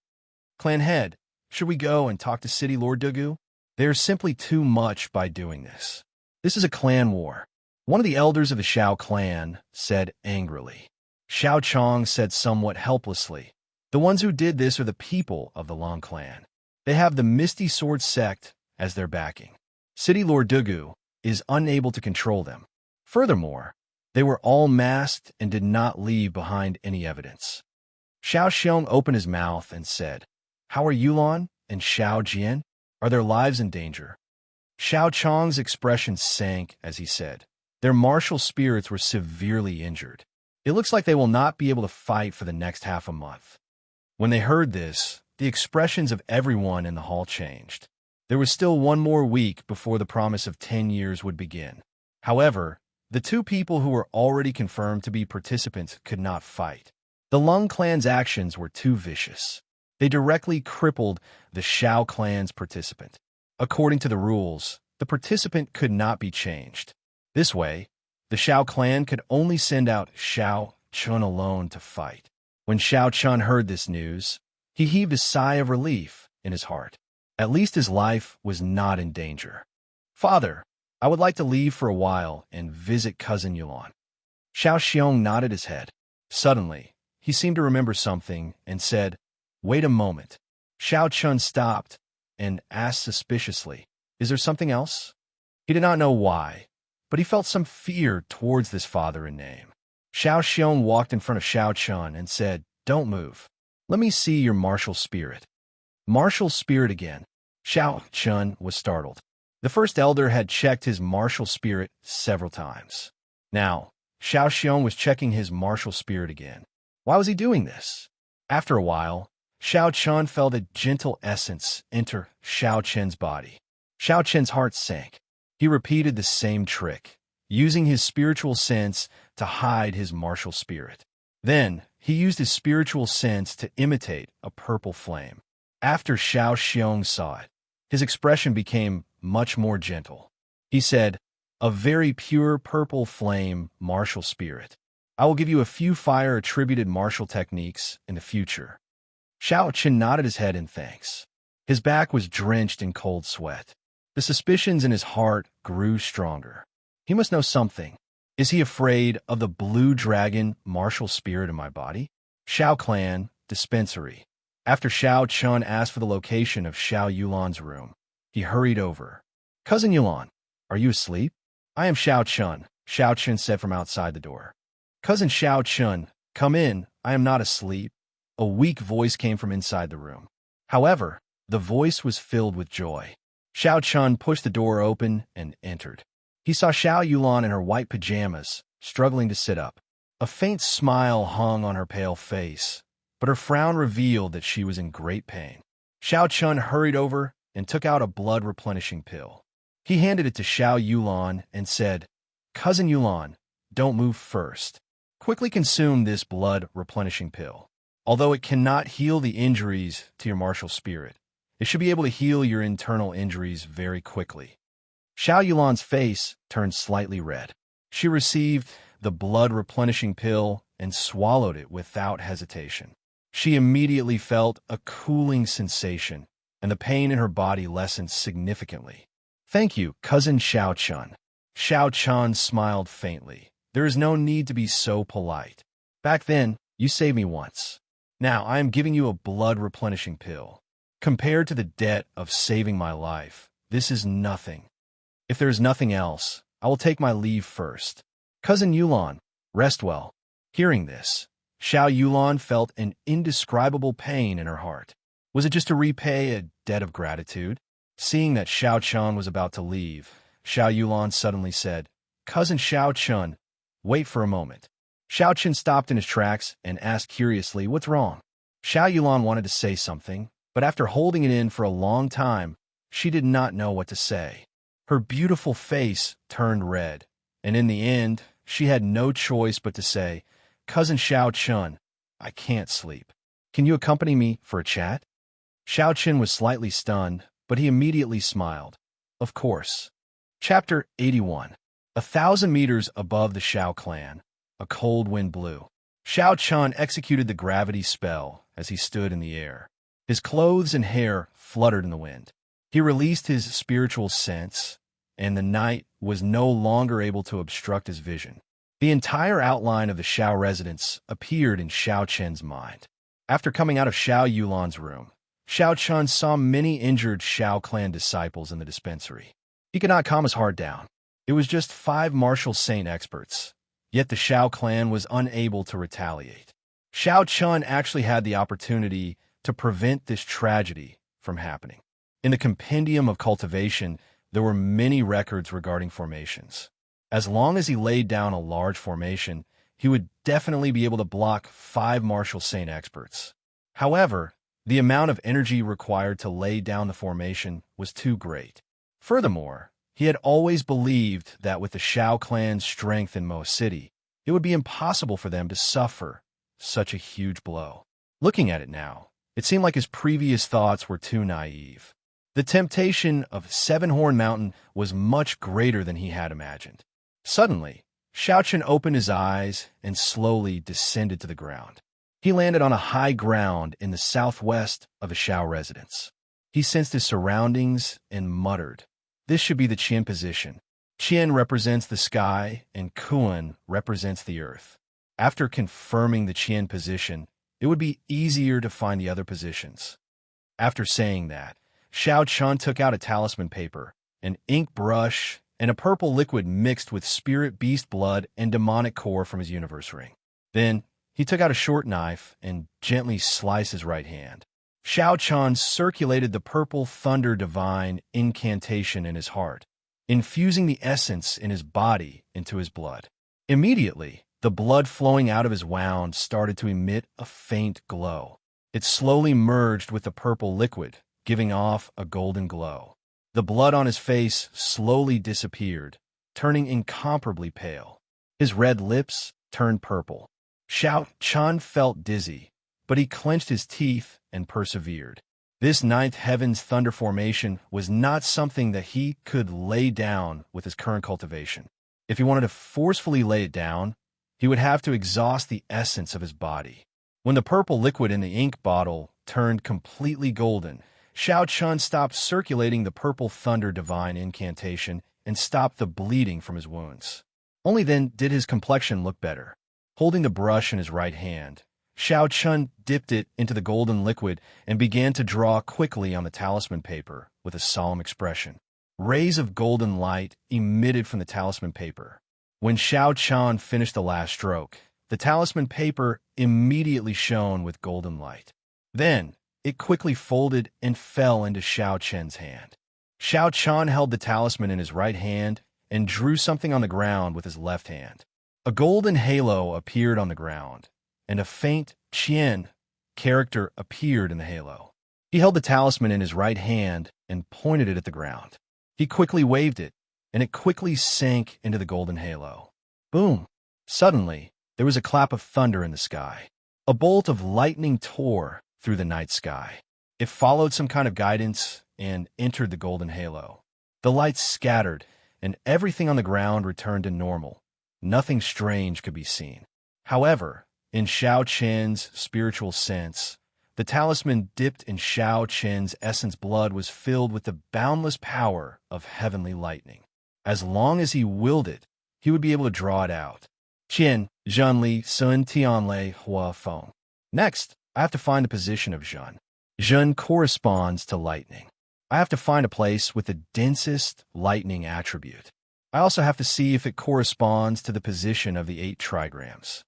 S1: Clan head, should we go and talk to City Lord Dugu? There is simply too much by doing this. This is a clan war. One of the elders of the Xiao clan said angrily. Xiao Chong said somewhat helplessly, the ones who did this are the people of the Long clan. They have the Misty Sword sect as their backing. City Lord Dugu is unable to control them. Furthermore, they were all masked and did not leave behind any evidence. Xiao Xiong opened his mouth and said, How are Yulon and Xiao Jian? Are their lives in danger? Xiao Chong's expression sank as he said, Their martial spirits were severely injured. It looks like they will not be able to fight for the next half a month. When they heard this, the expressions of everyone in the hall changed. There was still one more week before the promise of 10 years would begin. However, the 2 people who were already confirmed to be participants could not fight. The Lung clan's actions were too vicious. They directly crippled the Xiao clan's participant. According to the rules, the participant could not be changed. This way, the Xiao clan could only send out Xiao Chun alone to fight. When Xiao Chun heard this news, he heaved a sigh of relief in his heart. At least his life was not in danger. Father, I would like to leave for a while and visit Cousin Yulon. Xiao Xiong nodded his head. Suddenly, he seemed to remember something and said, Wait a moment. Xiao Chun stopped and asked suspiciously, Is there something else? He did not know why, but he felt some fear towards this father in name. Xiao Xiong walked in front of Xiao Chun and said, Don't move. Let me see your martial spirit. Martial spirit again. Xiao Chun was startled. The first elder had checked his martial spirit several times. Now, Xiao Xiong was checking his martial spirit again. Why was he doing this? After a while, Xiao Chun felt a gentle essence enter Xiao Chen's body. Xiao Chen's heart sank. He repeated the same trick, using his spiritual sense to hide his martial spirit. Then, he used his spiritual sense to imitate a purple flame. After Xiao Xiong saw it, his expression became much more gentle. He said, "A very pure purple flame, martial spirit. I will give you a few fire-attributed martial techniques in the future." Xiao Chen nodded his head in thanks. His back was drenched in cold sweat. The suspicions in his heart grew stronger. He must know something. Is he afraid of the blue dragon martial spirit in my body? Xiao Clan, dispensary. After Xiao Chun asked for the location of Xiao Yulan's room, he hurried over. "Cousin Yulan, are you asleep?" "I am Xiao Chun," Xiao Chun said from outside the door. "Cousin Xiao Chun, come in, I am not asleep." A weak voice came from inside the room. However, the voice was filled with joy. Xiao Chun pushed the door open and entered. He saw Xiao Yulan in her white pajamas, struggling to sit up. A faint smile hung on her pale face, but her frown revealed that she was in great pain. Xiao Chun hurried over and took out a blood-replenishing pill. He handed it to Xiao Yulan and said, "Cousin Yulan, don't move first. Quickly consume this blood-replenishing pill. Although it cannot heal the injuries to your martial spirit, it should be able to heal your internal injuries very quickly." Xiao Yulan's face turned slightly red. She received the blood-replenishing pill and swallowed it without hesitation. She immediately felt a cooling sensation, and the pain in her body lessened significantly. "Thank you, Cousin Xiao Chun." Xiao Chun smiled faintly. "There is no need to be so polite. Back then, you saved me once. Now I am giving you a blood-replenishing pill. Compared to the debt of saving my life, this is nothing. If there is nothing else, I will take my leave first. Cousin Yulan, rest well." Hearing this, Xiao Yulan felt an indescribable pain in her heart. Was it just to repay a debt of gratitude? Seeing that Xiao Chun was about to leave, Xiao Yulan suddenly said, "Cousin Xiao Chun, wait for a moment." Xiao Chun stopped in his tracks and asked curiously, "What's wrong?" Xiao Yulan wanted to say something, but after holding it in for a long time, she did not know what to say. Her beautiful face turned red, and in the end, she had no choice but to say, "Cousin Xiao Chun, I can't sleep. Can you accompany me for a chat?" Xiao Chun was slightly stunned, but he immediately smiled. "Of course." Chapter 81. 1,000 meters above the Xiao clan, a cold wind blew. Xiao Chun executed the gravity spell as he stood in the air. His clothes and hair fluttered in the wind. He released his spiritual sense, and the night was no longer able to obstruct his vision. The entire outline of the Xiao residence appeared in Xiao Chen's mind. After coming out of Xiao Yulan's room, Xiao Chun saw many injured Xiao clan disciples in the dispensary. He could not calm his heart down. It was just 5 martial saint experts, yet the Xiao clan was unable to retaliate. Xiao Chun actually had the opportunity to prevent this tragedy from happening. In the Compendium of Cultivation, there were many records regarding formations. As long as he laid down a large formation, he would definitely be able to block 5 martial saint experts. However, the amount of energy required to lay down the formation was too great. Furthermore, he had always believed that with the Xiao clan's strength in Mo City, it would be impossible for them to suffer such a huge blow. Looking at it now, it seemed like his previous thoughts were too naive. The temptation of Seven Horn Mountain was much greater than he had imagined. Suddenly, Xiao Chun opened his eyes and slowly descended to the ground. He landed on a high ground in the southwest of a Xiao residence. He sensed his surroundings and muttered, "This should be the Qian position. Qian represents the sky and Kuan represents the earth." After confirming the Qian position, it would be easier to find the other positions. After saying that, Xiao Chun took out a talisman paper, an ink brush, and a purple liquid mixed with spirit beast blood and demonic core from his universe ring. Then, he took out a short knife and gently sliced his right hand. Xiao Chun circulated the purple thunder divine incantation in his heart, infusing the essence in his body into his blood. Immediately, the blood flowing out of his wound started to emit a faint glow. It slowly merged with the purple liquid, giving off a golden glow. The blood on his face slowly disappeared, turning incomparably pale. His red lips turned purple. Xiao Chun felt dizzy, but he clenched his teeth and persevered. This ninth heaven's thunder formation was not something that he could lay down with his current cultivation. If he wanted to forcefully lay it down, he would have to exhaust the essence of his body. When the purple liquid in the ink bottle turned completely golden, Xiao Chun stopped circulating the purple thunder divine incantation and stopped the bleeding from his wounds. Only then did his complexion look better. Holding the brush in his right hand, Xiao Chun dipped it into the golden liquid and began to draw quickly on the talisman paper with a solemn expression. Rays of golden light emitted from the talisman paper. When Xiao Chun finished the last stroke, the talisman paper immediately shone with golden light. Then, it quickly folded and fell into Xiao Chen's hand. Xiao Chun held the talisman in his right hand and drew something on the ground with his left hand. A golden halo appeared on the ground, and a faint Qian character appeared in the halo. He held the talisman in his right hand and pointed it at the ground. He quickly waved it, and it quickly sank into the golden halo. Boom! Suddenly, there was a clap of thunder in the sky. A bolt of lightning tore through the night sky. It followed some kind of guidance and entered the golden halo. The lights scattered, and everything on the ground returned to normal. Nothing strange could be seen. However, in Xiao Chen's spiritual sense, the talisman dipped in Xiao Chen's essence blood was filled with the boundless power of heavenly lightning. As long as he willed it, he would be able to draw it out. Qian, Zhen Li, Sun Tianlei, Hua Feng. Next, I have to find the position of Zhen. Zhen corresponds to lightning. I have to find a place with the densest lightning attribute. I also have to see if it corresponds to the position of the 8 trigrams.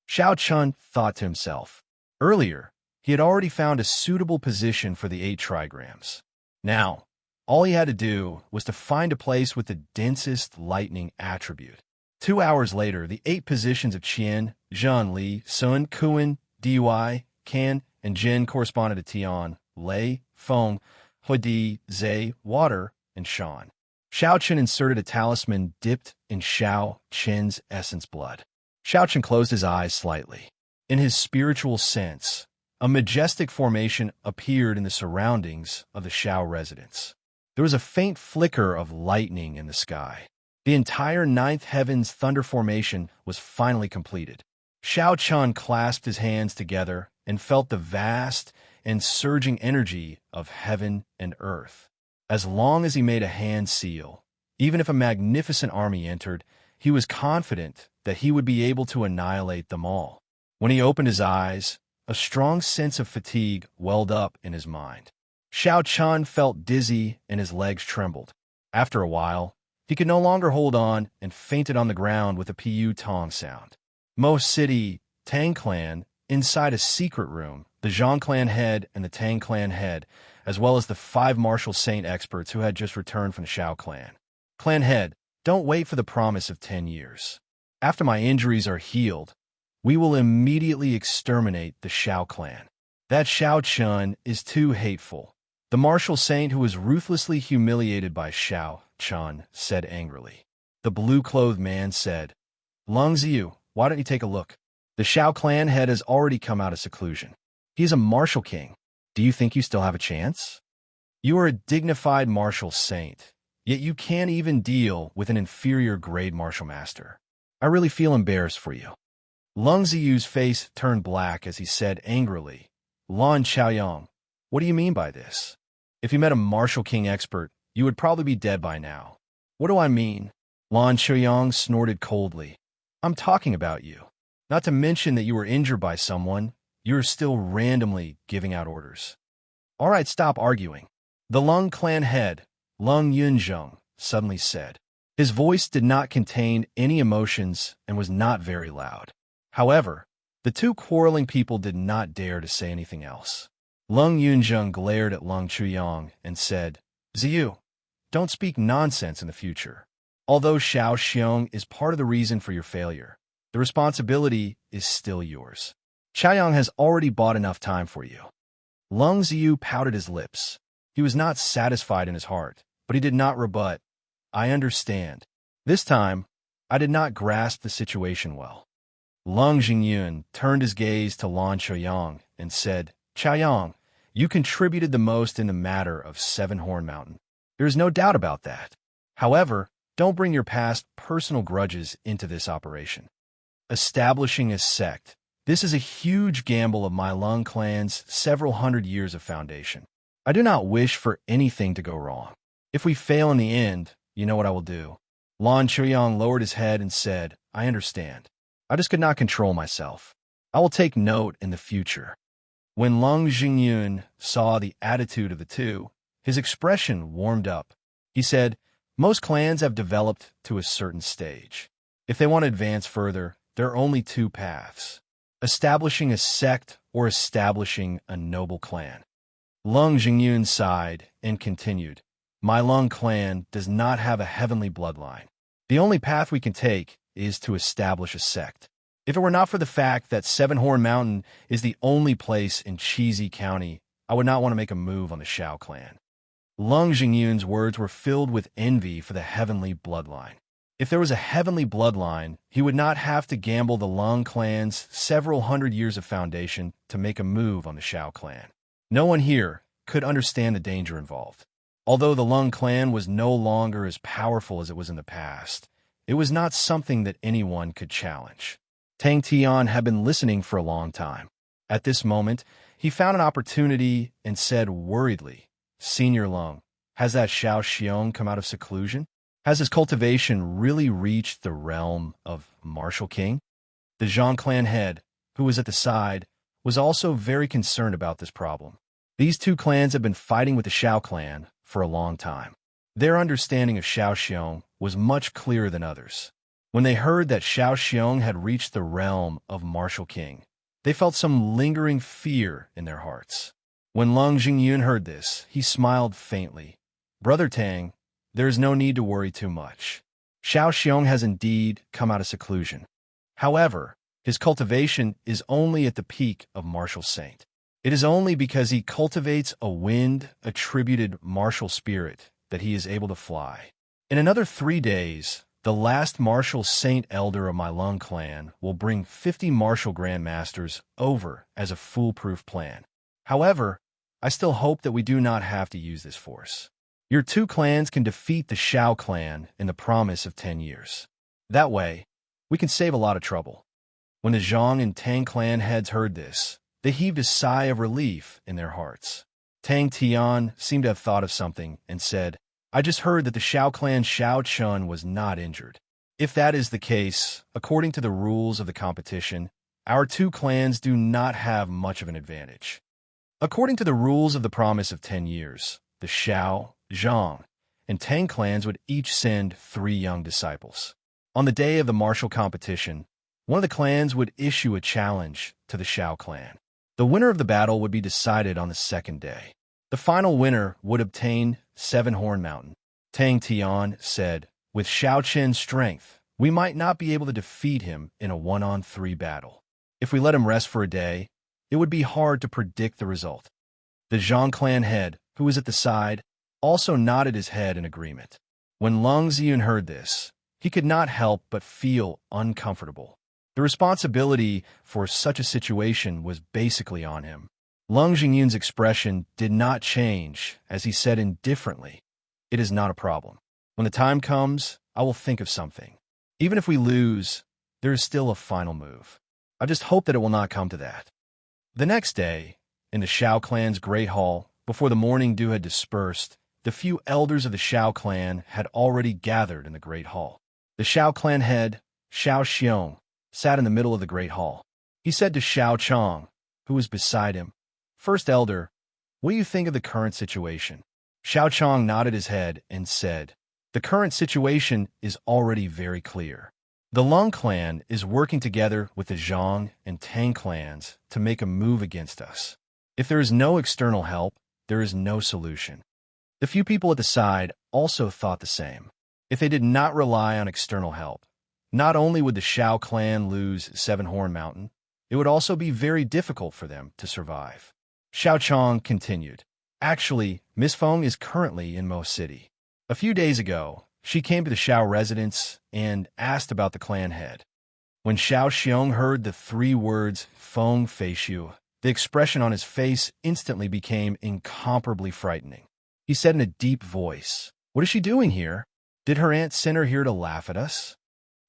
S1: Xiao Chun thought to himself. Earlier, he had already found a suitable position for the 8 trigrams. Now, all he had to do was to find a place with the densest lightning attribute. 2 hours later, the 8 positions of Qian, Zhen Li, Sun, Kuan, Dy, Kan, and Jin corresponded to Tian, Lei, Feng, Huidi, Zhe, Water, and Shan. Xiao Chen inserted a talisman dipped in Xiao Chen's essence blood. Xiao Chen closed his eyes slightly. In his spiritual sense, a majestic formation appeared in the surroundings of the Xiao residence. There was a faint flicker of lightning in the sky. The entire ninth heaven's thunder formation was finally completed. Xiao Chun clasped his hands together and felt the vast and surging energy of heaven and earth. As long as he made a hand seal, even if a magnificent army entered, he was confident that he would be able to annihilate them all. When he opened his eyes, a strong sense of fatigue welled up in his mind. Xiao Chun felt dizzy and his legs trembled. After a while, he could no longer hold on and fainted on the ground with a pu tong sound. Mo City, Tang Clan, inside a secret room, the Zhang Clan head and the Tang Clan head, as well as the 5 martial saint experts who had just returned from the Xiao Clan. Clan head, don't wait for the promise of 10 years. After my injuries are healed, we will immediately exterminate the Xiao Clan. That Xiao Chun is too hateful. The martial saint who was ruthlessly humiliated by Xiao Chun said angrily. The blue-clothed man said, Lung Ziyu, why don't you take a look? The Xiao Clan head has already come out of seclusion. He is a martial king. Do you think you still have a chance? You are a dignified martial saint, yet you can't even deal with an inferior grade martial master. I really feel embarrassed for you. Lung Ziyu's face turned black as he said angrily, Lan Chaoyang, what do you mean by this? If you met a martial king expert, you would probably be dead by now. What do I mean? Lan Chaoyang snorted coldly. I'm talking about you. Not to mention that you were injured by someone, you're still randomly giving out orders. All right, stop arguing. The Lung clan head, Lung Yunzheng, suddenly said. His voice did not contain any emotions and was not very loud. However, the 2 quarreling people did not dare to say anything else. Lung Yunzheng glared at Lung Chuyang and said, Ziyu, don't speak nonsense in the future. Although Xiao Xiong is part of the reason for your failure, the responsibility is still yours. Chaoyang has already bought enough time for you. Lung Ziyu pouted his lips. He was not satisfied in his heart, but he did not rebut. I understand. This time, I did not grasp the situation well. Lung Jingyun turned his gaze to Lan Chaoyang and said, Chaoyang, You contributed the most in the matter of Seven Horn Mountain. There is no doubt about that. However, don't bring your past personal grudges into this operation. Establishing a sect. This is a huge gamble of my Lung clan's several hundred years of foundation. I do not wish for anything to go wrong. If we fail in the end, you know what I will do. Lan Chuyang lowered his head and said, I understand. I just could not control myself. I will take note in the future. When Lung Jingyun saw the attitude of the two, his expression warmed up. He said, most clans have developed to a certain stage. If they want to advance further, there are only two paths: establishing a sect or establishing a noble clan. Lung Jingyun sighed and continued, my Lung clan does not have a heavenly bloodline. The only path we can take is to establish a sect. If it were not for the fact that Seven Horn Mountain is the only place in Cheesy County, I would not want to make a move on the Shao clan. Lung Jingyun's words were filled with envy for the heavenly bloodline. If there was a heavenly bloodline, he would not have to gamble the Lung clan's several hundred years of foundation to make a move on the Shao clan. No one here could understand the danger involved. Although the Lung clan was no longer as powerful as it was in the past, it was not something that anyone could challenge. Tang Tian had been listening for a long time. At this moment, he found an opportunity and said worriedly, Senior Lung, has that Shao Xiong come out of seclusion? Has his cultivation really reached the realm of Martial King? The Zhang clan head, who was at the side, was also very concerned about this problem. These two clans had been fighting with the Shao clan for a long time. Their understanding of Shao Xiong was much clearer than others. When they heard that Shao Xiong had reached the realm of Martial King, they felt some lingering fear in their hearts. When Lung Jingyun heard this, he smiled faintly. Brother Tang, there is no need to worry too much. Shao Xiong has indeed come out of seclusion. However, his cultivation is only at the peak of martial saint. It is only because he cultivates a wind-attributed martial spirit that he is able to fly. In another 3 days, the last martial saint elder of my Lung clan will bring 50 martial grandmasters over as a foolproof plan. However, I still hope that we do not have to use this force. Your two clans can defeat the Shao clan in the promise of 10 years. That way, we can save a lot of trouble. When the Zhang and Tang clan heads heard this, they heaved a sigh of relief in their hearts. Tang Tian seemed to have thought of something and said, I just heard that the Shao clan Shao Chun was not injured. If that is the case, according to the rules of the competition, our two clans do not have much of an advantage. According to the rules of the promise of 10 years, the Shao, Zhang, and Tang clans would each send 3 young disciples. On the day of the martial competition, one of the clans would issue a challenge to the Shao clan. The winner of the battle would be decided on the second day. The final winner would obtain Seven Horn Mountain. Tang Tian said, with Shao Chen's strength, we might not be able to defeat him in a 1-on-3 battle. If we let him rest for a day, it would be hard to predict the result. The Zhang clan head, who was at the side, also nodded his head in agreement. When Lung Ziyun heard this, he could not help but feel uncomfortable. The responsibility for such a situation was basically on him. Lung Jingyun's expression did not change as he said indifferently, it is not a problem. When the time comes, I will think of something. Even if we lose, there is still a final move. I just hope that it will not come to that. The next day, in the Shao clan's great hall, before the morning dew had dispersed, the few elders of the Shao clan had already gathered in the great hall. The Shao clan head, Shao Xiong, sat in the middle of the great hall. He said to Shao Chong, who was beside him, First Elder, what do you think of the current situation? Shao Chong nodded his head and said, the current situation is already very clear. The Lung clan is working together with the Zhang and Tang clans to make a move against us. If there is no external help, there is no solution. The few people at the side also thought the same. If they did not rely on external help, not only would the Shao clan lose Seven Horn Mountain, it would also be very difficult for them to survive. Shao Chong continued, actually, Miss Feng is currently in Mo City. A few days ago, she came to the Shao residence and asked about the clan head. When Shao Xiong heard the 3 words Feng Fei Shu, The expression on his face instantly became incomparably frightening. He said in a deep voice, "What is she doing here? Did her aunt send her here to laugh at us?"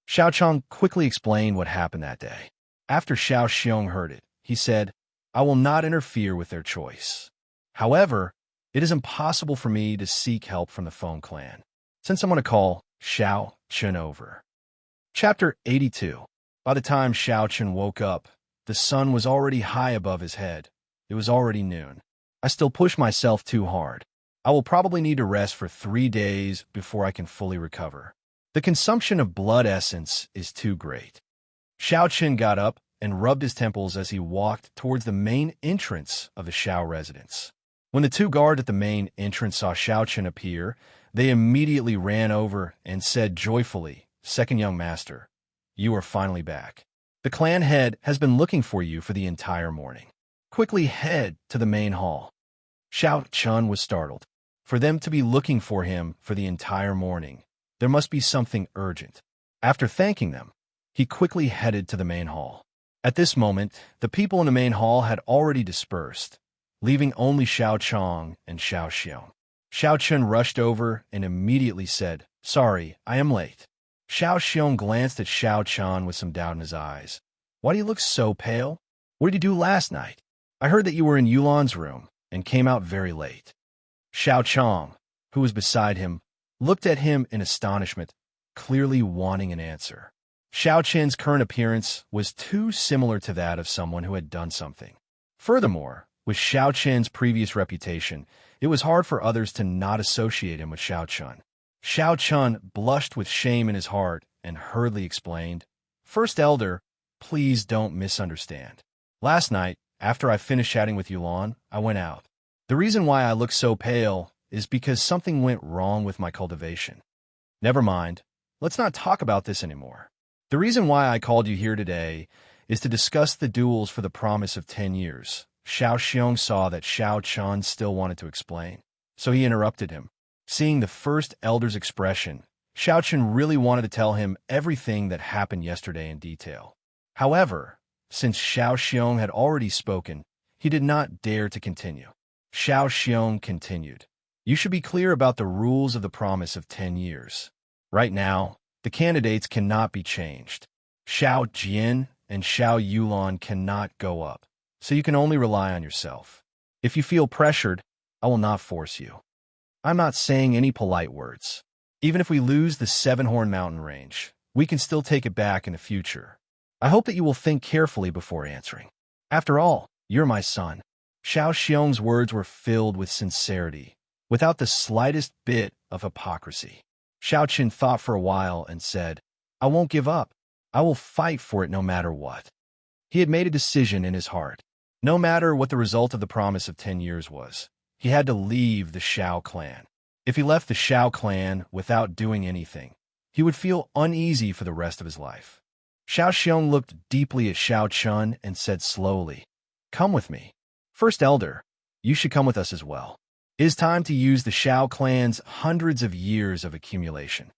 S1: Xiao Chang quickly explained what happened that day. After Xiao Xiong heard it, he said, "I will not interfere with their choice. However, it is impossible for me to seek help from the Feng clan, since I'm going to call Xiao Chen over." Chapter 82. By the time Xiao Chen woke up, the sun was already high above his head. It was already noon. I still push myself too hard. I will probably need to rest for 3 days before I can fully recover. The consumption of blood essence is too great. Xiao Chen got up and rubbed his temples as he walked towards the main entrance of the Xiao residence. When the 2 guards at the main entrance saw Xiao Chen appear, they immediately ran over and said joyfully, "Second young master, you are finally back. The clan head has been looking for you for the entire morning. Quickly head to the main hall." Xiao Chen was startled. For them to be looking for him for the entire morning, there must be something urgent. After thanking them, he quickly headed to the main hall. At this moment, the people in the main hall had already dispersed, leaving only Xiao Chang and Xiao Xiong. Xiao Chen rushed over and immediately said, "Sorry, I am late." Xiao Xiong glanced at Xiao Chan with some doubt in his eyes. "Why do you look so pale? What did you do last night? I heard that you were in Yulan's room and came out very late." Xiao Chang, who was beside him, looked at him in astonishment, clearly wanting an answer. Xiao Chen's current appearance was too similar to that of someone who had done something. Furthermore, with Xiao Chen's previous reputation, it was hard for others to not associate him with Xiao Chun. Xiao Chun blushed with shame in his heart and hurriedly explained, "First Elder, please don't misunderstand. Last night, after I finished chatting with Yulan, I went out. The reason why I look so pale is because something went wrong with my cultivation. Never mind, let's not talk about this anymore. The reason why I called you here today is to discuss the duels for the promise of 10 years. Xiao Xiong saw that Xiao Chun still wanted to explain, so he interrupted him. Seeing the first elder's expression, Xiao Chun really wanted to tell him everything that happened yesterday in detail. However, since Xiao Xiong had already spoken, he did not dare to continue. Xiao Xiong continued, "You should be clear about the rules of the promise of 10 years. Right now, the candidates cannot be changed. Xiao Jian and Xiao Yulan cannot go up, so you can only rely on yourself. If you feel pressured, I will not force you. I'm not saying any polite words. Even if we lose the Seven-Horn Mountain range, we can still take it back in the future. I hope that you will think carefully before answering. After all, you're my son." Xiao Xiong's words were filled with sincerity, without the slightest bit of hypocrisy. Xiao Chen thought for a while and said, "I won't give up. I will fight for it no matter what." He had made a decision in his heart. No matter what the result of the promise of 10 years was, he had to leave the Xiao clan. If he left the Xiao clan without doing anything, he would feel uneasy for the rest of his life. Xiao Xiong looked deeply at Xiao Chun and said slowly, "Come with me. First Elder, you should come with us as well. It is time to use the Xiao clan's hundreds of years of accumulation."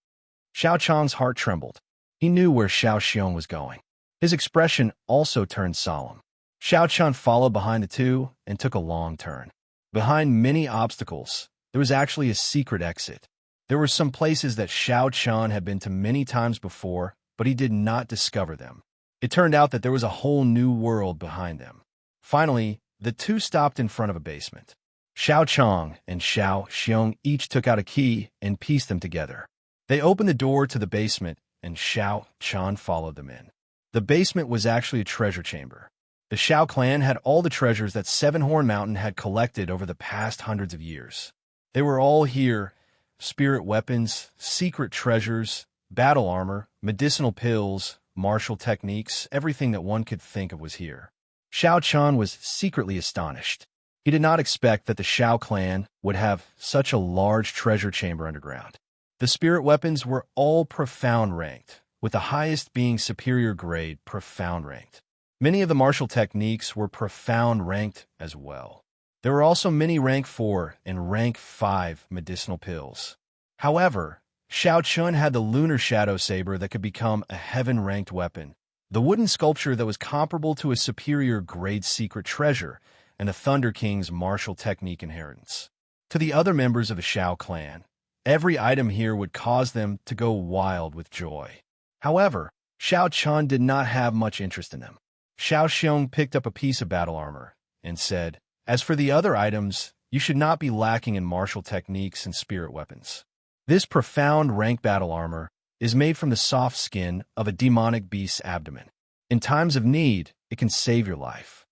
S1: Xiao Chang's heart trembled. He knew where Xiao Xiong was going. His expression also turned solemn. Xiao Chun followed behind the two and took a long turn. Behind many obstacles, there was actually a secret exit. There were some places that Xiao Chun had been to many times before, but he did not discover them. It turned out that there was a whole new world behind them. Finally, the two stopped in front of a basement. Xiao Chang and Xiao Xiong each took out a key and pieced them together. They opened the door to the basement, and Xiao Chun followed them in. The basement was actually a treasure chamber. The Xiao clan had all the treasures that Seven-Horn Mountain had collected over the past hundreds of years. They were all here: spirit weapons, secret treasures, battle armor, medicinal pills, martial techniques, everything that one could think of was here. Xiao Chun was secretly astonished. He did not expect that the Xiao clan would have such a large treasure chamber underground. The spirit weapons were all profound ranked, with the highest being superior grade profound ranked. Many of the martial techniques were profound ranked as well. There were also many rank 4 and rank 5 medicinal pills. However, Xiao Chun had the lunar shadow saber that could become a heaven-ranked weapon. the wooden sculpture that was comparable to a superior-grade secret treasure and the Thunder King's martial technique inheritance. To the other members of the Shao clan, every item here would cause them to go wild with joy. However, Shao Chun did not have much interest in them. Shao Xiong picked up a piece of battle armor and said, "As for the other items, you should not be lacking in martial techniques and spirit weapons. This profound rank battle armor is made from the soft skin of a demonic beast's abdomen. In times of need, it can save your life."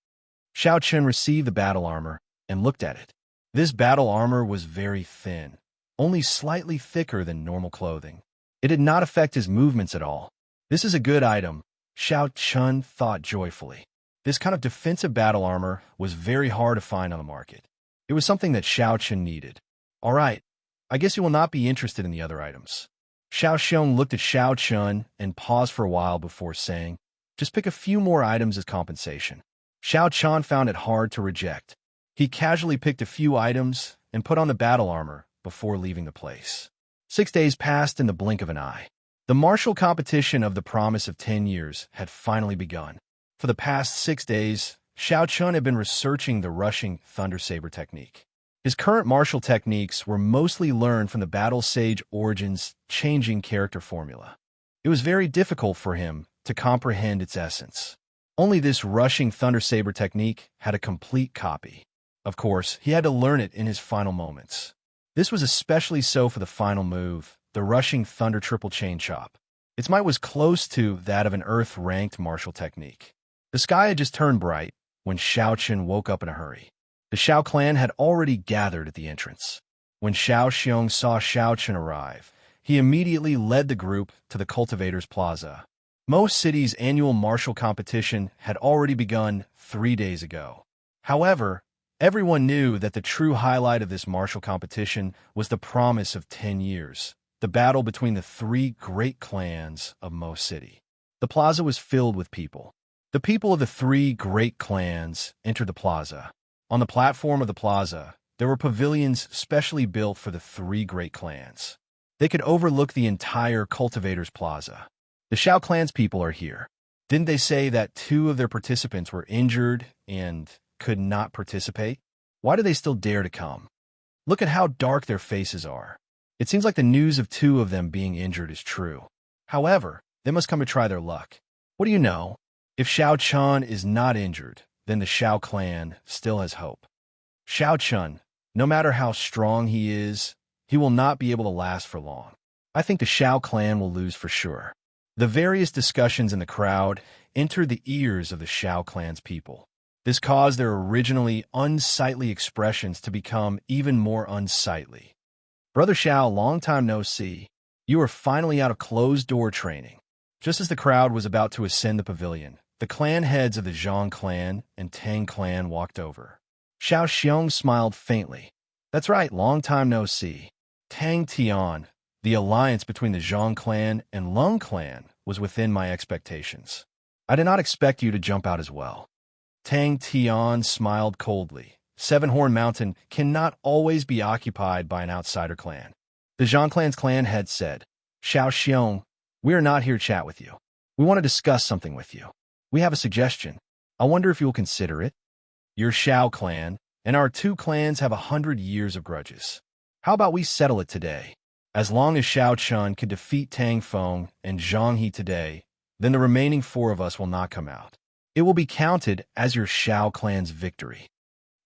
S1: Shao Chun received the battle armor and looked at it. This battle armor was very thin, only slightly thicker than normal clothing. It did not affect his movements at all. This is a good item, Shao Chun thought joyfully. This kind of defensive battle armor was very hard to find on the market. It was something that Shao Chun needed. All right, I guess you will not be interested in the other items. Shao Xiong looked at Shao Chun and paused for a while before saying, "Just pick a few more items as compensation." Shao Chun found it hard to reject. He casually picked a few items and put on the battle armor before leaving the place. 6 days passed in the blink of an eye. The martial competition of the promise of 10 years had finally begun. For the past 6 days, Shao Chun had been researching the rushing Thunder Saber technique. His current martial techniques were mostly learned from the Battle Sage Origins changing character formula. It was very difficult for him to comprehend its essence. Only this rushing Thunder Saber technique had a complete copy. Of course, he had to learn it in his final moments. This was especially so for the final move, the rushing Thunder Triple Chain Chop. Its might was close to that of an Earth-ranked martial technique. The sky had just turned bright when Shao Chun woke up in a hurry. The Shao clan had already gathered at the entrance. When Shao Xiong saw Shao Chun arrive, he immediately led the group to the Cultivators Plaza. Most cities' annual martial competition had already begun 3 days ago. However, everyone knew that the true highlight of this martial competition was the promise of 10 years, the battle between the 3 great clans of Mo City. The plaza was filled with people. The people of the 3 great clans entered the plaza. On the platform of the plaza, there were pavilions specially built for the 3 great clans. They could overlook the entire Cultivators Plaza. The Shao clan's people are here. Didn't they say that 2 of their participants were injured and could not participate? Why do they still dare to come? Look at how dark their faces are. It seems like the news of 2 of them being injured is true. However, they must come to try their luck. What do you know? If Shao Chun is not injured, then the Shao clan still has hope. Shao Chun, no matter how strong he is, he will not be able to last for long. I think the Shao clan will lose for sure. The various discussions in the crowd entered the ears of the Shao clan's people. This caused their originally unsightly expressions to become even more unsightly. "Brother Shao, long time no see. You are finally out of closed-door training." Just as the crowd was about to ascend the pavilion, the clan heads of the Zhang clan and Tang clan walked over. Shao Xiong smiled faintly. "That's right, long time no see." Tang Tian, the alliance between the Zhang clan and Lung clan, was within my expectations. I did not expect you to jump out as well. Tang Tian smiled coldly. Seven-Horn Mountain cannot always be occupied by an outsider clan. The Zhang clan's clan head said, "Shao Xiong, we are not here to chat with you. We want to discuss something with you. We have a suggestion. I wonder if you will consider it. Your Shao clan and our 2 clans have 100 years of grudges. How about we settle it today? As long as Shao Chun can defeat Tang Feng and Zhang He today, then the remaining 4 of us will not come out. It will be counted as your Shao clan's victory."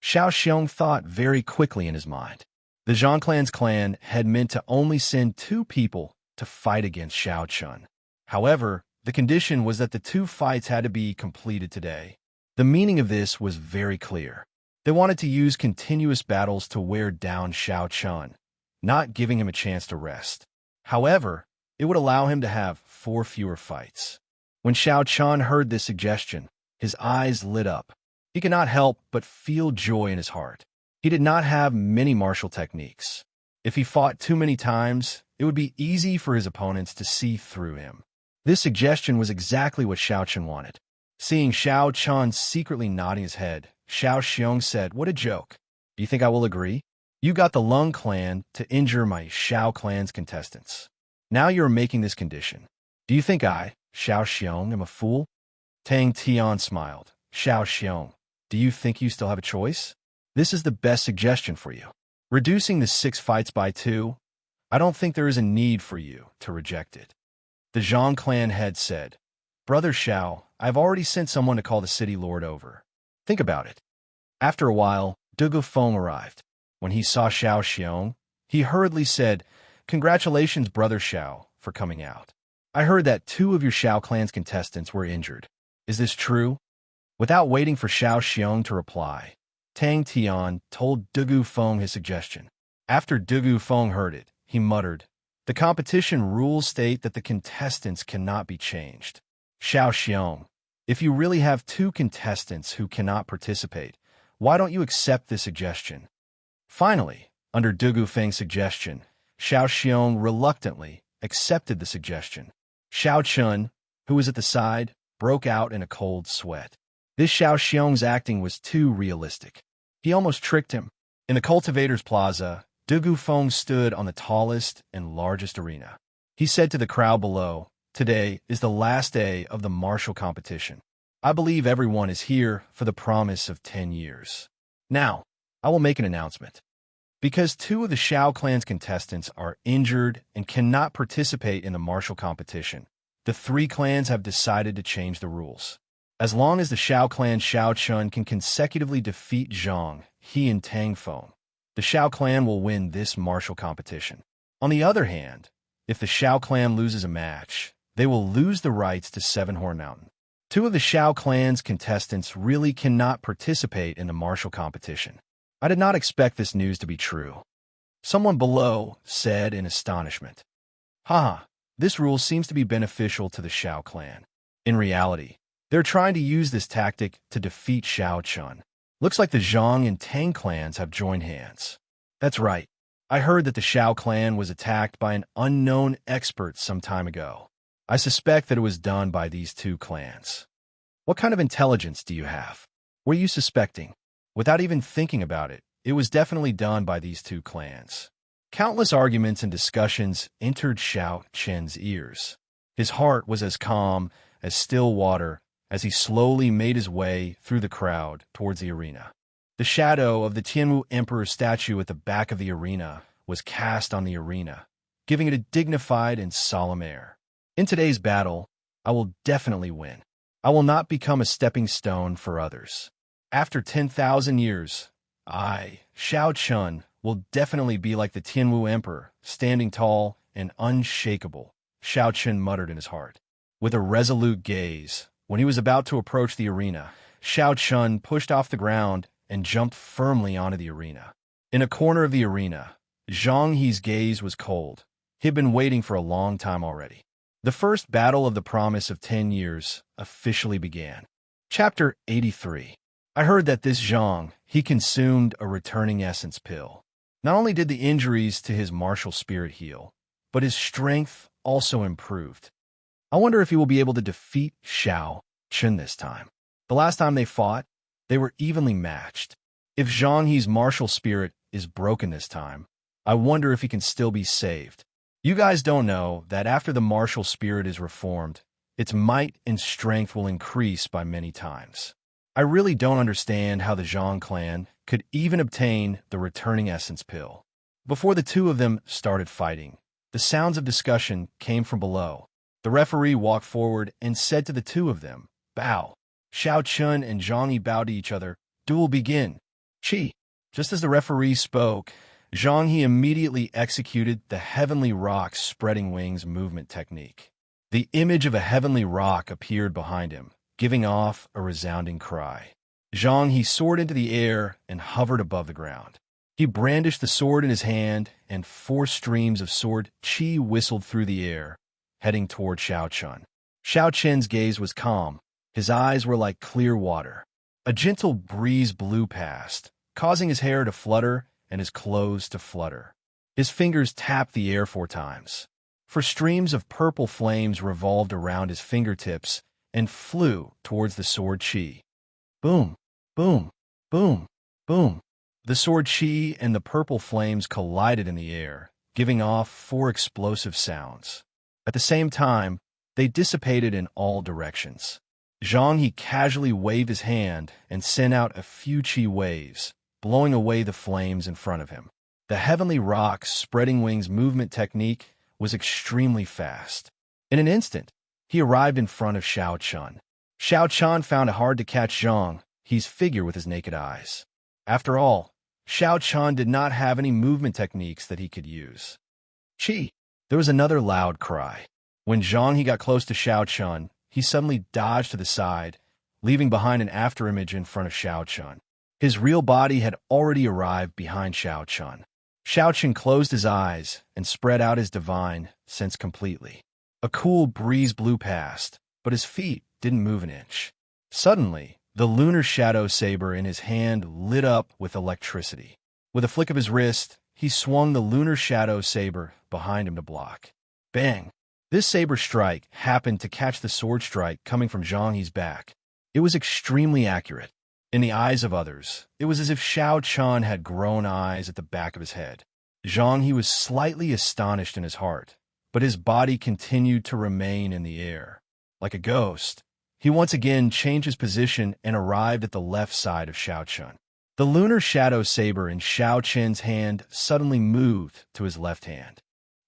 S1: Shao Xiong thought very quickly in his mind. The Zhang clan's clan had meant to only send 2 people to fight against Shao Chun. However, the condition was that the 2 fights had to be completed today. The meaning of this was very clear. They wanted to use continuous battles to wear down Shao Chun, not giving him a chance to rest. However, it would allow him to have 4 fewer fights. When Shao Chun heard this suggestion, his eyes lit up. He could not help but feel joy in his heart. He did not have many martial techniques. If he fought too many times, it would be easy for his opponents to see through him. This suggestion was exactly what Shao Chun wanted. Seeing Shao Chun secretly nodding his head, Shao Xiong said, "What a joke. Do you think I will agree? You got the Lung clan to injure my Shao clan's contestants. Now you are making this condition. Do you think I, Shao Xiong, am a fool? Tang Tian smiled. Xiao Xiong, do you think you still have a choice? This is the best suggestion for you. Reducing the 6 fights by 2? I don't think there is a need for you to reject it. The Zhang clan head said, Brother Xiao, I've already sent someone to call the city lord over. Think about it. After a while, Dugu Feng arrived. When he saw Xiao Xiong, he hurriedly said, Congratulations, Brother Xiao, for coming out. I heard that 2 of your Xiao clan's contestants were injured. Is this true? Without waiting for Xiao Xiong to reply, Tang Tian told Dugu Feng his suggestion. After Dugu Feng heard it, he muttered, The competition rules state that the contestants cannot be changed. Xiao Xiong, if you really have 2 contestants who cannot participate, why don't you accept this suggestion? Finally, under Dugu Feng's suggestion, Xiao Xiong reluctantly accepted the suggestion. Xiao Chun, who was at the side, broke out in a cold sweat. This Xiao Xiong's acting was too realistic. He almost tricked him. In the Cultivators Plaza, Dugu Feng stood on the tallest and largest arena. He said to the crowd below, Today is the last day of the martial competition. I believe everyone is here for the promise of 10 years. Now, I will make an announcement. Because 2 of the Xiao clan's contestants are injured and cannot participate in the martial competition, the 3 clans have decided to change the rules. As long as the Xiao clan Xiao Chun can consecutively defeat Zhang, He, and Tang Feng, the Xiao clan will win this martial competition. On the other hand, if the Xiao clan loses a match, they will lose the rights to Seven-Horn Mountain. 2 of the Xiao clan's contestants really cannot participate in the martial competition. I did not expect this news to be true. Someone below said in astonishment. Haha, this rule seems to be beneficial to the Xiao clan. In reality, they're trying to use this tactic to defeat Xiao Chun. Looks like the Zhang and Tang clans have joined hands. That's right. I heard that the Xiao clan was attacked by an unknown expert some time ago. I suspect that it was done by these 2 clans. What kind of intelligence do you have? Were you suspecting? Without even thinking about it, it was definitely done by these 2 clans. Countless arguments and discussions entered Xiao Chen's ears. His heart was as calm as still water as he slowly made his way through the crowd towards the arena. The shadow of the Tianwu Emperor's statue at the back of the arena was cast on the arena, giving it a dignified and solemn air. In today's battle, I will definitely win. I will not become a stepping stone for others. After 10,000 years, I, Xiao Chun, will definitely be like the Tianwu Emperor, standing tall and unshakable, Xiao Chun muttered in his heart. With a resolute gaze, when he was about to approach the arena, Xiao Chun pushed off the ground and jumped firmly onto the arena. In a corner of the arena, Zhang He's gaze was cold. He had been waiting for a long time already. The first battle of the promise of 10 years officially began. Chapter 83. I heard that this Zhang, he consumed a returning essence pill. Not only did the injuries to his martial spirit heal, but his strength also improved. I wonder if he will be able to defeat Xiao Chun this time. The last time they fought, they were evenly matched. If Zhang He's martial spirit is broken this time, I wonder if he can still be saved. You guys don't know that after the martial spirit is reformed, its might and strength will increase by many times. I really don't understand how the Zhang clan could even obtain the returning essence pill. Before the 2 of them started fighting, the sounds of discussion came from below. The referee walked forward and said to the 2 of them, Bow. Xiao Chun and Zhang He bowed to each other. Duel begin. Chi. Just as the referee spoke, Zhang He immediately executed the heavenly rock spreading wings movement technique. The image of a heavenly rock appeared behind him, giving off a resounding cry. Zhang He soared into the air and hovered above the ground. He brandished the sword in his hand, and 4 streams of sword chi whistled through the air, heading toward Xiao Chun. Xiao Chen's gaze was calm. His eyes were like clear water. A gentle breeze blew past, causing his hair to flutter and his clothes to flutter. His fingers tapped the air 4 times. 4 streams of purple flames revolved around his fingertips and flew towards the sword chi. Boom, boom, boom, boom. The sword chi and the purple flames collided in the air, giving off 4 explosive sounds. At the same time, they dissipated in all directions. Zhang He casually waved his hand and sent out a few chi waves, blowing away the flames in front of him. The heavenly rock's spreading wings movement technique was extremely fast. In an instant, he arrived in front of Xiao Chun. Xiao Chun found it hard to catch Zhang He's figure with his naked eyes. After all, Xiao Chun did not have any movement techniques that he could use. Chi! There was another loud cry. When Zhang He got close to Xiao Chun, he suddenly dodged to the side, leaving behind an afterimage in front of Xiao Chun. His real body had already arrived behind Xiao Chun. Xiao Chun closed his eyes and spread out his divine sense completely. A cool breeze blew past, but his feet didn't move an inch. Suddenly, the lunar shadow saber in his hand lit up with electricity. With a flick of his wrist, he swung the lunar shadow saber behind him to block. Bang! This saber strike happened to catch the sword strike coming from Zhang He's back. It was extremely accurate. In the eyes of others, it was as if Xiao Chun had grown eyes at the back of his head. Zhang He was slightly astonished in his heart, but his body continued to remain in the air. Like a ghost, he once again changed his position and arrived at the left side of Xiao Chun. The lunar shadow saber in Xiao Chun's hand suddenly moved to his left hand.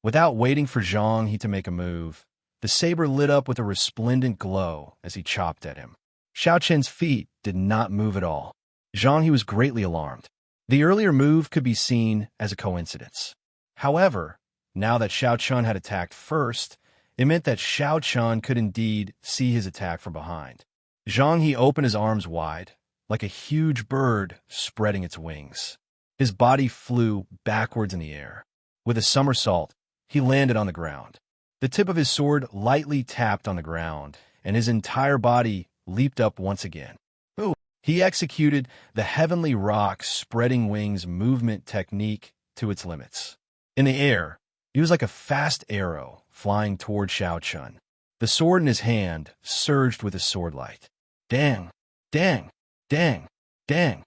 S1: Without waiting for Zhang He to make a move, the saber lit up with a resplendent glow as he chopped at him. Xiao Chun's feet did not move at all. Zhang He was greatly alarmed. The earlier move could be seen as a coincidence. However, now that Xiao Chun had attacked first, it meant that Xiao Chun could indeed see his attack from behind. Zhang He opened his arms wide, like a huge bird spreading its wings. His body flew backwards in the air. With a somersault, he landed on the ground. The tip of his sword lightly tapped on the ground, and his entire body leaped up once again. Ooh! He executed the heavenly rock's spreading wings movement technique to its limits. In the air, he was like a fast arrow flying toward Xiao Chun. The sword in his hand surged with his sword light. Dang! Dang! Dang! Dang!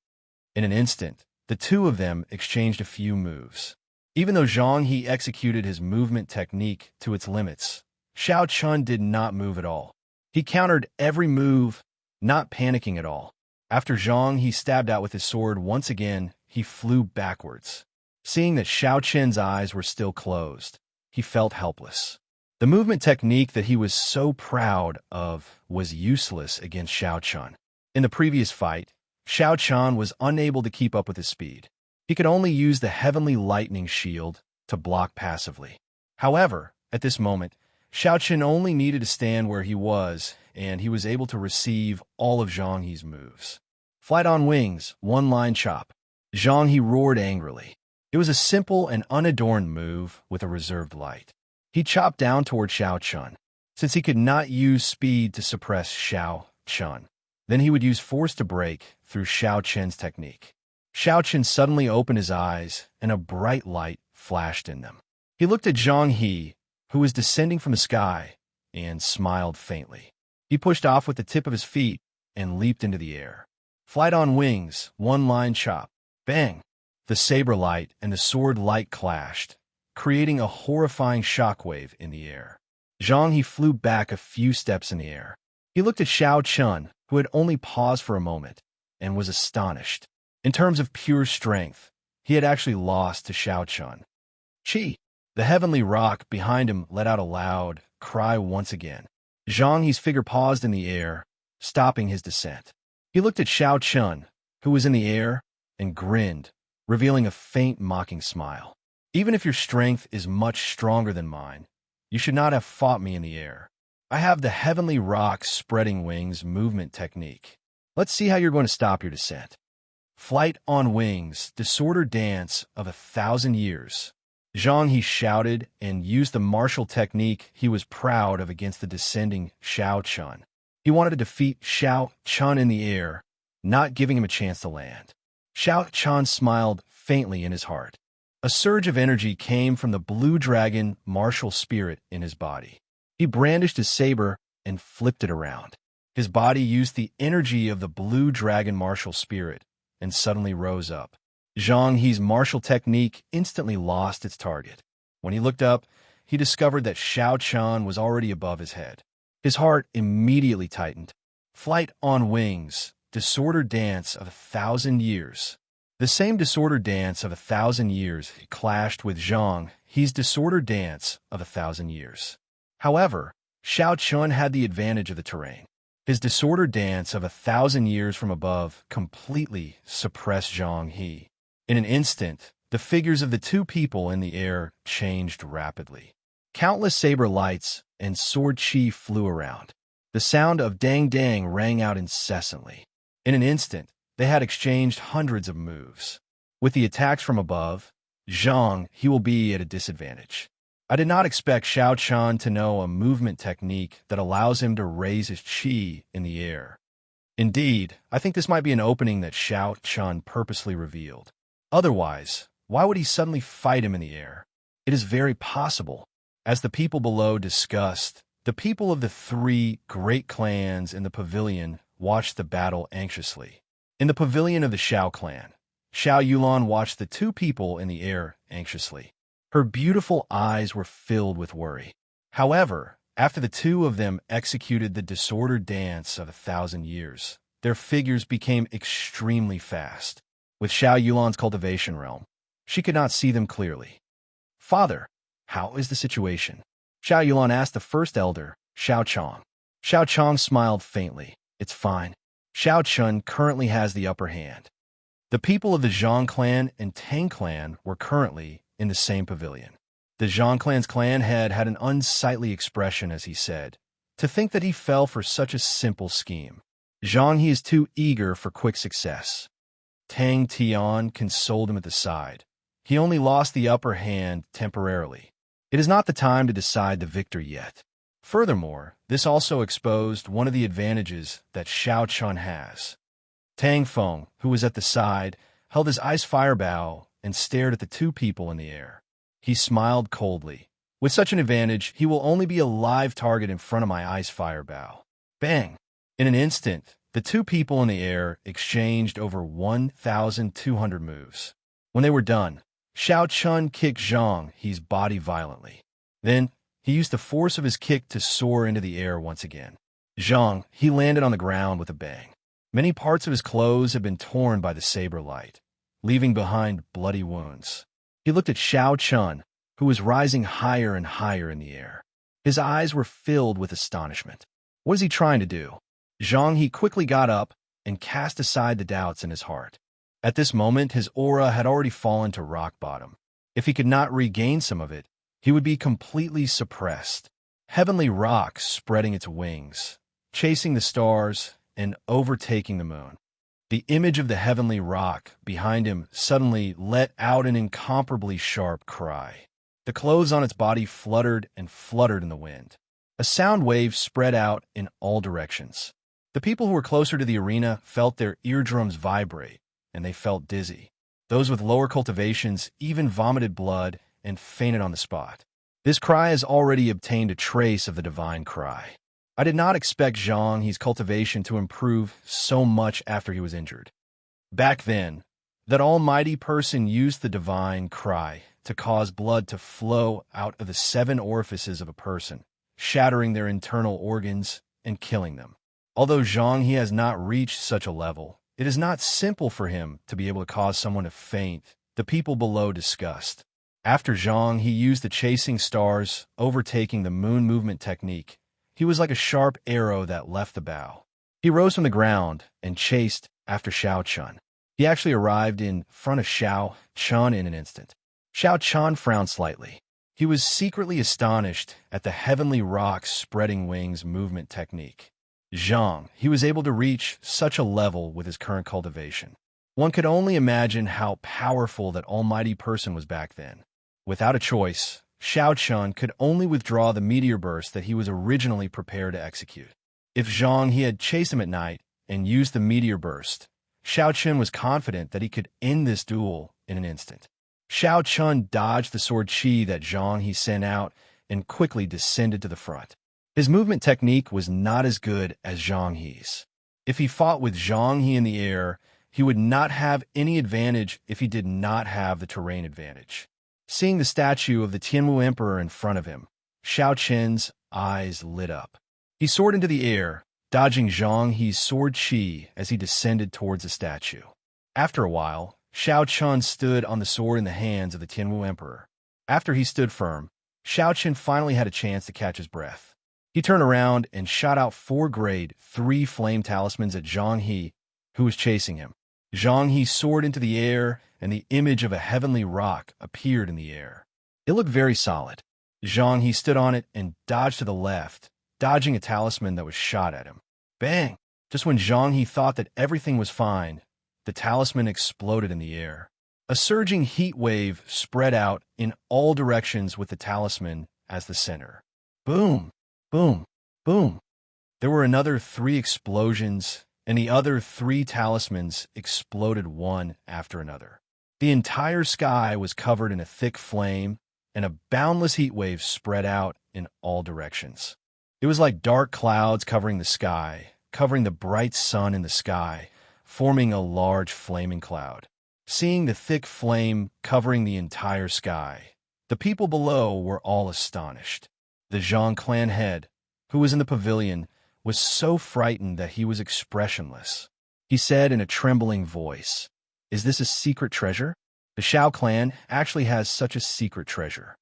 S1: In an instant, the two of them exchanged a few moves. Even though Zhang He executed his movement technique to its limits, Xiao Chun did not move at all. He countered every move, not panicking at all. After Zhang He stabbed out with his sword once again, he flew backwards. Seeing that Xiao Chun's eyes were still closed, he felt helpless. The movement technique that he was so proud of was useless against Xiao Chun. In the previous fight, Xiao Chun was unable to keep up with his speed. He could only use the heavenly lightning shield to block passively. However, at this moment, Xiao Chun only needed to stand where he was, and he was able to receive all of Zhang He's moves. Flight on wings, one-line chop. Zhang He roared angrily. It was a simple and unadorned move with a reserved light. He chopped down toward Xiao Chun. Since he could not use speed to suppress Xiao Chun, then he would use force to break through Xiao Chun's technique. Xiao Chun suddenly opened his eyes, and a bright light flashed in them. He looked at Zhang He, who was descending from the sky, and smiled faintly. He pushed off with the tip of his feet and leaped into the air. Flight on wings, one-line chop. Bang! The saber light and the sword light clashed, creating a horrifying shockwave in the air. Zhang He flew back a few steps in the air. He looked at Xiao Chun, who had only paused for a moment, and was astonished. In terms of pure strength, he had actually lost to Xiao Chun. Chi! The heavenly rock behind him let out a loud cry once again. Zhang He's figure paused in the air, stopping his descent. He looked at Xiao Chun, who was in the air, and grinned, revealing a faint mocking smile. Even if your strength is much stronger than mine, you should not have fought me in the air. I have the heavenly rock's spreading wings movement technique. Let's see how you're going to stop your descent. Flight on wings, disordered dance of 1,000 years. Zhang He shouted and used the martial technique he was proud of against the descending Xiao Chun. He wanted to defeat Xiao Chun in the air, not giving him a chance to land. Xiao Chun smiled faintly in his heart. A surge of energy came from the blue dragon martial spirit in his body. He brandished his saber and flipped it around. His body used the energy of the blue dragon martial spirit and suddenly rose up. Zhang He's martial technique instantly lost its target. When he looked up, he discovered that Xiao Chun was already above his head. His heart immediately tightened. Flight on wings, disordered dance of 1,000 years. The same disordered dance of 1,000 years clashed with Zhang He's disordered dance of 1,000 years. However, Xiao Chun had the advantage of the terrain. His disordered dance of 1,000 years from above completely suppressed Zhang He. In an instant, the figures of the two people in the air changed rapidly. Countless saber lights and sword chi flew around. The sound of dang-dang rang out incessantly. In an instant, they had exchanged hundreds of moves. With the attacks from above, Zhang He will be at a disadvantage. I did not expect Xiao Chun to know a movement technique that allows him to raise his chi in the air. Indeed, I think this might be an opening that Xiao Chun purposely revealed. Otherwise, why would he suddenly fight him in the air? It is very possible. As the people below discussed, the people of the three great clans in the pavilion watched the battle anxiously. In the pavilion of the Xiao clan, Xiao Yulan watched the two people in the air anxiously. Her beautiful eyes were filled with worry. However, after the two of them executed the disordered dance of 1,000 years, their figures became extremely fast. With Xiao Yulan's cultivation realm, she could not see them clearly. "Father, how is the situation?" Xiao Yulan asked the first elder, Xiao Chong. Xiao Chong smiled faintly. "It's fine. Xiao Chun currently has the upper hand." The people of the Zhang clan and Tang clan were currently in the same pavilion. The Zhang clan's clan head had an unsightly expression as he said, "To think that he fell for such a simple scheme. Zhang He is too eager for quick success." Tang Tian consoled him at the side. "He only lost the upper hand temporarily. It is not the time to decide the victor yet." Furthermore, this also exposed one of the advantages that Xiao Chun has. Tang Feng, who was at the side, held his ice fire bow and stared at the two people in the air. He smiled coldly. "With such an advantage, he will only be a live target in front of my ice fire bow." Bang! In an instant, the two people in the air exchanged over 1,200 moves. When they were done, Xiao Chun kicked Zhang He's body violently. Then, he used the force of his kick to soar into the air once again. Zhang He landed on the ground with a bang. Many parts of his clothes had been torn by the saber light, leaving behind bloody wounds. He looked at Xiao Chun, who was rising higher and higher in the air. His eyes were filled with astonishment. What is he trying to do? Zhang He quickly got up and cast aside the doubts in his heart. At this moment, his aura had already fallen to rock bottom. If he could not regain some of it, he would be completely suppressed. Heavenly rock spreading its wings, chasing the stars, and overtaking the moon. The image of the heavenly rock behind him suddenly let out an incomparably sharp cry. The clothes on its body fluttered and fluttered in the wind. A sound wave spread out in all directions. The people who were closer to the arena felt their eardrums vibrate, and they felt dizzy. Those with lower cultivations even vomited blood and fainted on the spot. This cry has already obtained a trace of the divine cry. I did not expect Zhang He's cultivation to improve so much after he was injured. Back then, that almighty person used the divine cry to cause blood to flow out of the 7 orifices of a person, shattering their internal organs and killing them. Although Zhang He has not reached such a level, it is not simple for him to be able to cause someone to faint, the people below discussed. After Zhang He used the chasing stars, overtaking the moon movement technique, he was like a sharp arrow that left the bow. He rose from the ground and chased after Xiao Chun. He actually arrived in front of Xiao Chun in an instant. Xiao Chun frowned slightly. He was secretly astonished at the heavenly rock's spreading wings movement technique. Zhang He was able to reach such a level with his current cultivation. One could only imagine how powerful that almighty person was back then. Without a choice, Xiao Chun could only withdraw the meteor burst that he was originally prepared to execute. If Zhang He had chased him at night and used the meteor burst, Xiao Chun was confident that he could end this duel in an instant. Xiao Chun dodged the sword chi that Zhang He sent out and quickly descended to the front. His movement technique was not as good as Zhang He's. If he fought with Zhang He in the air, he would not have any advantage if he did not have the terrain advantage. Seeing the statue of the Tianwu Emperor in front of him, Xiao Chun's eyes lit up. He soared into the air, dodging Zhang He's sword chi as he descended towards the statue. After a while, Xiao Chun stood on the sword in the hands of the Tianwu Emperor. After he stood firm, Xiao Chun finally had a chance to catch his breath. He turned around and shot out 4 grade 3 flame talismans at Zhang He, who was chasing him. Zhang He soared into the air, and the image of a heavenly rock appeared in the air. It looked very solid. Zhang He stood on it and dodged to the left, dodging a talisman that was shot at him. Bang! Just when Zhang He thought that everything was fine, the talisman exploded in the air. A surging heat wave spread out in all directions with the talisman as the center. Boom! Boom! Boom! There were another 3 explosions, and the other 3 talismans exploded one after another. The entire sky was covered in a thick flame, and a boundless heat wave spread out in all directions. It was like dark clouds covering the sky, covering the bright sun in the sky, forming a large flaming cloud. Seeing the thick flame covering the entire sky, the people below were all astonished. The Zhang clan head, who was in the pavilion, was so frightened that he was expressionless. He said in a trembling voice, "Is this a secret treasure?" The Xiao clan actually has such a secret treasure.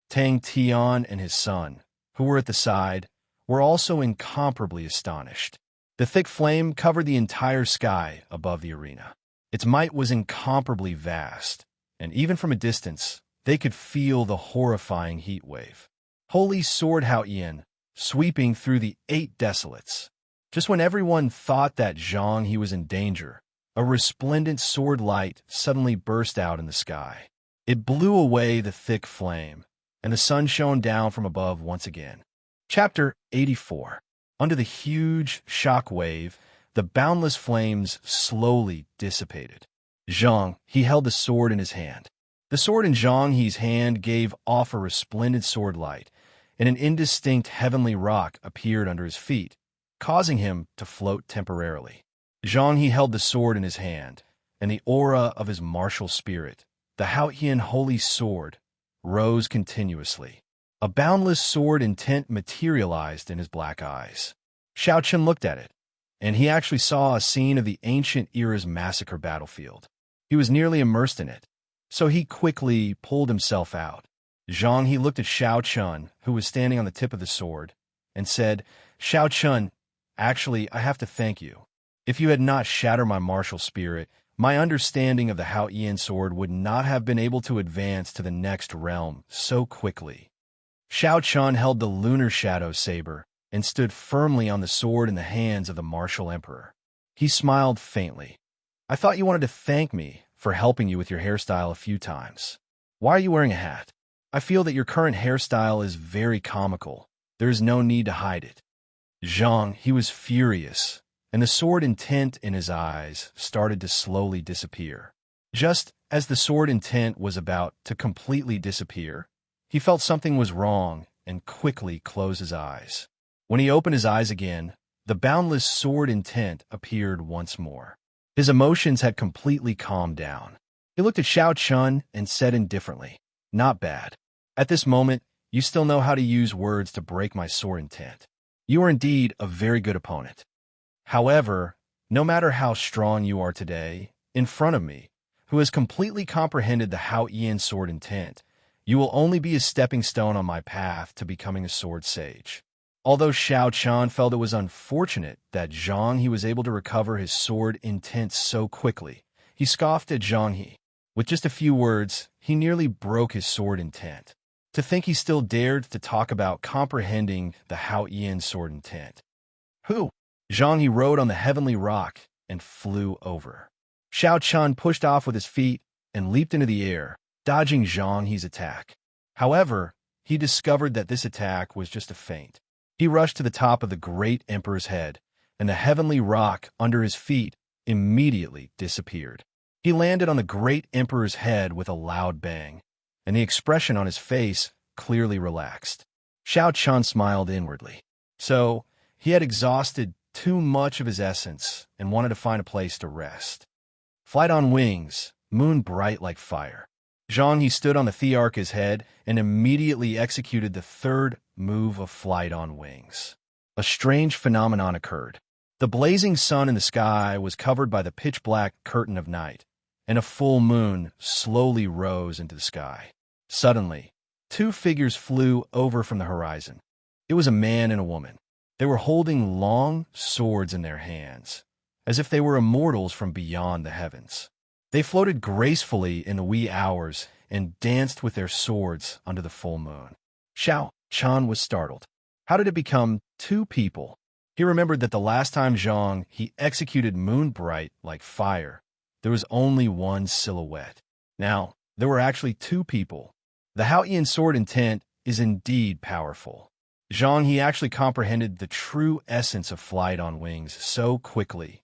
S1: Tang Tian and his son, who were at the side, were also incomparably astonished. The thick flame covered the entire sky above the arena. Its might was incomparably vast, and even from a distance, they could feel the horrifying heat wave. Holy Sword Hao Yin, sweeping through the 8 desolates. Just when everyone thought that Zhang He was in danger, a resplendent sword light suddenly burst out in the sky. It blew away the thick flame, and the sun shone down from above once again. Chapter 84. Under the huge shock wave, the boundless flames slowly dissipated. Zhang He held the sword in his hand. The sword in Zhang He's hand gave off a resplendent sword light, and an indistinct heavenly rock appeared under his feet, causing him to float temporarily. Zhang He held the sword in his hand, and the aura of his martial spirit, the Haotian holy sword, rose continuously. A boundless sword intent materialized in his black eyes. Xiao Chun looked at it, and he actually saw a scene of the ancient era's massacre battlefield. He was nearly immersed in it, so he quickly pulled himself out. Zhang He looked at Xiao Chun, who was standing on the tip of the sword, and said, "Xiao Chun, actually, I have to thank you. If you had not shattered my martial spirit, my understanding of the Haotian sword would not have been able to advance to the next realm so quickly." Xiao Chun held the lunar shadow saber and stood firmly on the sword in the hands of the martial emperor. He smiled faintly. "I thought you wanted to thank me for helping you with your hairstyle a few times. Why are you wearing a hat? I feel that your current hairstyle is very comical. There is no need to hide it." Zhang He was furious, and the sword intent in his eyes started to slowly disappear. Just as the sword intent was about to completely disappear, he felt something was wrong and quickly closed his eyes. When he opened his eyes again, the boundless sword intent appeared once more. His emotions had completely calmed down. He looked at Xiao Chun and said indifferently, "Not bad. At this moment, you still know how to use words to break my sword intent. You are indeed a very good opponent. However, no matter how strong you are today, in front of me, who has completely comprehended the Haotian sword intent, you will only be a stepping stone on my path to becoming a sword sage." Although Xiao Chun felt it was unfortunate that Zhang He was able to recover his sword intent so quickly, he scoffed at Zhang He. With just a few words, he nearly broke his sword intent. To think he still dared to talk about comprehending the Haotian sword intent. "Who?" Zhang He rode on the heavenly rock and flew over. Xiao Chun pushed off with his feet and leaped into the air, dodging Zhang He's attack. However, he discovered that this attack was just a feint. He rushed to the top of the great emperor's head, and the heavenly rock under his feet immediately disappeared. He landed on the great emperor's head with a loud bang, and the expression on his face clearly relaxed. Xiao Chun smiled inwardly. So, he had exhausted too much of his essence and wanted to find a place to rest. Flight on wings, moon bright like fire. Zhang He stood on the Thearch's head and immediately executed the 3rd move of Flight on Wings. a strange phenomenon occurred. The blazing sun in the sky was covered by the pitch-black curtain of night, and a full moon slowly rose into the sky. Suddenly, two figures flew over from the horizon. It was a man and a woman. They were holding long swords in their hands, as if they were immortals from beyond the heavens. They floated gracefully in the wee hours and danced with their swords under the full moon. Xiao Chan was startled. How did it become two people? He remembered that the last time he executed Moonbright like fire, there was only one silhouette. Now, there were actually two people. The Haotian sword intent is indeed powerful. He actually comprehended the true essence of flight on wings so quickly.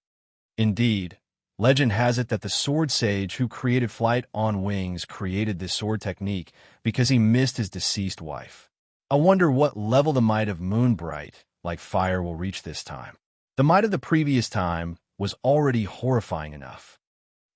S1: Indeed, legend has it that the sword sage who created flight on wings created this sword technique because he missed his deceased wife. I wonder what level the might of Moonbright like fire will reach this time. The might of the previous time was already horrifying enough.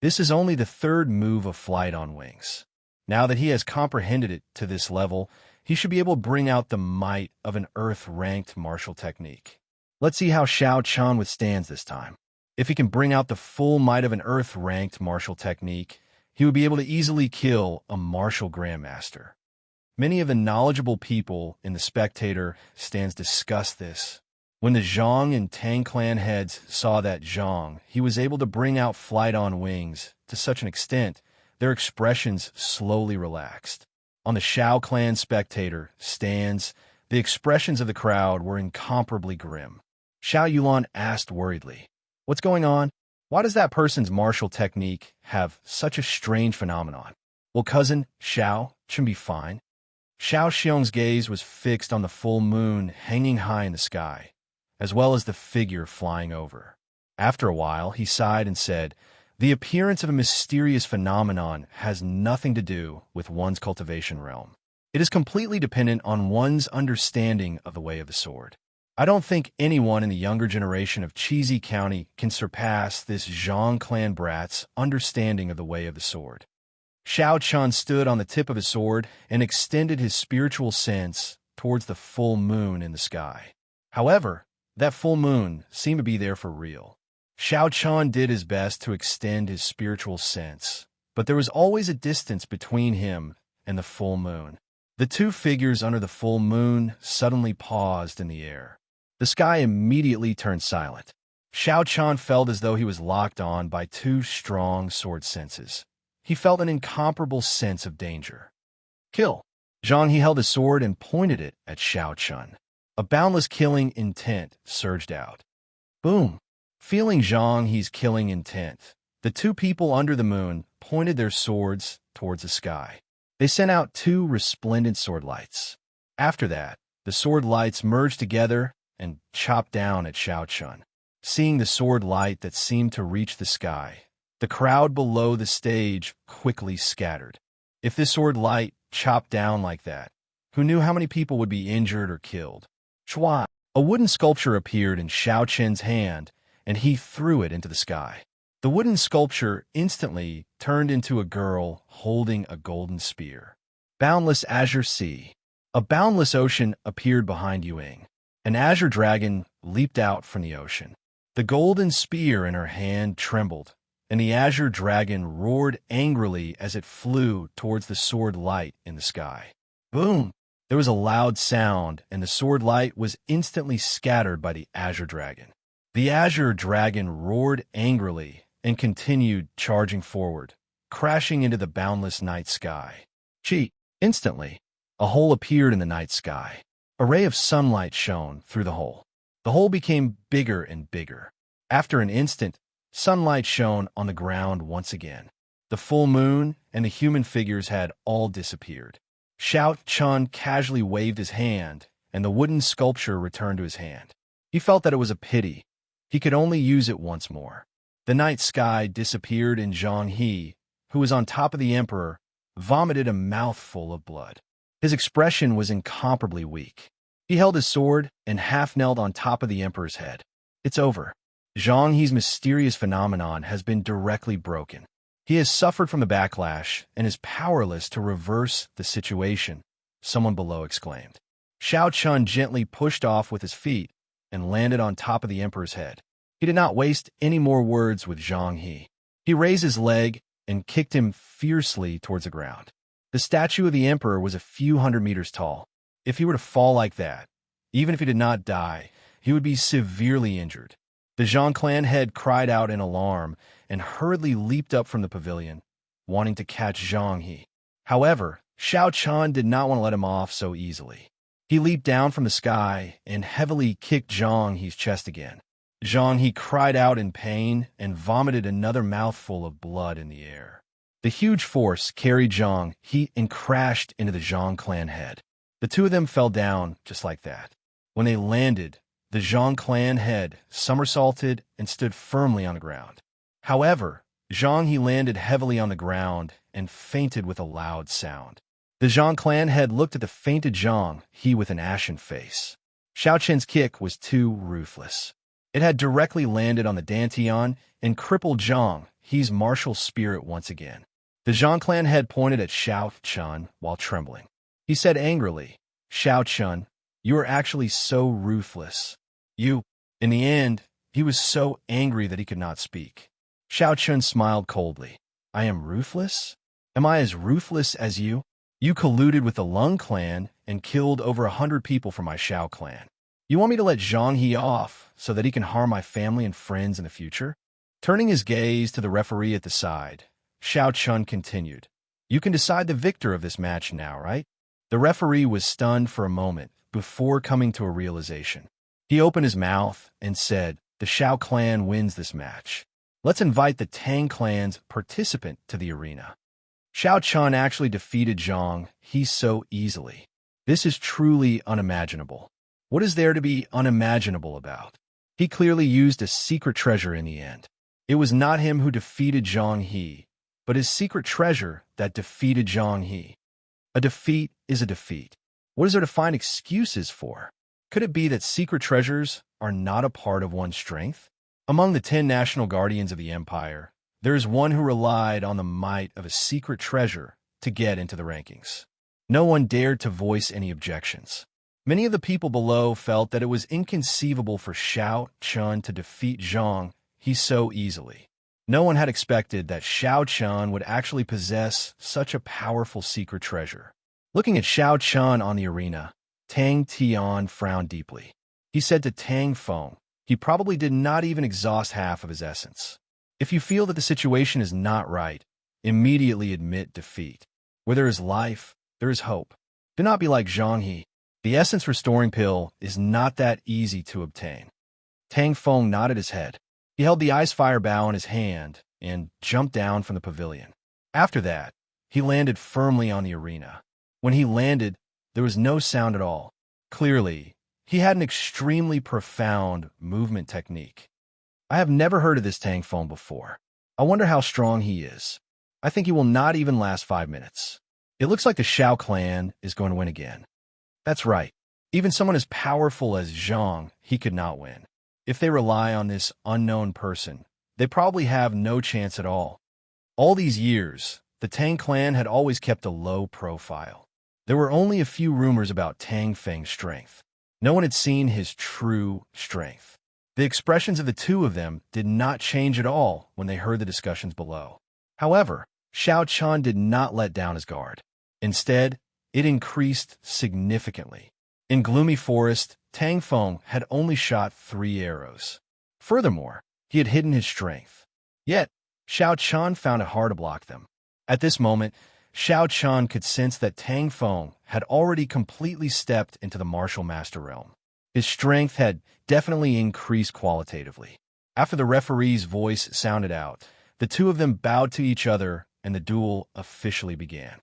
S1: This is only the third move of flight on wings. Now that he has comprehended it to this level, he should be able to bring out the might of an Earth-ranked martial technique. Let's see how Xiao Chan withstands this time. If he can bring out the full might of an Earth-ranked martial technique, he would be able to easily kill a martial grandmaster. Many of the knowledgeable people in the spectator stands discuss this. When the Zhang and Tang clan heads saw that he was able to bring out flight on wings to such an extent, their expressions slowly relaxed. On the Shao clan spectator stands, the expressions of the crowd were incomparably grim. Xiao Yulan asked worriedly, "What's going on? Why does that person's martial technique have such a strange phenomenon?" "Well, cousin, Xiao should be fine." Xiao Xiong's gaze was fixed on the full moon hanging high in the sky, as well as the figure flying over. After a while, he sighed and said, "The appearance of a mysterious phenomenon has nothing to do with one's cultivation realm. It is completely dependent on one's understanding of the way of the sword. I don't think anyone in the younger generation of Cheesy County can surpass this Zhang clan brat's understanding of the way of the sword." Xiao Chan stood on the tip of his sword and extended his spiritual sense towards the full moon in the sky. However, that full moon seemed to be there for real. Xiao Chan did his best to extend his spiritual sense, but there was always a distance between him and the full moon. The two figures under the full moon suddenly paused in the air. The sky immediately turned silent. Xiao Chan felt as though he was locked on by two strong sword senses. He felt an incomparable sense of danger. "Kill!" He held his sword and pointed it at Xiao Chan. A boundless killing intent surged out. Boom! Feeling He's killing intent, the two people under the moon pointed their swords towards the sky. They sent out two resplendent sword lights. After that, the sword lights merged together and chopped down at Xiao Chan. Seeing the sword light that seemed to reach the sky, the crowd below the stage quickly scattered. If this sword light chopped down like that, who knew how many people would be injured or killed? Chua! A wooden sculpture appeared in Xiao Chen's hand, and he threw it into the sky. The wooden sculpture instantly turned into a girl holding a golden spear. Boundless azure sea. A boundless ocean appeared behind Yuing. An azure dragon leaped out from the ocean. The golden spear in her hand trembled, and the azure dragon roared angrily as it flew towards the sword light in the sky. Boom! There was a loud sound, and the sword light was instantly scattered by the azure dragon. The azure dragon roared angrily and continued charging forward, crashing into the boundless night sky. Instantly, a hole appeared in the night sky. A ray of sunlight shone through the hole. The hole became bigger and bigger. After an instant, sunlight shone on the ground once again. The full moon and the human figures had all disappeared. Xiao Chan casually waved his hand, and the wooden sculpture returned to his hand. He felt that it was a pity. He could only use it once more. The night sky disappeared, and Zhang He, who was on top of the emperor, vomited a mouthful of blood. His expression was incomparably weak. He held his sword and half-knelt on top of the emperor's head. It's over. Zhang He's mysterious phenomenon has been directly broken. He has suffered from the backlash and is powerless to reverse the situation, someone below exclaimed. Xiao Chun gently pushed off with his feet, and landed on top of the emperor's head. He did not waste any more words with Zhang He. He raised his leg and kicked him fiercely towards the ground. The statue of the emperor was a few hundred meters tall. If he were to fall like that, even if he did not die, he would be severely injured. The Zhang clan head cried out in alarm and hurriedly leaped up from the pavilion, wanting to catch Zhang He. However, Xiao Chun did not want to let him off so easily. He leaped down from the sky and heavily kicked Zhang He's chest again. Zhang He cried out in pain and vomited another mouthful of blood in the air. The huge force carried Zhang He and crashed into the Zhang clan head. The two of them fell down just like that. When they landed, the Zhang clan head somersaulted and stood firmly on the ground. However, Zhang He landed heavily on the ground and fainted with a loud sound. The Zhang clan head looked at the fainted Zhang He with an ashen face. Xiao Chen's kick was too ruthless. It had directly landed on the Dantian and crippled Zhang He's martial spirit once again. The Zhang clan head pointed at Xiao Chun while trembling. He said angrily, "Xiao Chun, you are actually so ruthless. You..." In the end, he was so angry that he could not speak. Xiao Chun smiled coldly. "I am ruthless? Am I as ruthless as you? You colluded with the Lung clan and killed over 100 people from my Xiao clan. You want me to let Zhang He off so that he can harm my family and friends in the future?" Turning his gaze to the referee at the side, Xiao Chun continued, "You can decide the victor of this match now, right?" The referee was stunned for a moment before coming to a realization. He opened his mouth and said, "The Xiao clan wins this match. Let's invite the Tang clan's participant to the arena." Xiao Chun actually defeated Zhang He so easily. This is truly unimaginable. What is there to be unimaginable about? He clearly used a secret treasure in the end. It was not him who defeated Zhang He, but his secret treasure that defeated Zhang He. A defeat is a defeat. What is there to find excuses for? Could it be that secret treasures are not a part of one's strength? Among the 10 national guardians of the empire, there is one who relied on the might of a secret treasure to get into the rankings. No one dared to voice any objections. Many of the people below felt that it was inconceivable for Xiao Chun to defeat Zhang He so easily. No one had expected that Xiao Chun would actually possess such a powerful secret treasure. Looking at Xiao Chun on the arena, Tang Tian frowned deeply. He said to Tang Feng, he probably did not even exhaust half of his essence. If you feel that the situation is not right, immediately admit defeat. Where there is life, there is hope. Do not be like Zhang He. The essence restoring pill is not that easy to obtain. Tang Feng nodded his head. He held the ice fire bow in his hand and jumped down from the pavilion. After that, he landed firmly on the arena. When he landed, there was no sound at all. Clearly, he had an extremely profound movement technique. I have never heard of this Tang Feng before. I wonder how strong he is. I think he will not even last 5 minutes. It looks like the Xiao clan is going to win again. That's right. Even someone as powerful as Zhang He could not win. If they rely on this unknown person, they probably have no chance at all. All these years, the Tang clan had always kept a low profile. There were only a few rumors about Tang Feng's strength. No one had seen his true strength. The expressions of the two of them did not change at all when they heard the discussions below. However, Xiao Chun did not let down his guard. Instead, it increased significantly. In Gloomy Forest, Tang Feng had only shot 3 arrows. Furthermore, he had hidden his strength. Yet, Xiao Chun found it hard to block them. At this moment, Xiao Chun could sense that Tang Feng had already completely stepped into the martial master realm. His strength had definitely increased qualitatively. After the referee's voice sounded out, the two of them bowed to each other and the duel officially began.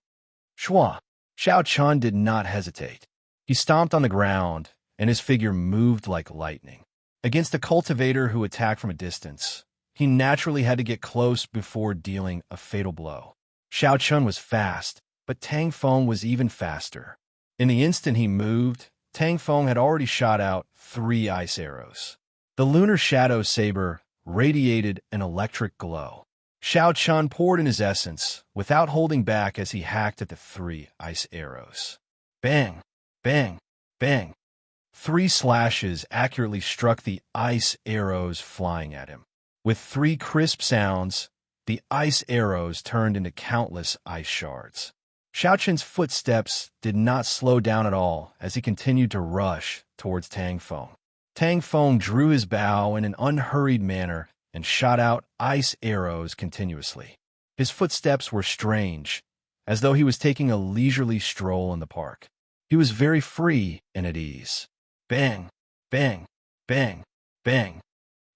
S1: Shua! Xiao Chun did not hesitate. He stomped on the ground, and his figure moved like lightning. Against a cultivator who attacked from a distance, he naturally had to get close before dealing a fatal blow. Xiao Chun was fast, but Tang Feng was even faster. In the instant he moved, Tang Feng had already shot out 3 ice arrows. The lunar shadow saber radiated an electric glow. Xiao Chun poured in his essence, without holding back as he hacked at the 3 ice arrows. Bang! Bang! Bang! 3 slashes accurately struck the ice arrows flying at him. With 3 crisp sounds, the ice arrows turned into countless ice shards. Xiaoqin's footsteps did not slow down at all as he continued to rush towards Tang Feng. Tang Feng drew his bow in an unhurried manner and shot out ice arrows continuously. His footsteps were strange, as though he was taking a leisurely stroll in the park. He was very free and at ease. Bang, bang, bang, bang.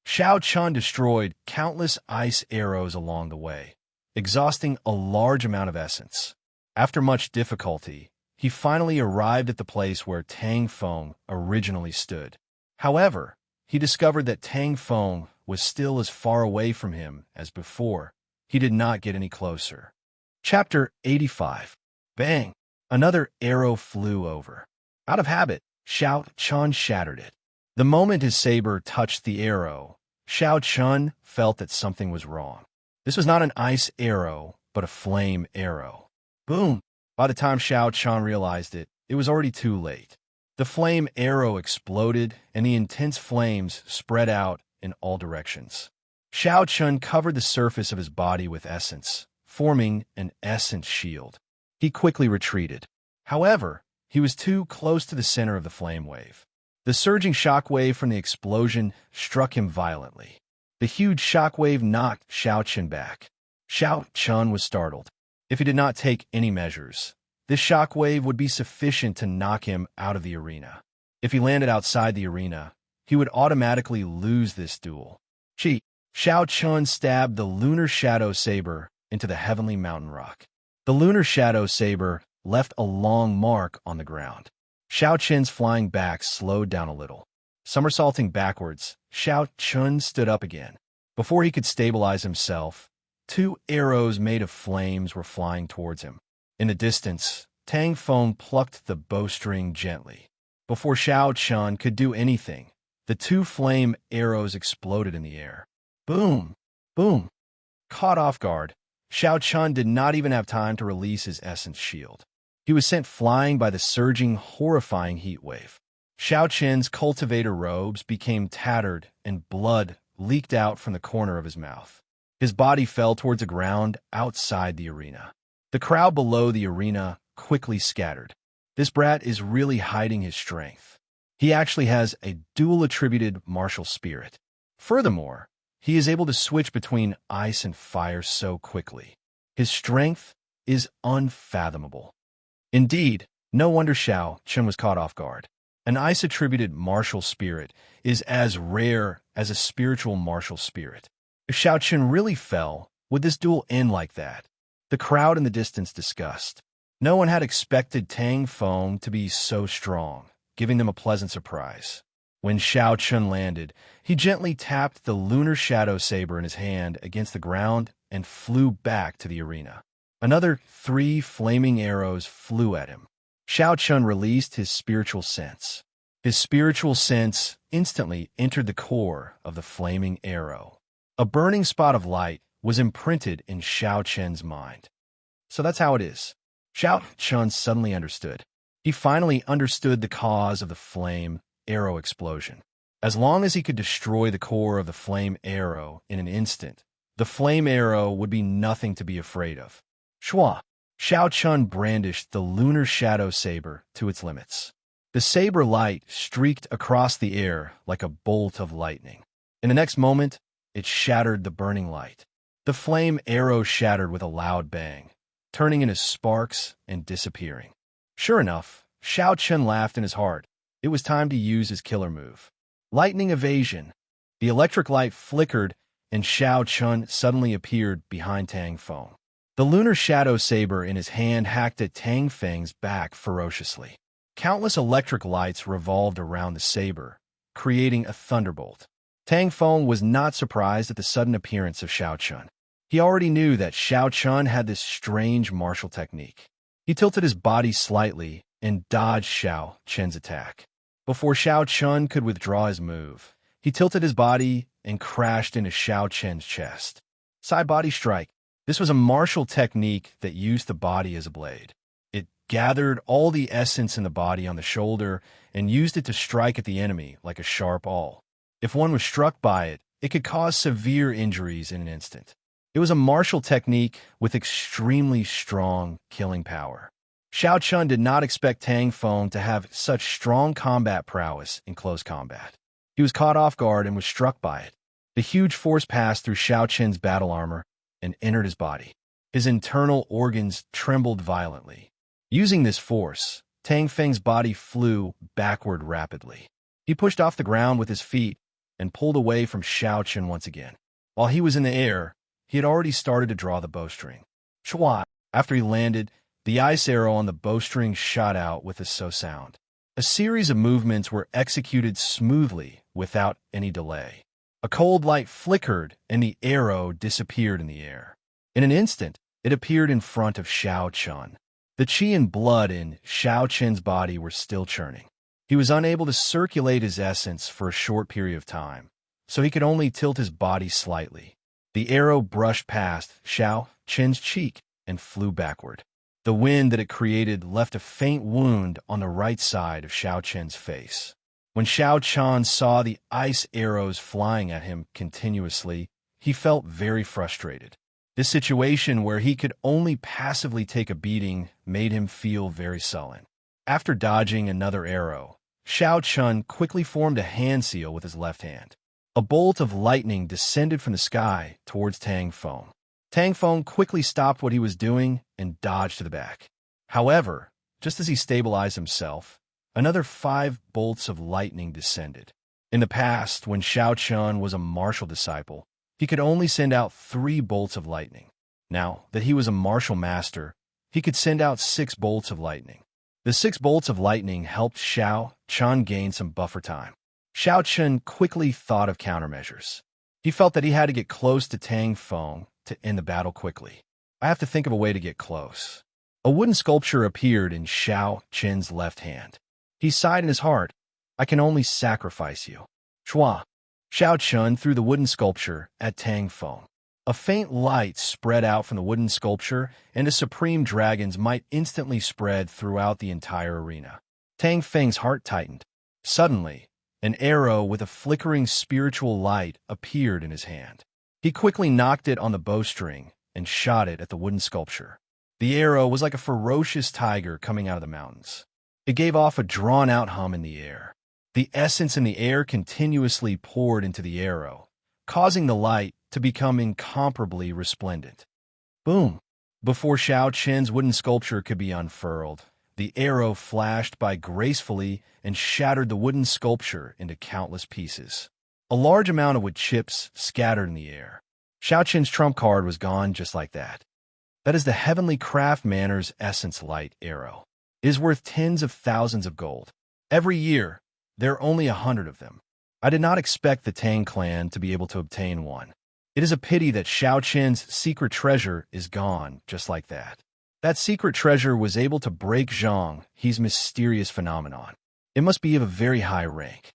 S1: Xiao Chun destroyed countless ice arrows along the way, exhausting a large amount of essence. After much difficulty, he finally arrived at the place where Tang Feng originally stood. However, he discovered that Tang Feng was still as far away from him as before. He did not get any closer. Chapter 85. Bang! Another arrow flew over. Out of habit, Xiao Chun shattered it. The moment his saber touched the arrow, Xiao Chun felt that something was wrong. This was not an ice arrow, but a flame arrow. Boom! By the time Xiao Chun realized it, it was already too late. The flame arrow exploded, and the intense flames spread out in all directions. Xiao Chun covered the surface of his body with essence, forming an essence shield. He quickly retreated. However, he was too close to the center of the flame wave. The surging shockwave from the explosion struck him violently. The huge shockwave knocked Xiao Chun back. Xiao Chun was startled. If he did not take any measures, this shockwave would be sufficient to knock him out of the arena. If he landed outside the arena, he would automatically lose this duel. Xiao Chun stabbed the lunar shadow saber into the heavenly mountain rock. The lunar shadow saber left a long mark on the ground. Xiao Chun's flying back slowed down a little. Somersaulting backwards, Xiao Chun stood up again. Before he could stabilize himself, 2 arrows made of flames were flying towards him. In the distance, Tang Feng plucked the bowstring gently. Before Xiao Chun could do anything, the 2 flame arrows exploded in the air. Boom! Boom! Caught off guard, Xiao Chun did not even have time to release his essence shield. He was sent flying by the surging, horrifying heat wave. Xiao Chun's cultivator robes became tattered and blood leaked out from the corner of his mouth. His body fell towards the ground outside the arena. The crowd below the arena quickly scattered. This brat is really hiding his strength. He actually has a dual-attributed martial spirit. Furthermore, he is able to switch between ice and fire so quickly. His strength is unfathomable. Indeed, no wonder Xiao Chun was caught off guard. An ice-attributed martial spirit is as rare as a spiritual martial spirit. If Xiao Chun really fell, would this duel end like that? The crowd in the distance discussed. No one had expected Tang Feng to be so strong, giving them a pleasant surprise. When Xiao Chun landed, he gently tapped the lunar shadow saber in his hand against the ground and flew back to the arena. Another 3 flaming arrows flew at him. Xiao Chun released his spiritual sense. His spiritual sense instantly entered the core of the flaming arrow. A burning spot of light was imprinted in Xiao Chun's mind. So that's how it is. Xiao Chun suddenly understood. He finally understood the cause of the flame arrow explosion. As long as he could destroy the core of the flame arrow in an instant, the flame arrow would be nothing to be afraid of. Shua! Xiao Chun brandished the lunar shadow saber to its limits. The saber light streaked across the air like a bolt of lightning. In the next moment, it shattered the burning light. The flame arrow shattered with a loud bang, turning into sparks and disappearing. Sure enough, Xiao Chun laughed in his heart. It was time to use his killer move. Lightning evasion. The electric light flickered, and Xiao Chun suddenly appeared behind Tang Feng. The lunar shadow saber in his hand hacked at Tang Feng's back ferociously. Countless electric lights revolved around the saber, creating a thunderbolt. Tang Feng was not surprised at the sudden appearance of Xiao Chun. He already knew that Xiao Chun had this strange martial technique. He tilted his body slightly and dodged Xiao Chun's attack. Before Xiao Chun could withdraw his move, he tilted his body and crashed into Xiao Chun's chest. Side body strike. This was a martial technique that used the body as a blade. It gathered all the essence in the body on the shoulder, and used it to strike at the enemy like a sharp awl. If one was struck by it, it could cause severe injuries in an instant. It was a martial technique with extremely strong killing power. Xiao Chun did not expect Tang Feng to have such strong combat prowess in close combat. He was caught off guard and was struck by it. The huge force passed through Xiao Chun's battle armor and entered his body. His internal organs trembled violently. Using this force, Tang Feng's body flew backward rapidly. He pushed off the ground with his feet and pulled away from Xiao Chun once again. While he was in the air, he had already started to draw the bowstring. Chua! After he landed, the ice arrow on the bowstring shot out with a so sound. A series of movements were executed smoothly without any delay. A cold light flickered and the arrow disappeared in the air. In an instant, it appeared in front of Xiao Chun. The qi and blood in Xiao Chun's body were still churning. He was unable to circulate his essence for a short period of time, so he could only tilt his body slightly. The arrow brushed past Xiao Chun's cheek and flew backward. The wind that it created left a faint wound on the right side of Xiao Chun's face. When Xiao Chun saw the ice arrows flying at him continuously, he felt very frustrated. This situation where he could only passively take a beating made him feel very sullen. After dodging another arrow, Xiao Chun quickly formed a hand seal with his left hand. A bolt of lightning descended from the sky towards Tang Feng. Tang Feng quickly stopped what he was doing and dodged to the back. However, just as he stabilized himself, another 5 bolts of lightning descended. In the past, when Xiao Chun was a martial disciple, he could only send out 3 bolts of lightning. Now that he was a martial master, he could send out 6 bolts of lightning. The 6 bolts of lightning helped Xiao Chun gain some buffer time. Xiao Chun quickly thought of countermeasures. He felt that he had to get close to Tang Feng to end the battle quickly. I have to think of a way to get close. A wooden sculpture appeared in Xiao Chun's left hand. He sighed in his heart, I can only sacrifice you. Chua! Xiao Chun threw the wooden sculpture at Tang Feng. A faint light spread out from the wooden sculpture, and the supreme dragons might instantly spread throughout the entire arena. Tang Feng's heart tightened. Suddenly, an arrow with a flickering spiritual light appeared in his hand. He quickly knocked it on the bowstring and shot it at the wooden sculpture. The arrow was like a ferocious tiger coming out of the mountains. It gave off a drawn-out hum in the air. The essence in the air continuously poured into the arrow, causing the light to become incomparably resplendent. Boom! Before Xiao Chun's wooden sculpture could be unfurled, the arrow flashed by gracefully and shattered the wooden sculpture into countless pieces. A large amount of wood chips scattered in the air. Xiao Chun's trump card was gone just like that. That is the Heavenly Craft Manor's Essence Light arrow. It is worth tens of thousands of gold. Every year, there are only 100 of them. I did not expect the Tang clan to be able to obtain one. It is a pity that Xiao Chun's secret treasure is gone just like that. That secret treasure was able to break Zhang He's mysterious phenomenon. It must be of a very high rank.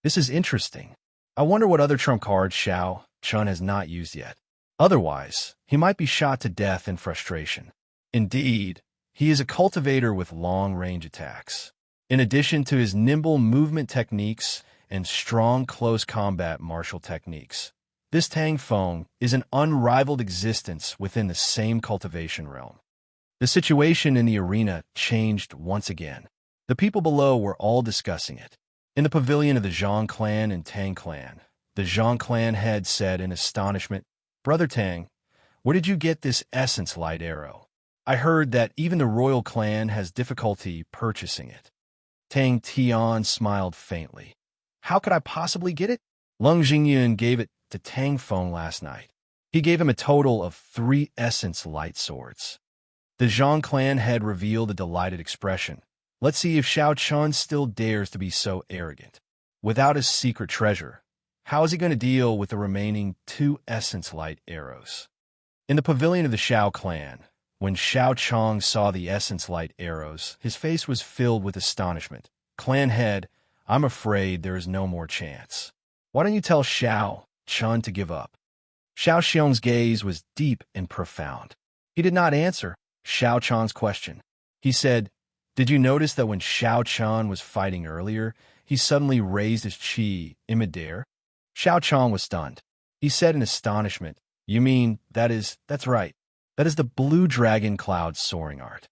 S1: This is interesting. I wonder what other trump cards Xiao Chun has not used yet. Otherwise, he might be shot to death in frustration. Indeed, he is a cultivator with long-range attacks. In addition to his nimble movement techniques and strong close combat martial techniques, this Tang Feng is an unrivaled existence within the same cultivation realm. The situation in the arena changed once again. The people below were all discussing it. In the pavilion of the Zhang clan and Tang clan, the Zhang clan head said in astonishment, Brother Tang, where did you get this essence light arrow? I heard that even the royal clan has difficulty purchasing it. Tang Tian smiled faintly. How could I possibly get it? Lung Jingyun gave it to Tang Feng last night. He gave him a total of 3 essence light swords. The Zhang clan head revealed a delighted expression. Let's see if Xiao Chun still dares to be so arrogant. Without his secret treasure, how is he going to deal with the remaining 2 essence light arrows? In the pavilion of the Xiao clan, when Xiao Chong saw the essence light arrows, his face was filled with astonishment. Clan head, I'm afraid there is no more chance. Why don't you tell Xiao Chun to give up? Xiao Xiong's gaze was deep and profound. He did not answer Xiao Chun's question. He said, "Did you notice that when Xiao Chang was fighting earlier, he suddenly raised his chi in midair?" Xiao Chang was stunned. He said in astonishment, "You mean, that's right. That is the blue dragon cloud soaring art."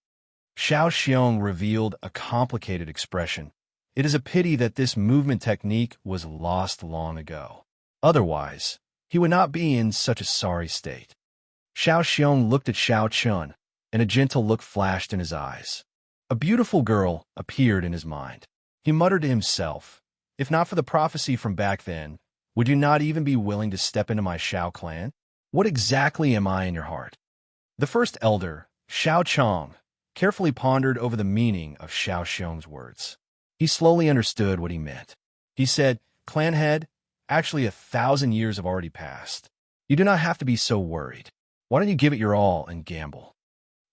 S1: Xiao Xiong revealed a complicated expression. It is a pity that this movement technique was lost long ago. Otherwise, he would not be in such a sorry state. Xiao Xiong looked at Xiao Chun, and a gentle look flashed in his eyes. A beautiful girl appeared in his mind. He muttered to himself, "If not for the prophecy from back then, would you not even be willing to step into my Xiao clan? What exactly am I in your heart?" The first elder, Xiao Chong, carefully pondered over the meaning of Xiao Xiong's words. He slowly understood what he meant. He said, "Clan head, actually 1,000 years have already passed. You do not have to be so worried. Why don't you give it your all and gamble?"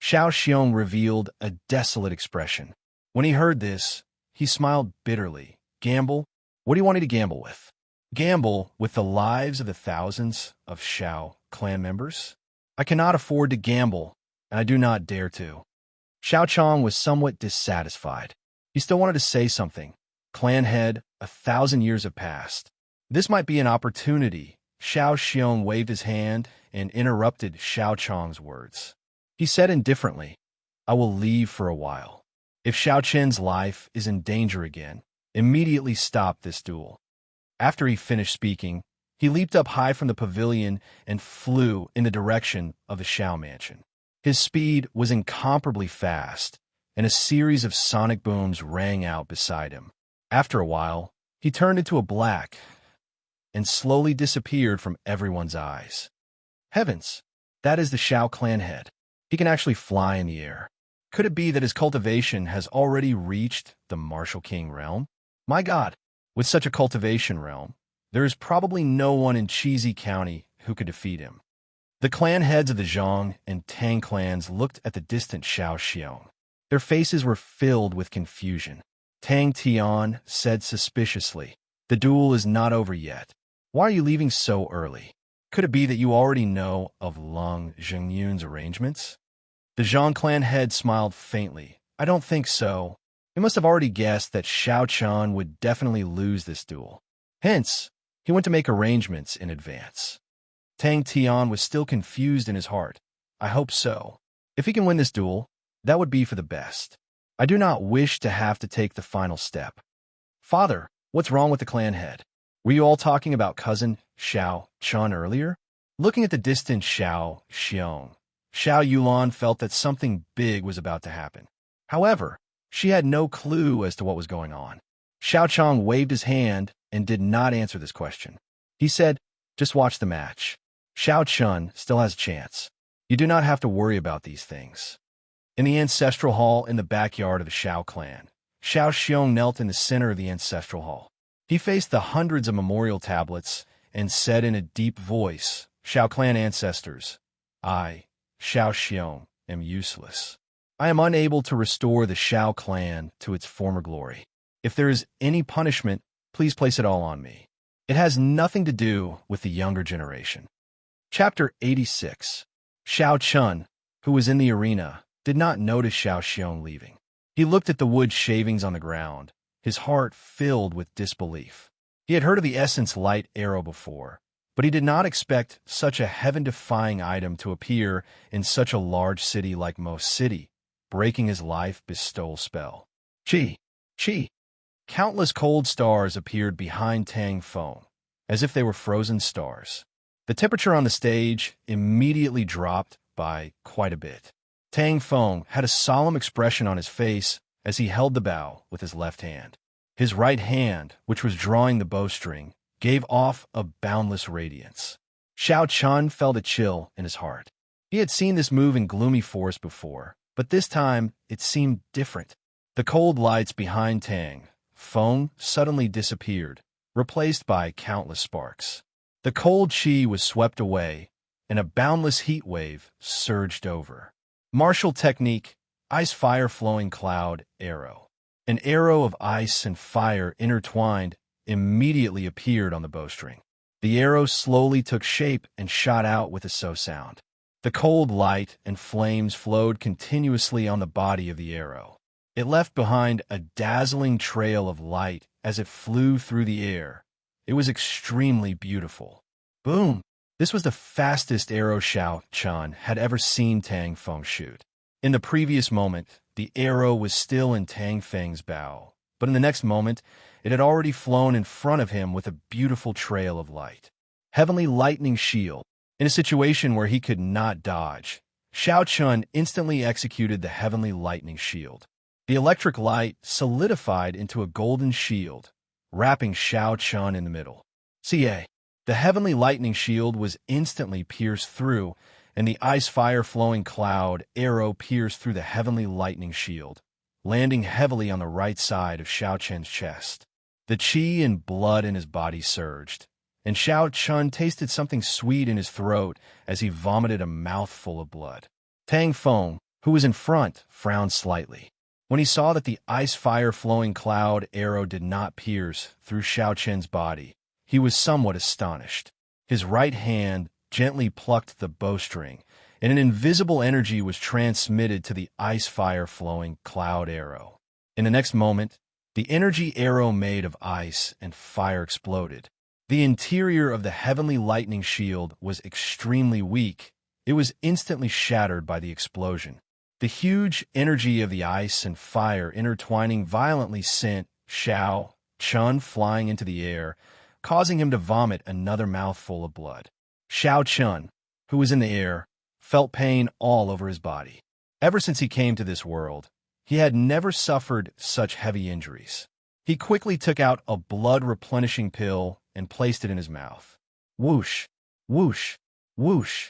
S1: Xiao Xiong revealed a desolate expression. When he heard this, he smiled bitterly. "Gamble? What do you want me to gamble with? Gamble with the lives of the thousands of Xiao clan members? I cannot afford to gamble, and I do not dare to." Xiao Chong was somewhat dissatisfied. He still wanted to say something. "Clan head, 1,000 years have passed. This might be an opportunity." Xiao Xiong waved his hand and interrupted Xiao Chong's words. He said indifferently, "I will leave for a while. If Xiao Chen's life is in danger again, immediately stop this duel." After he finished speaking, he leaped up high from the pavilion and flew in the direction of the Xiao mansion. His speed was incomparably fast, and a series of sonic booms rang out beside him. After a while, he turned into a black and slowly disappeared from everyone's eyes. Heavens, that is the Xiao clan head. He can actually fly in the air. Could it be that his cultivation has already reached the Martial King realm? My God, with such a cultivation realm, there is probably no one in Cheesy County who could defeat him. The clan heads of the Zhang and Tang clans looked at the distant Xiao Xiong. Their faces were filled with confusion. Tang Tian said suspiciously, "The duel is not over yet. Why are you leaving so early? Could it be that you already know of Lung Zhengyun's arrangements?" The Zhang clan head smiled faintly. "I don't think so. He must have already guessed that Xiao Chan would definitely lose this duel. Hence, he went to make arrangements in advance." Tang Tian was still confused in his heart. "I hope so. If he can win this duel, that would be for the best. I do not wish to have to take the final step." "Father, what's wrong with the clan head? Were you all talking about cousin Xiao Chun earlier?" Looking at the distant Xiao Xiong, Xiao Yulan felt that something big was about to happen. However, she had no clue as to what was going on. Xiao Chong waved his hand and did not answer this question. He said, "Just watch the match. Xiao Chun still has a chance. You do not have to worry about these things." In the ancestral hall in the backyard of the Xiao clan, Xiao Xiong knelt in the center of the ancestral hall. He faced the hundreds of memorial tablets and said in a deep voice, "Xiao clan ancestors, I, Xiao Xiong, am useless. I am unable to restore the Xiao clan to its former glory. If there is any punishment, please place it all on me. It has nothing to do with the younger generation." Chapter 86. Xiao Chun, who was in the arena, did not notice Xiao Xiong leaving. He looked at the wood shavings on the ground, his heart filled with disbelief. He had heard of the essence light arrow before, but he did not expect such a heaven-defying item to appear in such a large city like Most City, breaking his life bestowal spell. Chi! Chi! Countless cold stars appeared behind Tang Feng, as if they were frozen stars. The temperature on the stage immediately dropped by quite a bit. Tang Feng had a solemn expression on his face as he held the bow with his left hand. His right hand, which was drawing the bowstring, gave off a boundless radiance. Xiao Chun felt a chill in his heart. He had seen this move in gloomy forest before, but this time it seemed different. The cold lights behind Tang Feng suddenly disappeared, replaced by countless sparks. The cold chi was swept away, and a boundless heat wave surged over. Martial technique, ice-fire flowing cloud arrow. An arrow of ice and fire intertwined immediately appeared on the bowstring. The arrow slowly took shape and shot out with a so sound. The cold light and flames flowed continuously on the body of the arrow. It left behind a dazzling trail of light as it flew through the air. It was extremely beautiful. Boom! This was the fastest arrow Xiao Chun had ever seen Tang Feng shoot. In the previous moment, the arrow was still in Tang Feng's bow, but in the next moment, it had already flown in front of him with a beautiful trail of light. Heavenly Lightning Shield. In a situation where he could not dodge, Xiao Chun instantly executed the Heavenly Lightning Shield. The electric light solidified into a golden shield, wrapping Xiao Chun in the middle. CA. The Heavenly Lightning Shield was instantly pierced through, and the ice-fire flowing cloud arrow pierced through the Heavenly Lightning Shield, landing heavily on the right side of Xiao Chun's chest. The qi and blood in his body surged, and Xiao Chun tasted something sweet in his throat as he vomited a mouthful of blood. Tang Feng, who was in front, frowned slightly. When he saw that the ice-fire flowing cloud arrow did not pierce through Xiao Chun's body, he was somewhat astonished. His right hand gently plucked the bowstring, and an invisible energy was transmitted to the ice-fire flowing cloud arrow. In the next moment, the energy arrow made of ice and fire exploded. The interior of the Heavenly Lightning Shield was extremely weak. It was instantly shattered by the explosion. The huge energy of the ice and fire intertwining violently sent Xiao Chun flying into the air, causing him to vomit another mouthful of blood. Xiao Chun, who was in the air, felt pain all over his body. Ever since he came to this world, he had never suffered such heavy injuries. He quickly took out a blood-replenishing pill and placed it in his mouth. Whoosh, whoosh, whoosh.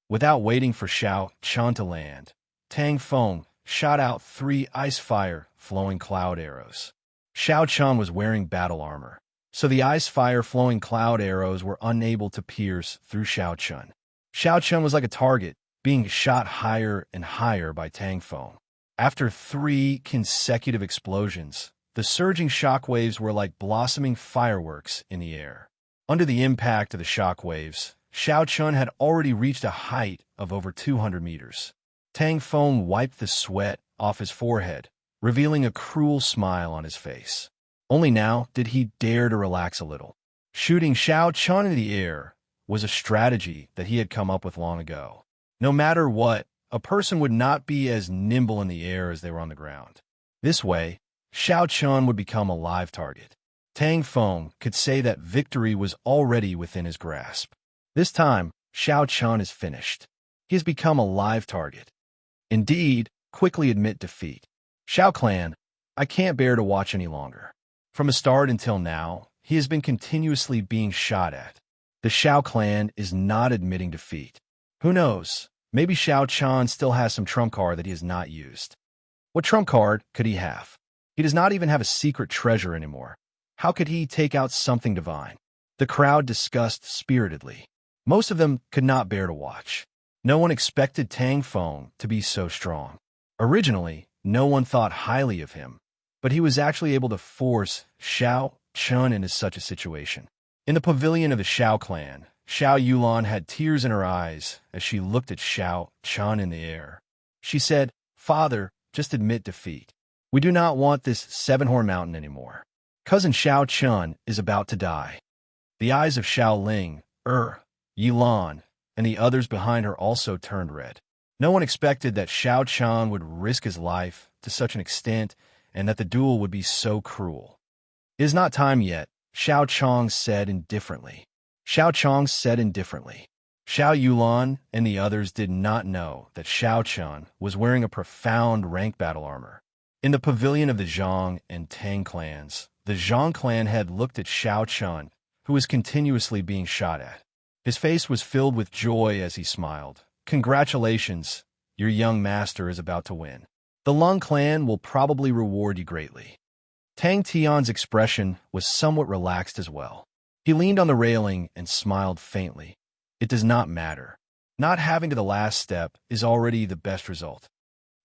S1: Without waiting for Xiao Chun to land, Tang Feng shot out 3 ice-fire flowing cloud arrows. Xiao Chun was wearing battle armor, so the ice-fire flowing cloud arrows were unable to pierce through Xiao Chun. Xiao Chun was like a target, being shot higher and higher by Tang Feng. After 3 consecutive explosions, the surging shockwaves were like blossoming fireworks in the air. Under the impact of the shockwaves, Xiao Chun had already reached a height of over 200 meters. Tang Feng wiped the sweat off his forehead, revealing a cruel smile on his face. Only now did he dare to relax a little. Shooting Xiao Chun in the air was a strategy that he had come up with long ago. No matter what, a person would not be as nimble in the air as they were on the ground. This way, Xiao Chun would become a live target. Tang Feng could say that victory was already within his grasp. This time, Xiao Chun is finished. He has become a live target. Indeed, quickly admit defeat. Xiao Clan, I can't bear to watch any longer. From the start until now, he has been continuously being shot at. The Xiao Clan is not admitting defeat. Who knows? Maybe Xiao Chun still has some trump card that he has not used. What trump card could he have? He does not even have a secret treasure anymore. How could he take out something divine? The crowd discussed spiritedly. Most of them could not bear to watch. No one expected Tang Feng to be so strong. Originally, no one thought highly of him, but he was actually able to force Xiao Chun into such a situation. In the pavilion of the Xiao clan, Xiao Yulan had tears in her eyes as she looked at Xiao Chun in the air. She said, "Father, just admit defeat. We do not want this seven-horn mountain anymore. Cousin Xiao Chun is about to die." The eyes of Xiao Ling, Yilan, and the others behind her also turned red. No one expected that Xiao Chun would risk his life to such an extent and that the duel would be so cruel. "It is not time yet," Xiao Chong said indifferently. Xiao Yulan and the others did not know that Xiao Chun was wearing a profound rank battle armor. In the pavilion of the Zhang and Tang clans, the Zhang clan had looked at Xiao Chun, who was continuously being shot at. His face was filled with joy as he smiled. "Congratulations, your young master is about to win. The Lung clan will probably reward you greatly." Tang Tian's expression was somewhat relaxed as well. He leaned on the railing and smiled faintly. It does not matter. Not having to the last step is already the best result.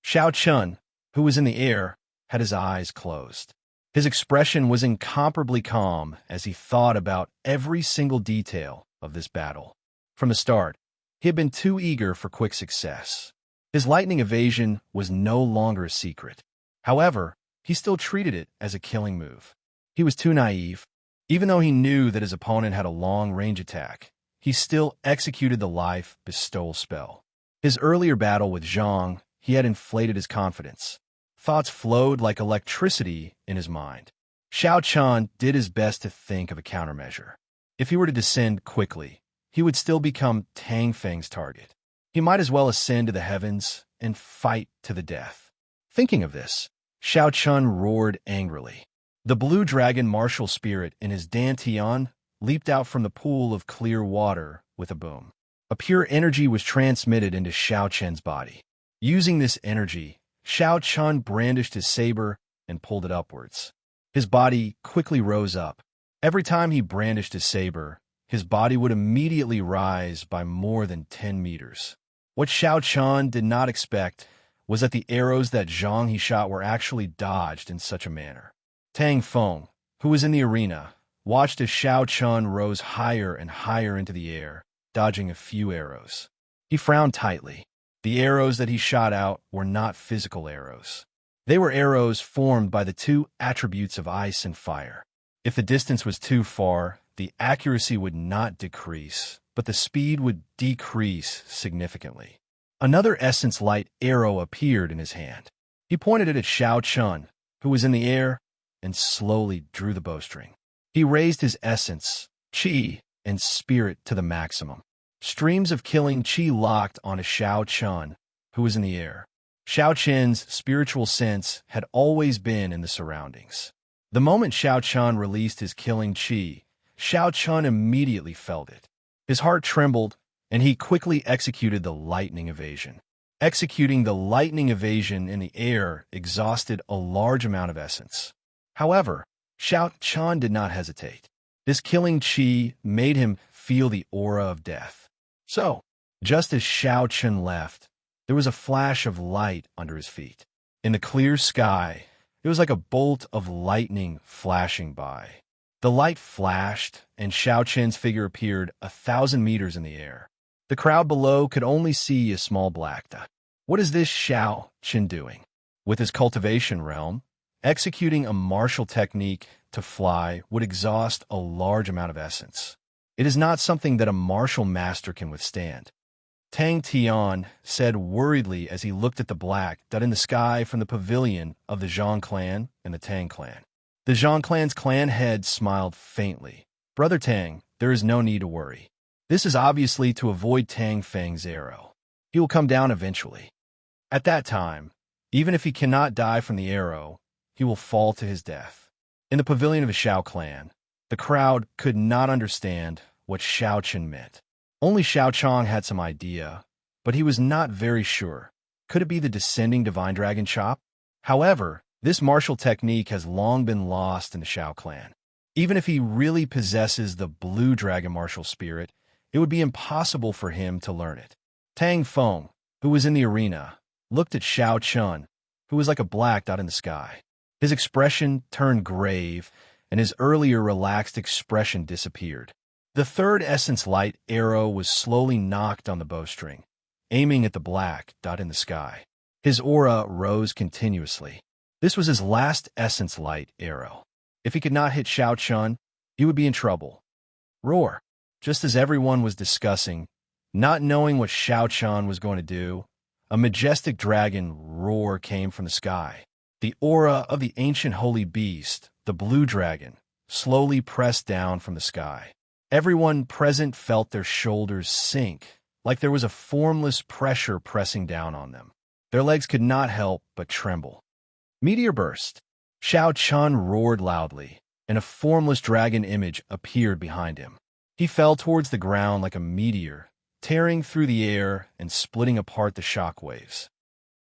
S1: Xiao Chun, who was in the air, had his eyes closed. His expression was incomparably calm as he thought about every single detail of this battle. From the start, He had been too eager for quick success. His lightning evasion was no longer a secret. However, he still treated it as a killing move. He was too naive. Even though he knew that his opponent had a long-range attack, he still executed the life bestowal spell. His earlier battle with Zhang, he had inflated his confidence. Thoughts flowed like electricity in his mind. Xiao Chun did his best to think of a countermeasure. If he were to descend quickly, he would still become Tang Feng's target. He might as well ascend to the heavens and fight to the death. Thinking of this, Xiao Chun roared angrily. The blue dragon martial spirit in his dantian leaped out from the pool of clear water with a boom. A pure energy was transmitted into Xiao Chen's body. Using this energy, Xiao Chun brandished his saber and pulled it upwards. His body quickly rose up. Every time he brandished his saber, his body would immediately rise by more than 10 meters. What Xiao Chun did not expect was that the arrows that Zhang he shot were actually dodged in such a manner. Tang Feng, who was in the arena, watched as Xiao Chun rose higher and higher into the air, dodging a few arrows. He frowned tightly. The arrows that he shot out were not physical arrows. They were arrows formed by the two attributes of ice and fire. If the distance was too far, the accuracy would not decrease, but the speed would decrease significantly. Another essence light arrow appeared in his hand. He pointed it at Xiao Chun, who was in the air, and slowly drew the bowstring. He raised his essence, qi, and spirit to the maximum. Streams of killing qi locked onto Xiao Chun, who was in the air. Xiao Chen's spiritual sense had always been in the surroundings. The moment Xiao Chun released his killing qi, Xiao Chun immediately felt it. His heart trembled, and he quickly executed the lightning evasion. Executing the lightning evasion in the air exhausted a large amount of essence. However, Xiao Chun did not hesitate. This killing qi made him feel the aura of death. So, just as Xiao Chun left, there was a flash of light under his feet. In the clear sky, it was like a bolt of lightning flashing by. The light flashed, and Xiao Chen's figure appeared 1,000 meters in the air. The crowd below could only see a small black dot. What is this Xiao Chen doing? With his cultivation realm, executing a martial technique to fly would exhaust a large amount of essence. It is not something that a martial master can withstand. Tang Tian said worriedly as he looked at the black dot in the sky from the pavilion of the Zhang clan and the Tang clan. The Zhang clan's clan head smiled faintly. Brother Tang, there is no need to worry. This is obviously to avoid Tang Feng's arrow. He will come down eventually. At that time, even if he cannot die from the arrow, he will fall to his death. In the pavilion of the Xiao clan, the crowd could not understand what Xiao Chen meant. Only Xiao Chong had some idea, but he was not very sure. Could it be the descending divine dragon chop? However, this martial technique has long been lost in the Xiao clan. Even if he really possesses the blue dragon martial spirit, it would be impossible for him to learn it. Tang Feng, who was in the arena, looked at Xiao Chun, who was like a black dot in the sky. His expression turned grave, and his earlier relaxed expression disappeared. The third essence light arrow was slowly knocked on the bowstring, aiming at the black dot in the sky. His aura rose continuously. This was his last essence light arrow. If he could not hit Xiao Chun, he would be in trouble. Roar! Just as everyone was discussing, not knowing what Xiao Chun was going to do, a majestic dragon roar came from the sky. The aura of the ancient holy beast, the blue dragon, slowly pressed down from the sky. Everyone present felt their shoulders sink, like there was a formless pressure pressing down on them. Their legs could not help but tremble. Meteor burst. Xiao Chun roared loudly, and a formless dragon image appeared behind him. He fell towards the ground like a meteor, tearing through the air and splitting apart the shock waves.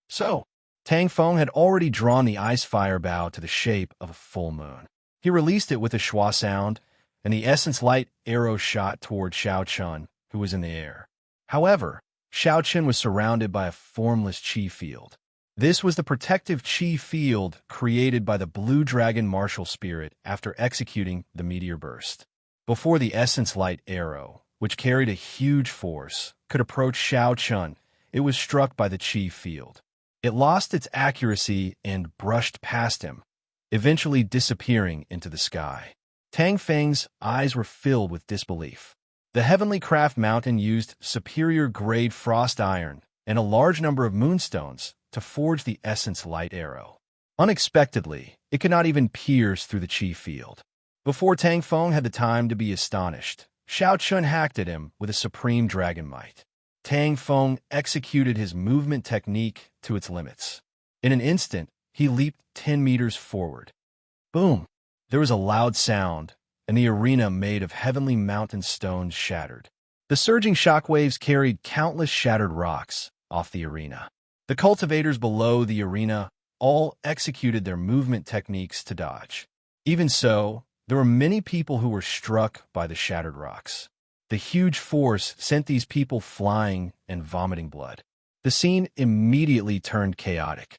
S1: So, Tang Feng had already drawn the ice fire bow to the shape of a full moon. He released it with a schwa sound, and the essence light arrow shot toward Xiao Chun, who was in the air. However, Xiao Chun was surrounded by a formless qi field. This was the protective qi field created by the blue dragon martial spirit after executing the meteor burst. Before the essence light arrow, which carried a huge force, could approach Xiao Chun, it was struck by the chi field. It lost its accuracy and brushed past him, eventually disappearing into the sky. Tang Feng's eyes were filled with disbelief. The heavenly craft mountain used superior-grade frost iron and a large number of moonstones to forge the essence light arrow. Unexpectedly, it could not even pierce through the chi field. Before Tang Feng had the time to be astonished, Xiao Chun hacked at him with a supreme dragon might. Tang Feng executed his movement technique to its limits. In an instant, he leaped 10 meters forward. Boom! There was a loud sound, and the arena made of heavenly mountain stones shattered. The surging shockwaves carried countless shattered rocks off the arena. The cultivators below the arena all executed their movement techniques to dodge. Even so, there were many people who were struck by the shattered rocks. The huge force sent these people flying and vomiting blood. The scene immediately turned chaotic.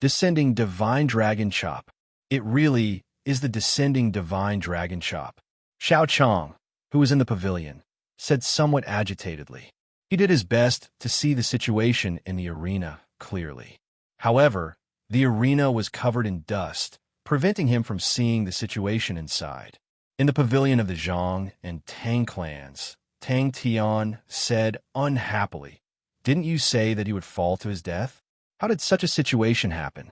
S1: Descending Divine Dragon Chop. It really is the descending Divine Dragon Chop. Xiao Chong, who was in the pavilion, said somewhat agitatedly. He did his best to see the situation in the arena clearly. However, the arena was covered in dust, preventing him from seeing the situation inside. In the pavilion of the Zhang and Tang clans, Tang Tian said unhappily, "Didn't you say that he would fall to his death? How did such a situation happen?"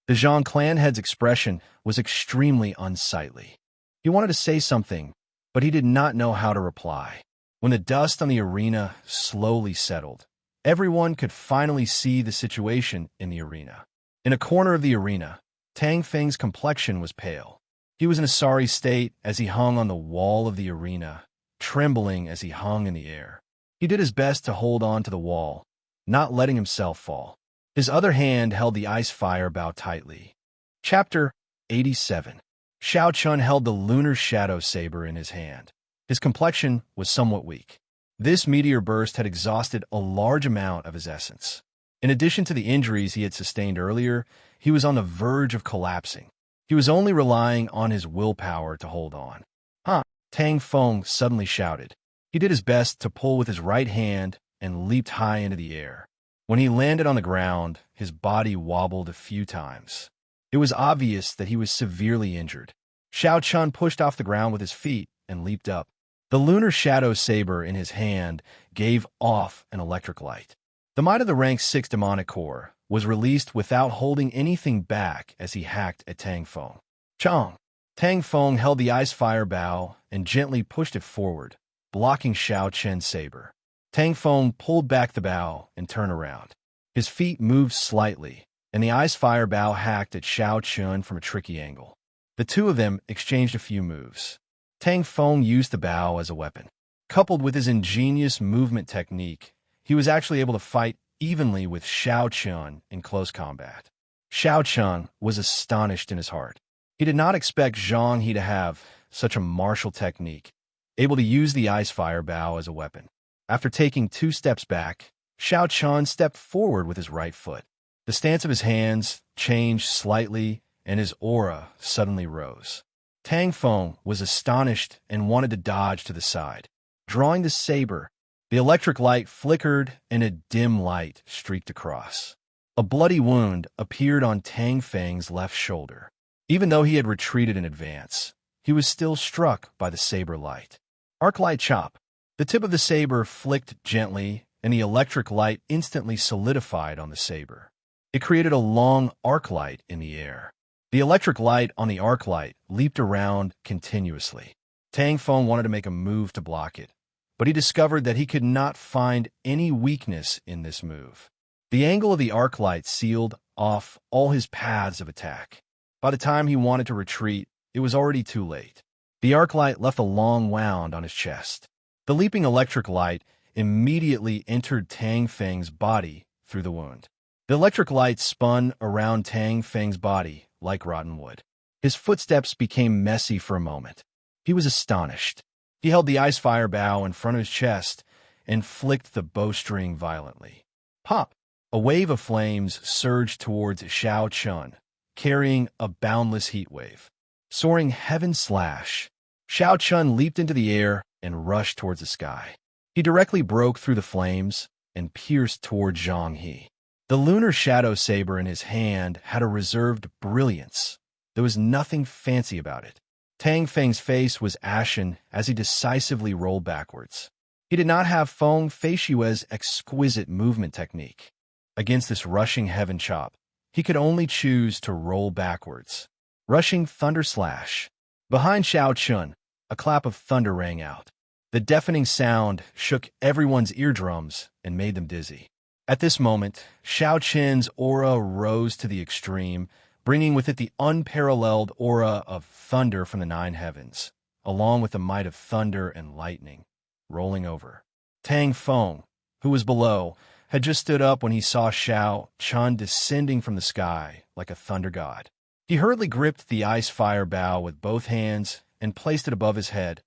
S1: The Zhang clan head's expression was extremely unsightly. He wanted to say something, but he did not know how to reply. When the dust on the arena slowly settled, everyone could finally see the situation in the arena. In a corner of the arena, Tang Feng's complexion was pale. He was in a sorry state as he hung on the wall of the arena, trembling as he hung in the air. He did his best to hold on to the wall, not letting himself fall. His other hand held the ice fire bow tightly. Chapter 87. Xiao Chun held the lunar shadow saber in his hand. His complexion was somewhat weak. This meteor burst had exhausted a large amount of his essence. In addition to the injuries he had sustained earlier, he was on the verge of collapsing. He was only relying on his willpower to hold on. "Huh!" Tang Feng suddenly shouted. He did his best to pull with his right hand and leaped high into the air. When he landed on the ground, his body wobbled a few times. It was obvious that he was severely injured. Xiao Chun pushed off the ground with his feet and leaped up. The lunar shadow saber in his hand gave off an electric light. The might of the rank 6 demonic core was released without holding anything back as he hacked at Tang Feng. Chong! Tang Feng held the ice fire bow and gently pushed it forward, blocking Xiao Chen's saber. Tang Feng pulled back the bow and turned around. His feet moved slightly, and the ice fire bow hacked at Xiao Chun from a tricky angle. The two of them exchanged a few moves. Tang Feng used the bow as a weapon. Coupled with his ingenious movement technique, he was actually able to fight evenly with Xiao Chun in close combat. Xiao Chun was astonished in his heart. He did not expect Zhang He to have such a martial technique, able to use the ice fire bow as a weapon. After taking 2 steps back, Xiao Chun stepped forward with his right foot. The stance of his hands changed slightly, and his aura suddenly rose. Tang Feng was astonished and wanted to dodge to the side. Drawing the saber, the electric light flickered and a dim light streaked across. A bloody wound appeared on Tang Feng's left shoulder. Even though he had retreated in advance, he was still struck by the saber light. Arc light chop. The tip of the saber flicked gently, and the electric light instantly solidified on the saber. It created a long arc light in the air. The electric light on the arc light leaped around continuously. Tang Feng wanted to make a move to block it, but he discovered that he could not find any weakness in this move. The angle of the arc light sealed off all his paths of attack. By the time he wanted to retreat, it was already too late. The arc light left a long wound on his chest. The leaping electric light immediately entered Tang Feng's body through the wound. The electric light spun around Tang Feng's body like rotten wood. His footsteps became messy for a moment. He was astonished. He held the ice fire bow in front of his chest and flicked the bowstring violently. Pop! A wave of flames surged towards Xiao Chun, carrying a boundless heat wave. Soaring heaven slash, Xiao Chun leaped into the air and rushed towards the sky. He directly broke through the flames and pierced toward Zhang He. The lunar shadow saber in his hand had a reserved brilliance. There was nothing fancy about it. Tang Feng's face was ashen as he decisively rolled backwards. He did not have Feng Feishue's exquisite movement technique. Against this rushing heaven chop, he could only choose to roll backwards. Rushing thunder slash. Behind Xiao Chun, a clap of thunder rang out. The deafening sound shook everyone's eardrums and made them dizzy. At this moment, Xiao Chen's aura rose to the extreme, bringing with it the unparalleled aura of thunder from the nine heavens, along with the might of thunder and lightning, rolling over. Tang Feng, who was below, had just stood up when he saw Xiao Chun descending from the sky like a thunder god. He hurriedly gripped the ice-fire bow with both hands and placed it above his head,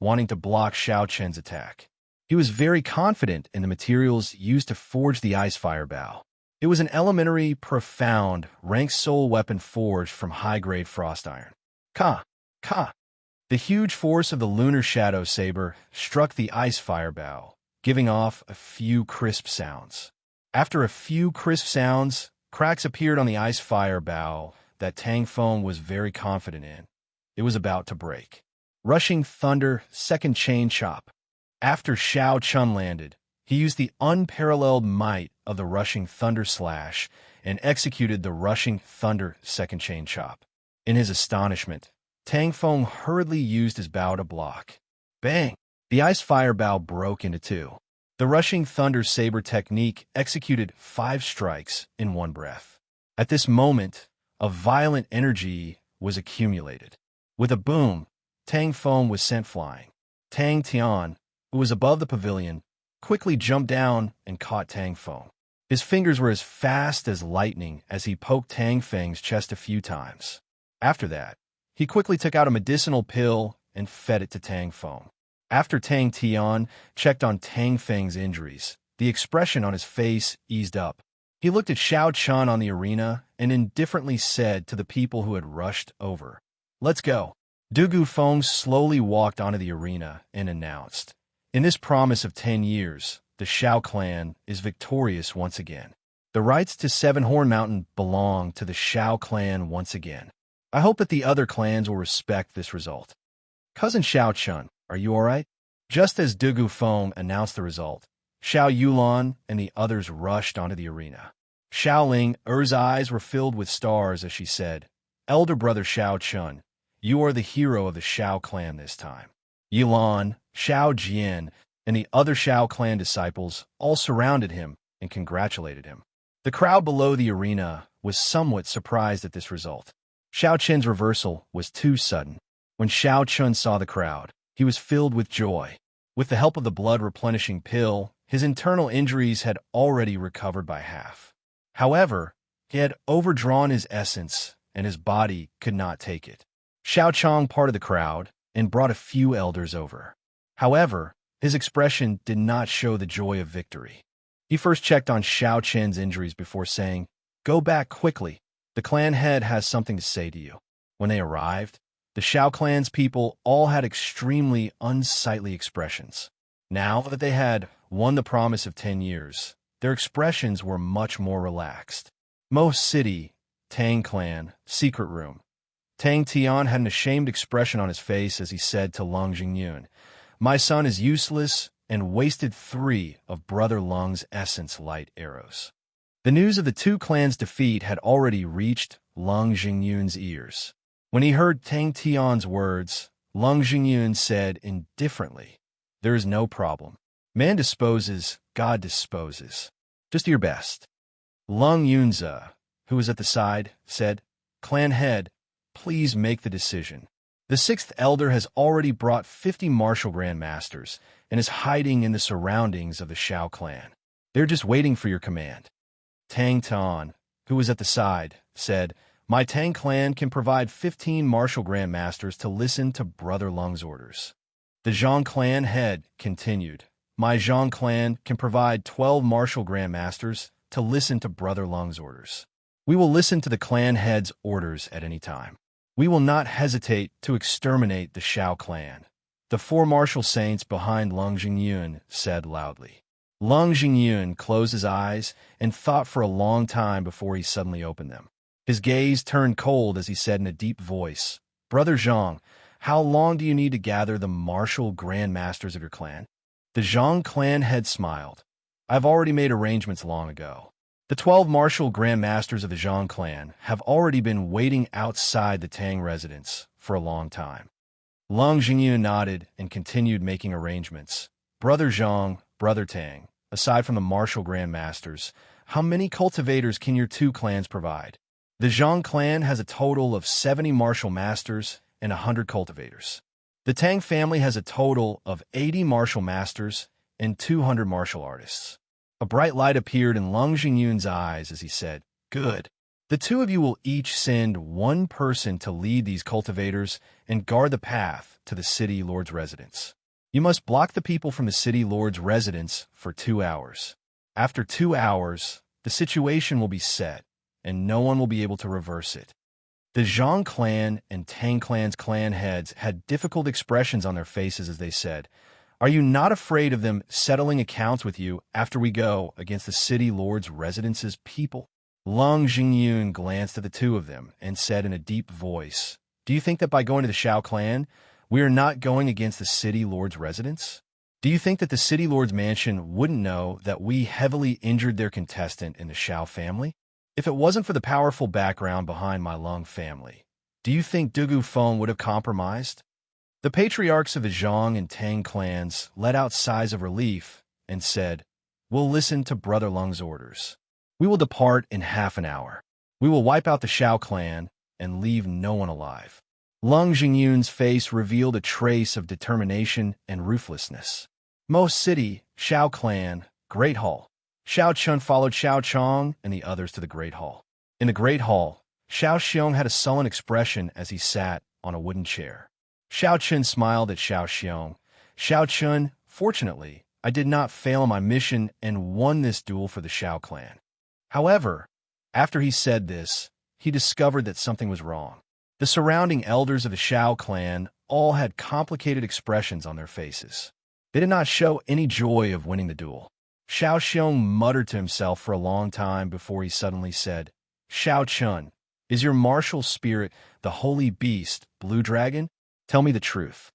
S1: wanting to block Xiao Chen's attack. He was very confident in the materials used to forge the ice-fire bow. It was an elementary, profound, ranked soul weapon forged from high-grade frost iron. Ka! Ka! The huge force of the lunar shadow saber struck the ice-fire bow, giving off a few crisp sounds. After a few crisp sounds, cracks appeared on the ice-fire bow that Tang Feng was very confident in. It was about to break. Rushing thunder, second chain chop. After Xiao Chun landed, he used the unparalleled might of the rushing thunder slash and executed the rushing thunder second chain chop. In his astonishment, Tang Feng hurriedly used his bow to block. Bang! The ice-fire bow broke into two. The rushing thunder saber technique executed 5 strikes in one breath. At this moment, a violent energy was accumulated. With a boom, Tang Feng was sent flying. Tang Tian, who was above the pavilion, quickly jumped down and caught Tang Feng. His fingers were as fast as lightning as he poked Tang Feng's chest a few times. After that, he quickly took out a medicinal pill and fed it to Tang Feng. After Tang Tian checked on Tang Feng's injuries, the expression on his face eased up. He looked at Xiao Chun on the arena and indifferently said to the people who had rushed over, "Let's go." Dugu Feng slowly walked onto the arena and announced, "In this promise of 10 years, the Xiao clan is victorious once again. The rights to Seven Horn Mountain belong to the Xiao clan once again. I hope that the other clans will respect this result. Cousin Xiao Chun, are you all right?" Just as Dugu Feng announced the result, Xiao Yulan and the others rushed onto the arena. Xiao Ling Er's eyes were filled with stars as she said, "Elder brother Xiao Chun, you are the hero of the Xiao clan this time." Yulan, Xiao Jian, and the other Xiao clan disciples all surrounded him and congratulated him. The crowd below the arena was somewhat surprised at this result. Xiao Chen's reversal was too sudden. When Xiao Chun saw the crowd, he was filled with joy. With the help of the blood-replenishing pill, his internal injuries had already recovered by half. However, he had overdrawn his essence, and his body could not take it. Xiao Chong parted the crowd and brought a few elders over. However, his expression did not show the joy of victory. He first checked on Xiao Chen's injuries before saying, "Go back quickly. The clan head has something to say to you." When they arrived, the Xiao clan's people all had extremely unsightly expressions. Now that they had won the promise of 10 years, their expressions were much more relaxed. Mo City, Tang Clan, Secret Room. Tang Tian had an ashamed expression on his face as he said to Lung Jingyun, "My son is useless and wasted 3 of Brother Lung's essence light arrows." The news of the 2 clans' defeat had already reached Lung Jingyun's ears. When he heard Tang Tian's words, Lung Jingyun said indifferently, "There is no problem. Man disposes, God disposes. Just do your best." Lung Yunze, who was at the side, said, "Clan head, please make the decision. The 6th elder has already brought 50 martial grandmasters and is hiding in the surroundings of the Xiao clan. They're just waiting for your command." Tang Tan, who was at the side, said, "My Tang clan can provide 15 martial grandmasters to listen to Brother Lung's orders." The Zhang clan head continued, "My Zhang clan can provide 12 martial grandmasters to listen to Brother Lung's orders. We will listen to the clan head's orders at any time. We will not hesitate to exterminate the Xiao clan." The four martial saints behind Lung Jingyun said loudly. Lung Jingyun closed his eyes and thought for a long time before he suddenly opened them. His gaze turned cold as he said in a deep voice, "Brother Zhang, how long do you need to gather the martial grand masters of your clan?" The Zhang clan head smiled. "I've already made arrangements long ago. The 12 martial grand masters of the Zhang clan have already been waiting outside the Tang residence for a long time." Lung Jingyun nodded and continued making arrangements. "Brother Zhang, Brother Tang, aside from the martial grand masters, how many cultivators can your two clans provide?" The Zhang clan has a total of 70 martial masters and 100 cultivators. The Tang family has a total of 80 martial masters and 200 martial artists. A bright light appeared in Lung Jingyun's eyes as he said, "Good. The two of you will each send one person to lead these cultivators and guard the path to the city lord's residence. You must block the people from the city lord's residence for 2 hours. After 2 hours, the situation will be set, and no one will be able to reverse it." The Zhang clan and Tang clan's clan heads had difficult expressions on their faces as they said, "Are you not afraid of them settling accounts with you after we go against the city lord's residence's people?" Lung Jingyun glanced at the two of them and said in a deep voice, "Do you think that by going to the Shao clan, we are not going against the city lord's residence? Do you think that the city lord's mansion wouldn't know that we heavily injured their contestant in the Shao family? If it wasn't for the powerful background behind my Lung family, do you think Dugu Feng would have compromised?" The patriarchs of the Zhang and Tang clans let out sighs of relief and said, "We'll listen to Brother Lung's orders. We will depart in half an hour. We will wipe out the Shao clan and leave no one alive." Lung Jingyun's face revealed a trace of determination and ruthlessness. Most city, Shao clan, Great Hall. Shao Chun followed Shao Chong and the others to the Great Hall. In the Great Hall, Shao Xiong had a sullen expression as he sat on a wooden chair. Shao Chun smiled at Shao Xiong. "Shao Chun, fortunately, I did not fail in my mission and won this duel for the Shao clan." However, after he said this, he discovered that something was wrong. The surrounding elders of the Shao clan all had complicated expressions on their faces. They did not show any joy of winning the duel. Shao Xiong muttered to himself for a long time before he suddenly said, "Shao Chun, is your martial spirit the holy beast, Blue Dragon? Tell me the truth."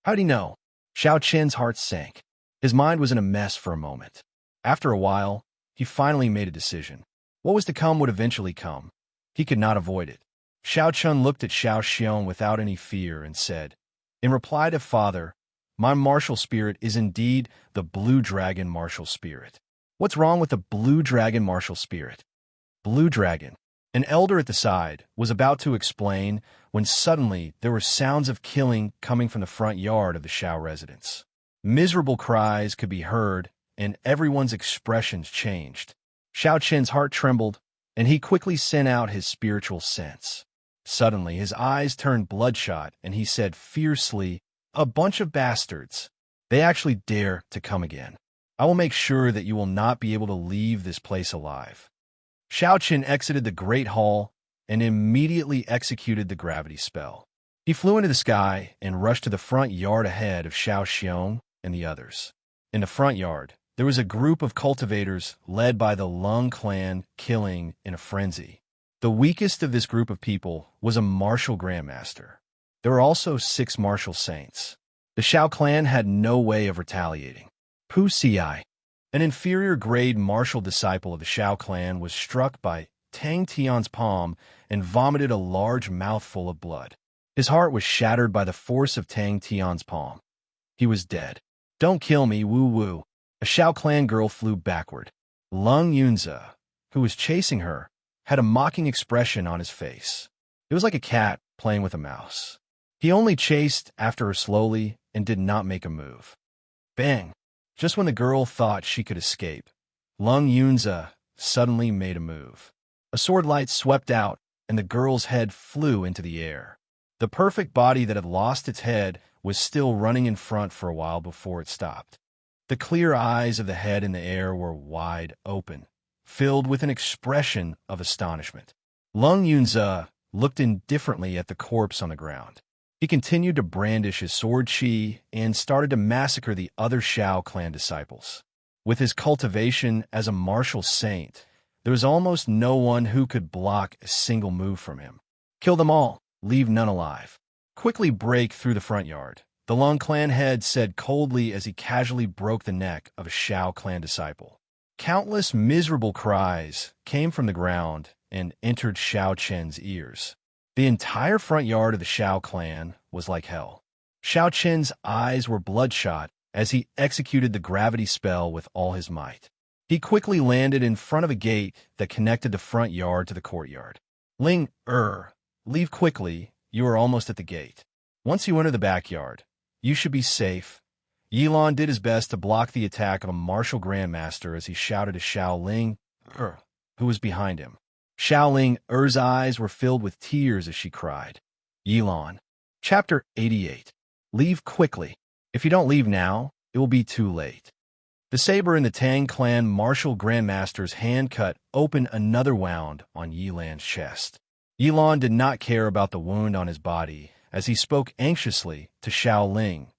S1: How'd he know? Shao Chen's heart sank. His mind was in a mess for a moment. After a while, he finally made a decision. What was to come would eventually come. He could not avoid it. Shao Chun looked at Shao Xiong without any fear and said, "In reply to Father, my martial spirit is indeed the Blue Dragon martial spirit." "What's wrong with the Blue Dragon martial spirit?" Blue Dragon. An elder at the side was about to explain when suddenly there were sounds of killing coming from the front yard of the Shao residence. Miserable cries could be heard, and everyone's expressions changed. Shao Chen's heart trembled, and he quickly sent out his spiritual sense. Suddenly, his eyes turned bloodshot, and he said fiercely, "A bunch of bastards. They actually dare to come again. I will make sure that you will not be able to leave this place alive." Shao Chen exited the Great Hall and immediately executed the gravity spell. He flew into the sky and rushed to the front yard ahead of Shao Xiong and the others. In the front yard, there was a group of cultivators led by the Lung clan killing in a frenzy. The weakest of this group of people was a martial grandmaster. There were also 6 martial saints. The Shao clan had no way of retaliating. Pu Xi, an inferior grade martial disciple of the Shao clan, was struck by Tang Tian's palm and vomited a large mouthful of blood. His heart was shattered by the force of Tang Tian's palm. He was dead. "Don't kill me, woo woo." A Shao clan girl flew backward. Lung Yunze, who was chasing her, had a mocking expression on his face. It was like a cat playing with a mouse. He only chased after her slowly and did not make a move. Bang! Just when the girl thought she could escape, Lung Yunze suddenly made a move. A sword light swept out, and the girl's head flew into the air. The perfect body that had lost its head was still running in front for a while before it stopped. The clear eyes of the head in the air were wide open, filled with an expression of astonishment. Lung Yunze looked indifferently at the corpse on the ground. He continued to brandish his sword chi and started to massacre the other Shao clan disciples. With his cultivation as a martial saint, there was almost no one who could block a single move from him. Kill them all, leave none alive. Quickly break through the front yard, the Long clan head said coldly as he casually broke the neck of a Shao clan disciple. Countless miserable cries came from the ground and entered Shao Chen's ears. The entire front yard of the Shao clan was like hell. Shao Chen's eyes were bloodshot as he executed the gravity spell with all his might. He quickly landed in front of a gate that connected the front yard to the courtyard. Ling, leave quickly, you are almost at the gate. Once you enter the backyard, you should be safe. Yilan did his best to block the attack of a martial grandmaster as he shouted to Xiao Ling, who was behind him. Xiao Ling, eyes were filled with tears as she cried. Yilan. Chapter 88. Leave quickly. If you don't leave now, it will be too late. The saber in the Tang clan martial grandmaster's hand cut open another wound on Yilan's chest. Yilan did not care about the wound on his body as he spoke anxiously to Xiao Ling.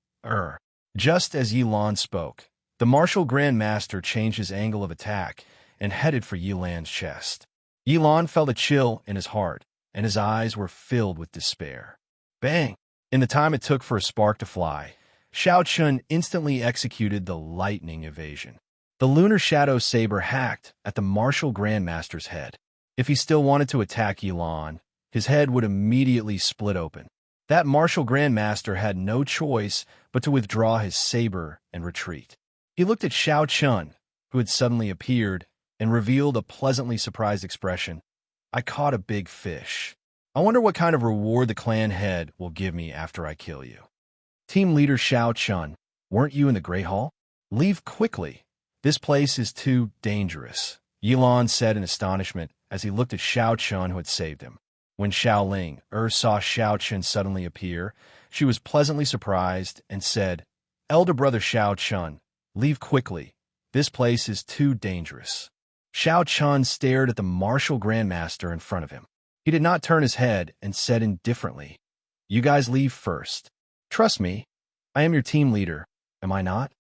S1: Just as Yilan spoke, the martial grandmaster changed his angle of attack and headed for Yilan's chest. Yilan felt a chill in his heart, and his eyes were filled with despair. Bang! In the time it took for a spark to fly, Xiao Chun instantly executed the lightning evasion. The lunar shadow saber hacked at the martial grandmaster's head. If he still wanted to attack Yilan, his head would immediately split open. That martial grandmaster had no choice but to withdraw his saber and retreat. He looked at Xiao Chun, who had suddenly appeared, and revealed a pleasantly surprised expression. I caught a big fish. I wonder what kind of reward the clan head will give me after I kill you. Team leader Xiao Chun, weren't you in the Great Hall? Leave quickly. This place is too dangerous, Yilan said in astonishment as he looked at Xiao Chun who had saved him. When Xiao Ling saw Xiao Chun suddenly appear, she was pleasantly surprised and said, Elder brother Xiao Chun, leave quickly. This place is too dangerous. Xiao Chun stared at the martial grandmaster in front of him. He did not turn his head and said indifferently, You guys leave first. Trust me, I am your team leader, am I not?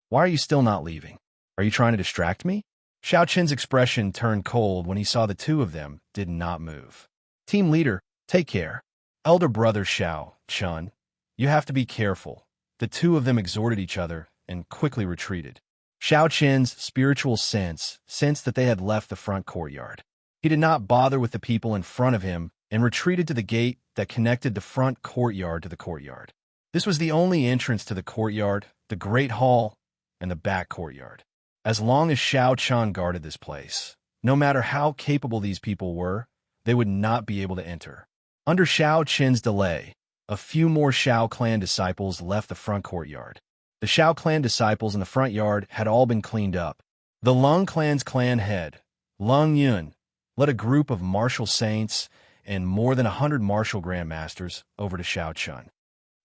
S1: Why are you still not leaving? Are you trying to distract me? Xiao Chun's expression turned cold when he saw the two of them did not move. Team leader, take care. Elder brother Xiao Chun, you have to be careful. The two of them exhorted each other and quickly retreated. Xiao Chen's spiritual sense sensed that they had left the front courtyard. He did not bother with the people in front of him and retreated to the gate that connected the front courtyard to the courtyard. This was the only entrance to the courtyard, the Great Hall, and the back courtyard. As long as Xiao Chun guarded this place, no matter how capable these people were, they would not be able to enter. Under Xiao Chen's delay, a few more Shao clan disciples left the front courtyard. The Shao clan disciples in the front yard had all been cleaned up. The Lung clan's clan head, Lung Yun, led a group of martial saints and more than 100 martial grandmasters over to Xiao Chun.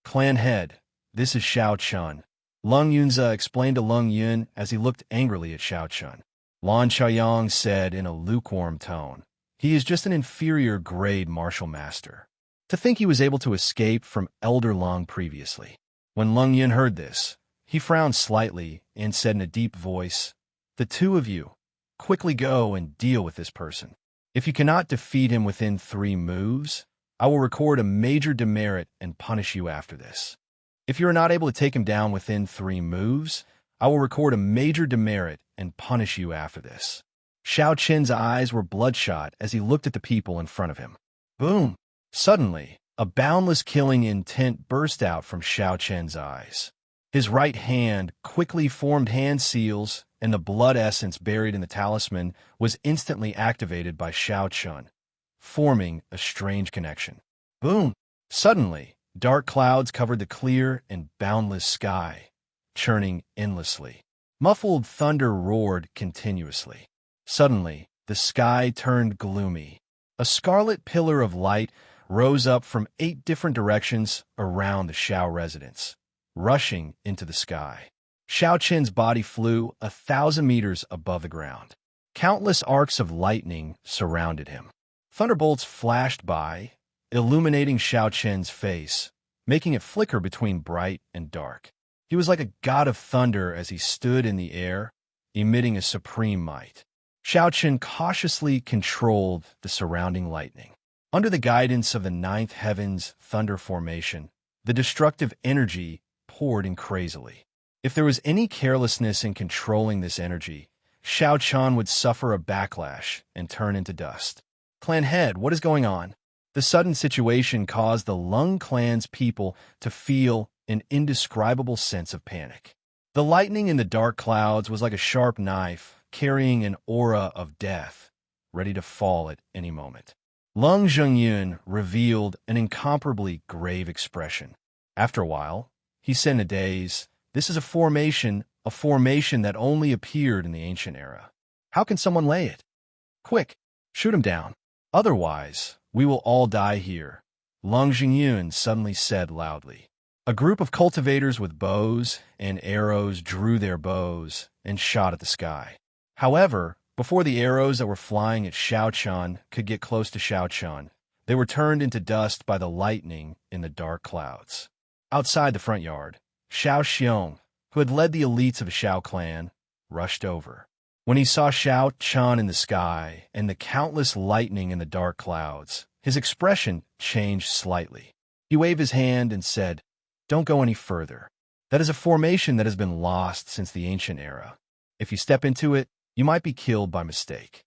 S1: Clan head, this is Xiao Chun. Lung Yunza explained to Lung Yun as he looked angrily at Xiao Chun. Lan Chaoyang said in a lukewarm tone, He is just an inferior grade martial master. To think he was able to escape from Elder Lung previously. When Lung Yun heard this, he frowned slightly and said in a deep voice, The two of you, quickly go and deal with this person. If you cannot defeat him within 3 moves, I will record a major demerit and punish you after this. If you are not able to take him down within 3 moves, I will record a major demerit and punish you after this. Xiao Chen's eyes were bloodshot as he looked at the people in front of him. Boom! Suddenly, a boundless killing intent burst out from Xiao Chen's eyes. His right hand quickly formed hand seals, and the blood essence buried in the talisman was instantly activated by Xiao Chun, forming a strange connection. Boom! Suddenly, dark clouds covered the clear and boundless sky, churning endlessly. Muffled thunder roared continuously. Suddenly, the sky turned gloomy. A scarlet pillar of light rose up from 8 different directions around the Xiao residence, rushing into the sky. Xiao Chen's body flew 1,000 meters above the ground. Countless arcs of lightning surrounded him. Thunderbolts flashed by, illuminating Xiao Chen's face, making it flicker between bright and dark. He was like a god of thunder as he stood in the air, emitting a supreme might. Xiaochen cautiously controlled the surrounding lightning. Under the guidance of the ninth heaven's thunder formation, the destructive energy poured in crazily. If there was any carelessness in controlling this energy, Xiao Chan would suffer a backlash and turn into dust. Clan head, what is going on? The sudden situation caused the Lung clan's people to feel an indescribable sense of panic. The lightning in the dark clouds was like a sharp knife, carrying an aura of death, ready to fall at any moment. Lung Zhengyun revealed an incomparably grave expression. After a while, he said in a daze, "This is a formation that only appeared in the ancient era. How can someone lay it? Quick, shoot him down. Otherwise, we will all die here," Lung Zhengyun suddenly said loudly. A group of cultivators with bows and arrows drew their bows and shot at the sky. However, before the arrows that were flying at Xiaochen could get close to Xiaochen, they were turned into dust by the lightning in the dark clouds. Outside the front yard, Xiao Xiong, who had led the elites of the Xiao clan, rushed over. When he saw Xiao Chen in the sky and the countless lightning in the dark clouds, his expression changed slightly. He waved his hand and said, "Don't go any further. That is a formation that has been lost since the ancient era. If you step into it, you might be killed by mistake."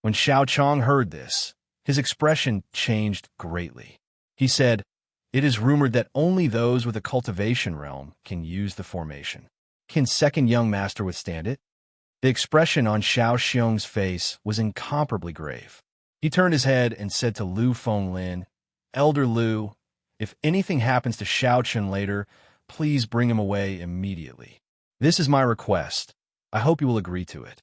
S1: When Xiao Chong heard this, his expression changed greatly. He said, "It is rumored that only those with a cultivation realm can use the formation. Can second young master withstand it?" The expression on Xiao Xiong's face was incomparably grave. He turned his head and said to Lu Fenglin, "Elder Lu, if anything happens to Xiao Chen later, please bring him away immediately. This is my request. I hope you will agree to it."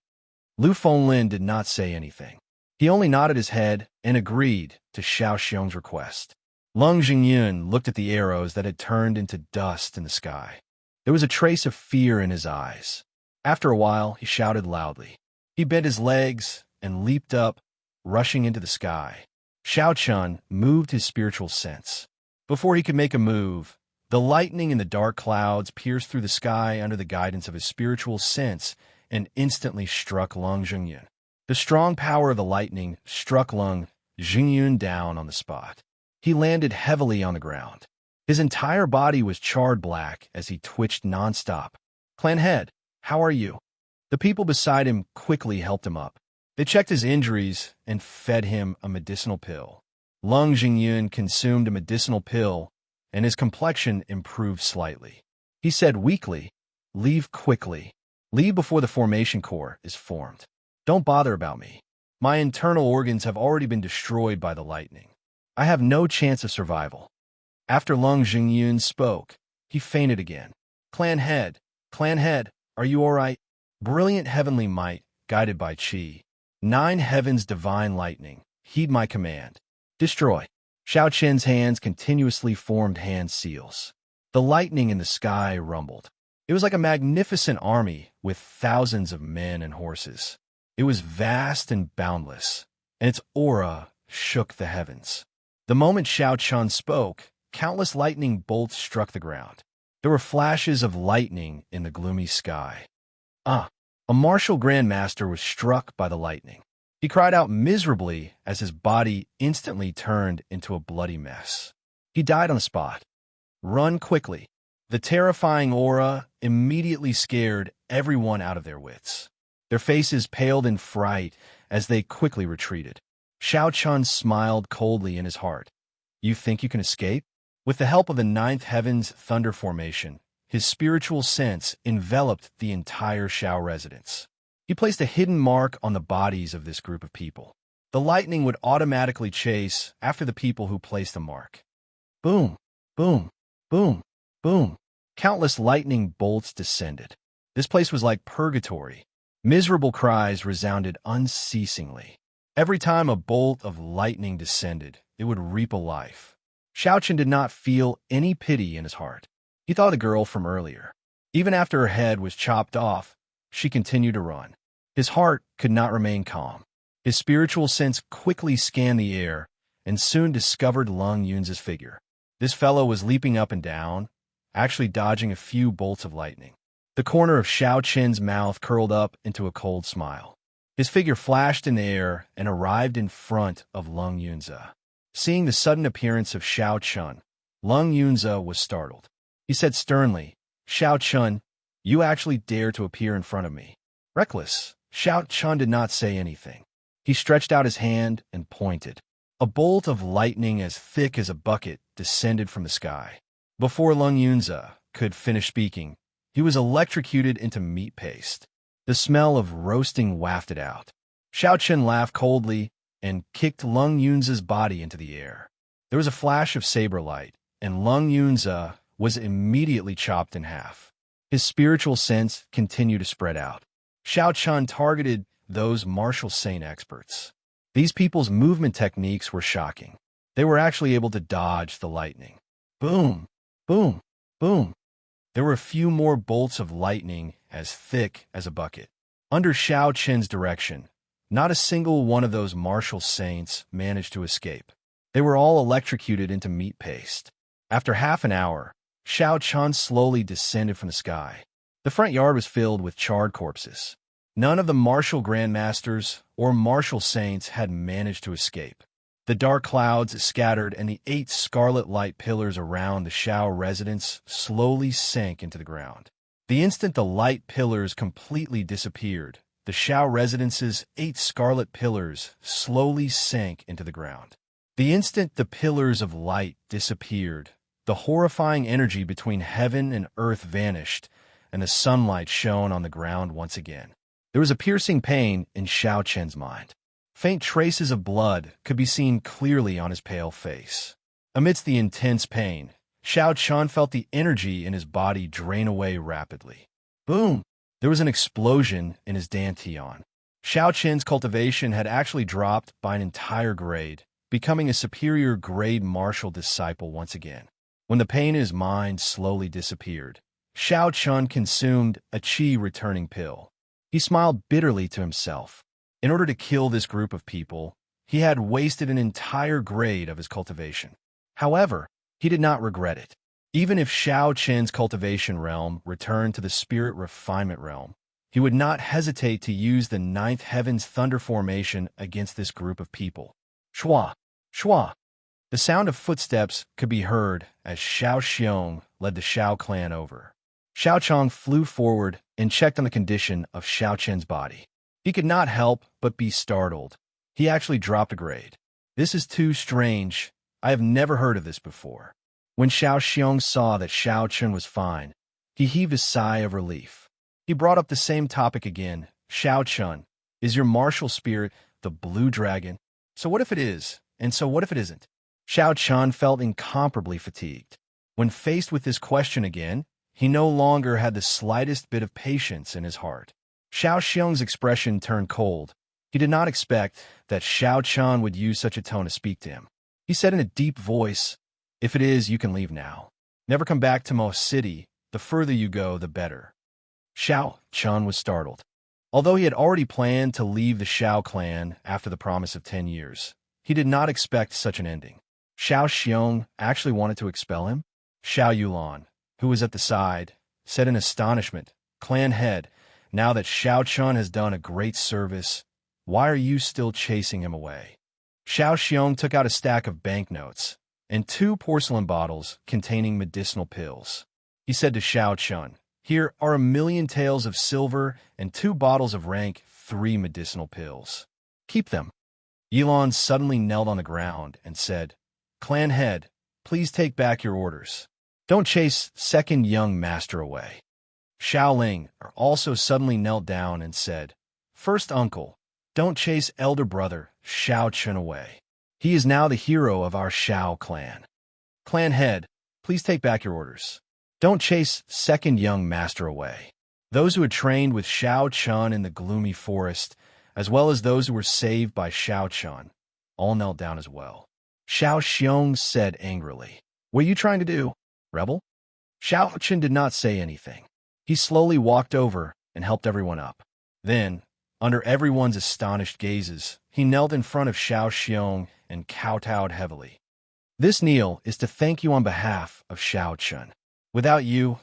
S1: Lu Fenglin did not say anything. He only nodded his head and agreed to Xiao Xiong's request. Lung Zhengyun looked at the arrows that had turned into dust in the sky. There was a trace of fear in his eyes. After a while, he shouted loudly. He bent his legs and leaped up, rushing into the sky. Xiao Chun moved his spiritual sense. Before he could make a move, the lightning in the dark clouds pierced through the sky under the guidance of his spiritual sense and instantly struck Lung Zhengyun. The strong power of the lightning struck Lung Zhengyun down on the spot. He landed heavily on the ground. His entire body was charred black as he twitched nonstop. "Clan head, how are you?" The people beside him quickly helped him up. They checked his injuries and fed him a medicinal pill. Lung Zhengyun consumed a medicinal pill, and his complexion improved slightly. He said weakly, "Leave quickly. Leave before the formation core is formed. Don't bother about me. My internal organs have already been destroyed by the lightning. I have no chance of survival." After Lung Zhengyun spoke, he fainted again. Clan head, are you all right?" Brilliant heavenly might, guided by Qi. 9 heavens divine lightning, heed my command. Destroy. Xiao Chen's hands continuously formed hand seals. The lightning in the sky rumbled. It was like a magnificent army with thousands of men and horses. It was vast and boundless, and its aura shook the heavens. The moment Xiao Chen spoke, countless lightning bolts struck the ground. There were flashes of lightning in the gloomy sky. A martial grandmaster was struck by the lightning. He cried out miserably as his body instantly turned into a bloody mess. He died on the spot. Run quickly. The terrifying aura immediately scared everyone out of their wits. Their faces paled in fright as they quickly retreated. Xiao Chun smiled coldly in his heart. "You think you can escape?" With the help of the 9th heaven's thunder formation, his spiritual sense enveloped the entire Xiao residence. He placed a hidden mark on the bodies of this group of people. The lightning would automatically chase after the people who placed the mark. Boom, boom, boom, boom. Countless lightning bolts descended. This place was like purgatory. Miserable cries resounded unceasingly. Every time a bolt of lightning descended, it would reap a life. Xiao Chen did not feel any pity in his heart. He thought of the girl from earlier. Even after her head was chopped off, she continued to run. His heart could not remain calm. His spiritual sense quickly scanned the air and soon discovered Lung Yun's figure. This fellow was leaping up and down, actually dodging a few bolts of lightning. The corner of Xiao Chen's mouth curled up into a cold smile. His figure flashed in the air and arrived in front of Lung Yunze. Seeing the sudden appearance of Xiao Chun, Lung Yunze was startled. He said sternly, "Xiao Chun, you actually dare to appear in front of me." Reckless, Xiao Chun did not say anything. He stretched out his hand and pointed. A bolt of lightning as thick as a bucket descended from the sky. Before Lung Yunze could finish speaking, he was electrocuted into meat paste. The smell of roasting wafted out. Xiao Chen laughed coldly and kicked Lung Yunze's body into the air. There was a flash of saber light, and Lung Yunze was immediately chopped in half. His spiritual sense continued to spread out. Xiao Chun targeted those martial saint experts. These people's movement techniques were shocking. They were actually able to dodge the lightning. Boom, boom, boom. There were a few more bolts of lightning as thick as a bucket. Under Xiao Chen's direction, not a single one of those martial saints managed to escape. They were all electrocuted into meat paste. After half an hour, Xiao Chen slowly descended from the sky. The front yard was filled with charred corpses. None of the martial grandmasters or martial saints had managed to escape. The dark clouds scattered and the 8 scarlet light pillars around the Xiao residence slowly sank into the ground. The instant the light pillars completely disappeared, the Xiao residence's 8 scarlet pillars slowly sank into the ground. The instant the pillars of light disappeared, the horrifying energy between heaven and earth vanished, and the sunlight shone on the ground once again. There was a piercing pain in Xiao Chen's mind. Faint traces of blood could be seen clearly on his pale face. Amidst the intense pain, Xiao Chen felt the energy in his body drain away rapidly. Boom! There was an explosion in his dantian. Xiao Chen's cultivation had actually dropped by an entire grade, becoming a superior grade martial disciple once again. When the pain in his mind slowly disappeared, Xiao Chen consumed a qi returning pill. He smiled bitterly to himself. In order to kill this group of people, he had wasted an entire grade of his cultivation. However, he did not regret it. Even if Xiao Chen's cultivation realm returned to the spirit refinement realm, he would not hesitate to use the 9th heaven's thunder formation against this group of people. Shua! Shua! The sound of footsteps could be heard as Xiao Xiong led the Xiao clan over. Xiao Chong flew forward and checked on the condition of Xiao Chen's body. He could not help but be startled. He actually dropped a grade. This is too strange. I have never heard of this before. When Xiao Xiong saw that Xiao Chen was fine, he heaved a sigh of relief. He brought up the same topic again. Xiao Chen, is your martial spirit the blue dragon? So what if it is? And so what if it isn't? Xiao Chen felt incomparably fatigued. When faced with this question again, he no longer had the slightest bit of patience in his heart. Xiao Xiong's expression turned cold. He did not expect that Xiao Chen would use such a tone to speak to him. He said in a deep voice, "If it is, you can leave now. Never come back to Mo City. The further you go, the better." Xiao Chen was startled. Although he had already planned to leave the Xiao clan after the promise of 10 years, he did not expect such an ending. Xiao Xiong actually wanted to expel him? Xiao Yulan, who was at the side, said in astonishment, "Clan head, now that Xiao Chen has done a great service, why are you still chasing him away?" Xiao Xiong took out a stack of banknotes and 2 porcelain bottles containing medicinal pills. He said to Xiao Chen, "Here are 1,000,000 taels of silver and 2 bottles of rank 3 medicinal pills. Keep them." Yilan suddenly knelt on the ground and said, "Clan head, please take back your orders. Don't chase second young master away." Xiaoling also suddenly knelt down and said, "First uncle, don't chase elder brother Xiao Chen away. He is now the hero of our Xiao clan. Clan head, please take back your orders. Don't chase second young master away." Those who had trained with Xiao Chen in the gloomy forest, as well as those who were saved by Xiao Chen, all knelt down as well. Xiao Xiong said angrily, "What are you trying to do, rebel?" Xiao Chen did not say anything. He slowly walked over and helped everyone up. Then, under everyone's astonished gazes, he knelt in front of Xiao Xiong and kowtowed heavily. This kneel is to thank you on behalf of Xiao Chun. Without you,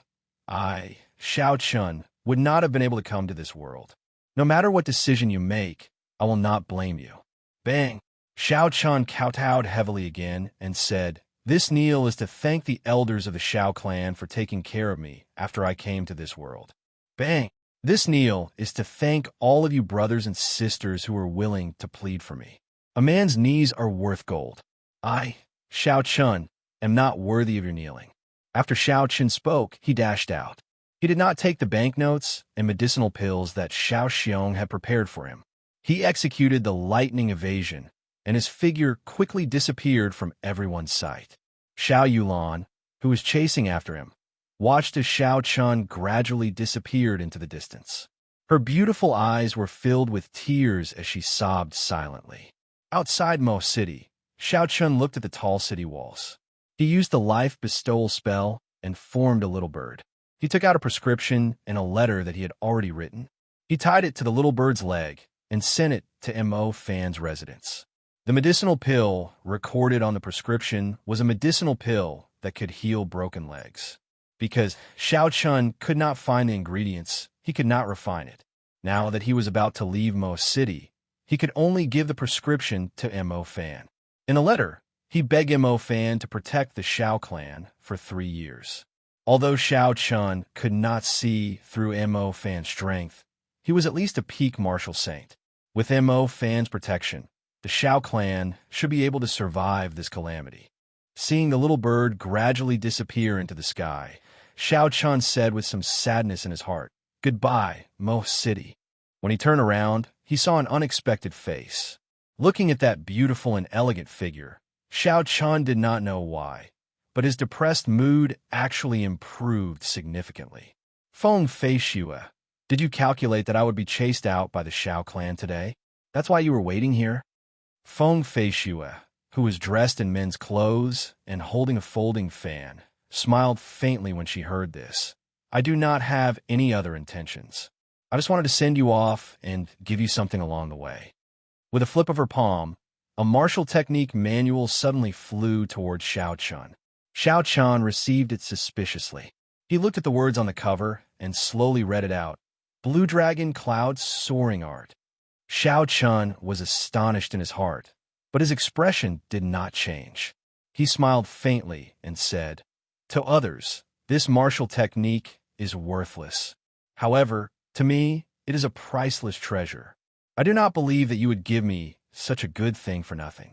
S1: Xiao Chun, would not have been able to come to this world. No matter what decision you make, I will not blame you. Bang! Xiao Chun kowtowed heavily again and said, This kneel is to thank the elders of the Xiao clan for taking care of me after I came to this world. Bang! This kneel is to thank all of you brothers and sisters who are willing to plead for me. A man's knees are worth gold. I, Xiao Chun, am not worthy of your kneeling. After Xiao Chun spoke, he dashed out. He did not take the banknotes and medicinal pills that Xiao Xiong had prepared for him. He executed the lightning evasion, and his figure quickly disappeared from everyone's sight. Xiao Yulan, who was chasing after him, watched as Xiao Chun gradually disappeared into the distance. Her beautiful eyes were filled with tears as she sobbed silently. Outside Mo City, Xiao Chun looked at the tall city walls. He used the life bestowal spell and formed a little bird. He took out a prescription and a letter that he had already written. He tied it to the little bird's leg and sent it to Mo Fan's residence. The medicinal pill recorded on the prescription was a medicinal pill that could heal broken legs. Because Xiao Chun could not find the ingredients, he could not refine it. Now that he was about to leave Mo City, he could only give the prescription to Mo Fan. In a letter, he begged Mo Fan to protect the Xiao clan for 3 years. Although Xiao Chun could not see through Mo Fan's strength, he was at least a peak martial saint. With Mo Fan's protection, the Xiao clan should be able to survive this calamity. Seeing the little bird gradually disappear into the sky, Xiao Chun said with some sadness in his heart, Goodbye, Mo City. When he turned around, he saw an unexpected face. Looking at that beautiful and elegant figure, Xiao Chun did not know why, but his depressed mood actually improved significantly. Feng Feishue, did you calculate that I would be chased out by the Xiao clan today? That's why you were waiting here? Feng Feishue, who was dressed in men's clothes and holding a folding fan, smiled faintly when she heard this. I do not have any other intentions. I just wanted to send you off and give you something along the way. With a flip of her palm, a martial technique manual suddenly flew towards Xiao Chun. Xiao Chun received it suspiciously. He looked at the words on the cover and slowly read it out. Blue Dragon Cloud Soaring Art. Xiao Chun was astonished in his heart, but his expression did not change. He smiled faintly and said, To others, this martial technique is worthless. However, to me, it is a priceless treasure. I do not believe that you would give me such a good thing for nothing.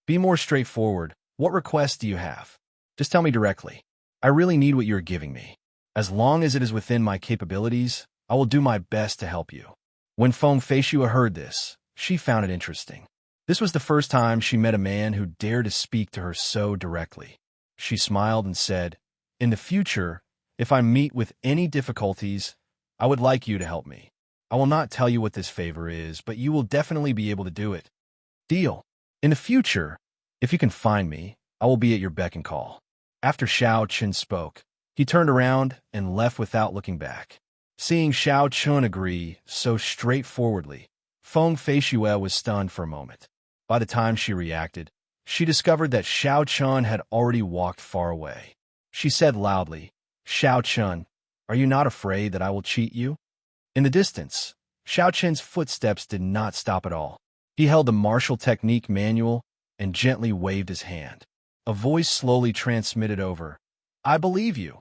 S1: Be more straightforward. What request do you have? Just tell me directly. I really need what you are giving me. As long as it is within my capabilities, I will do my best to help you. When Feng Feishue heard this, she found it interesting. This was the first time she met a man who dared to speak to her so directly. She smiled and said, In the future, if I meet with any difficulties, I would like you to help me. I will not tell you what this favor is, but you will definitely be able to do it. Deal. In the future, if you can find me, I will be at your beck and call. After Xiao Chun spoke, he turned around and left without looking back. Seeing Xiao Chun agree so straightforwardly, Feng Feishue was stunned for a moment. By the time she reacted, she discovered that Xiao Chun had already walked far away. She said loudly, Xiao Chun, are you not afraid that I will cheat you? In the distance, Xiao Chun's footsteps did not stop at all. He held the martial technique manual and gently waved his hand. A voice slowly transmitted over. I believe you.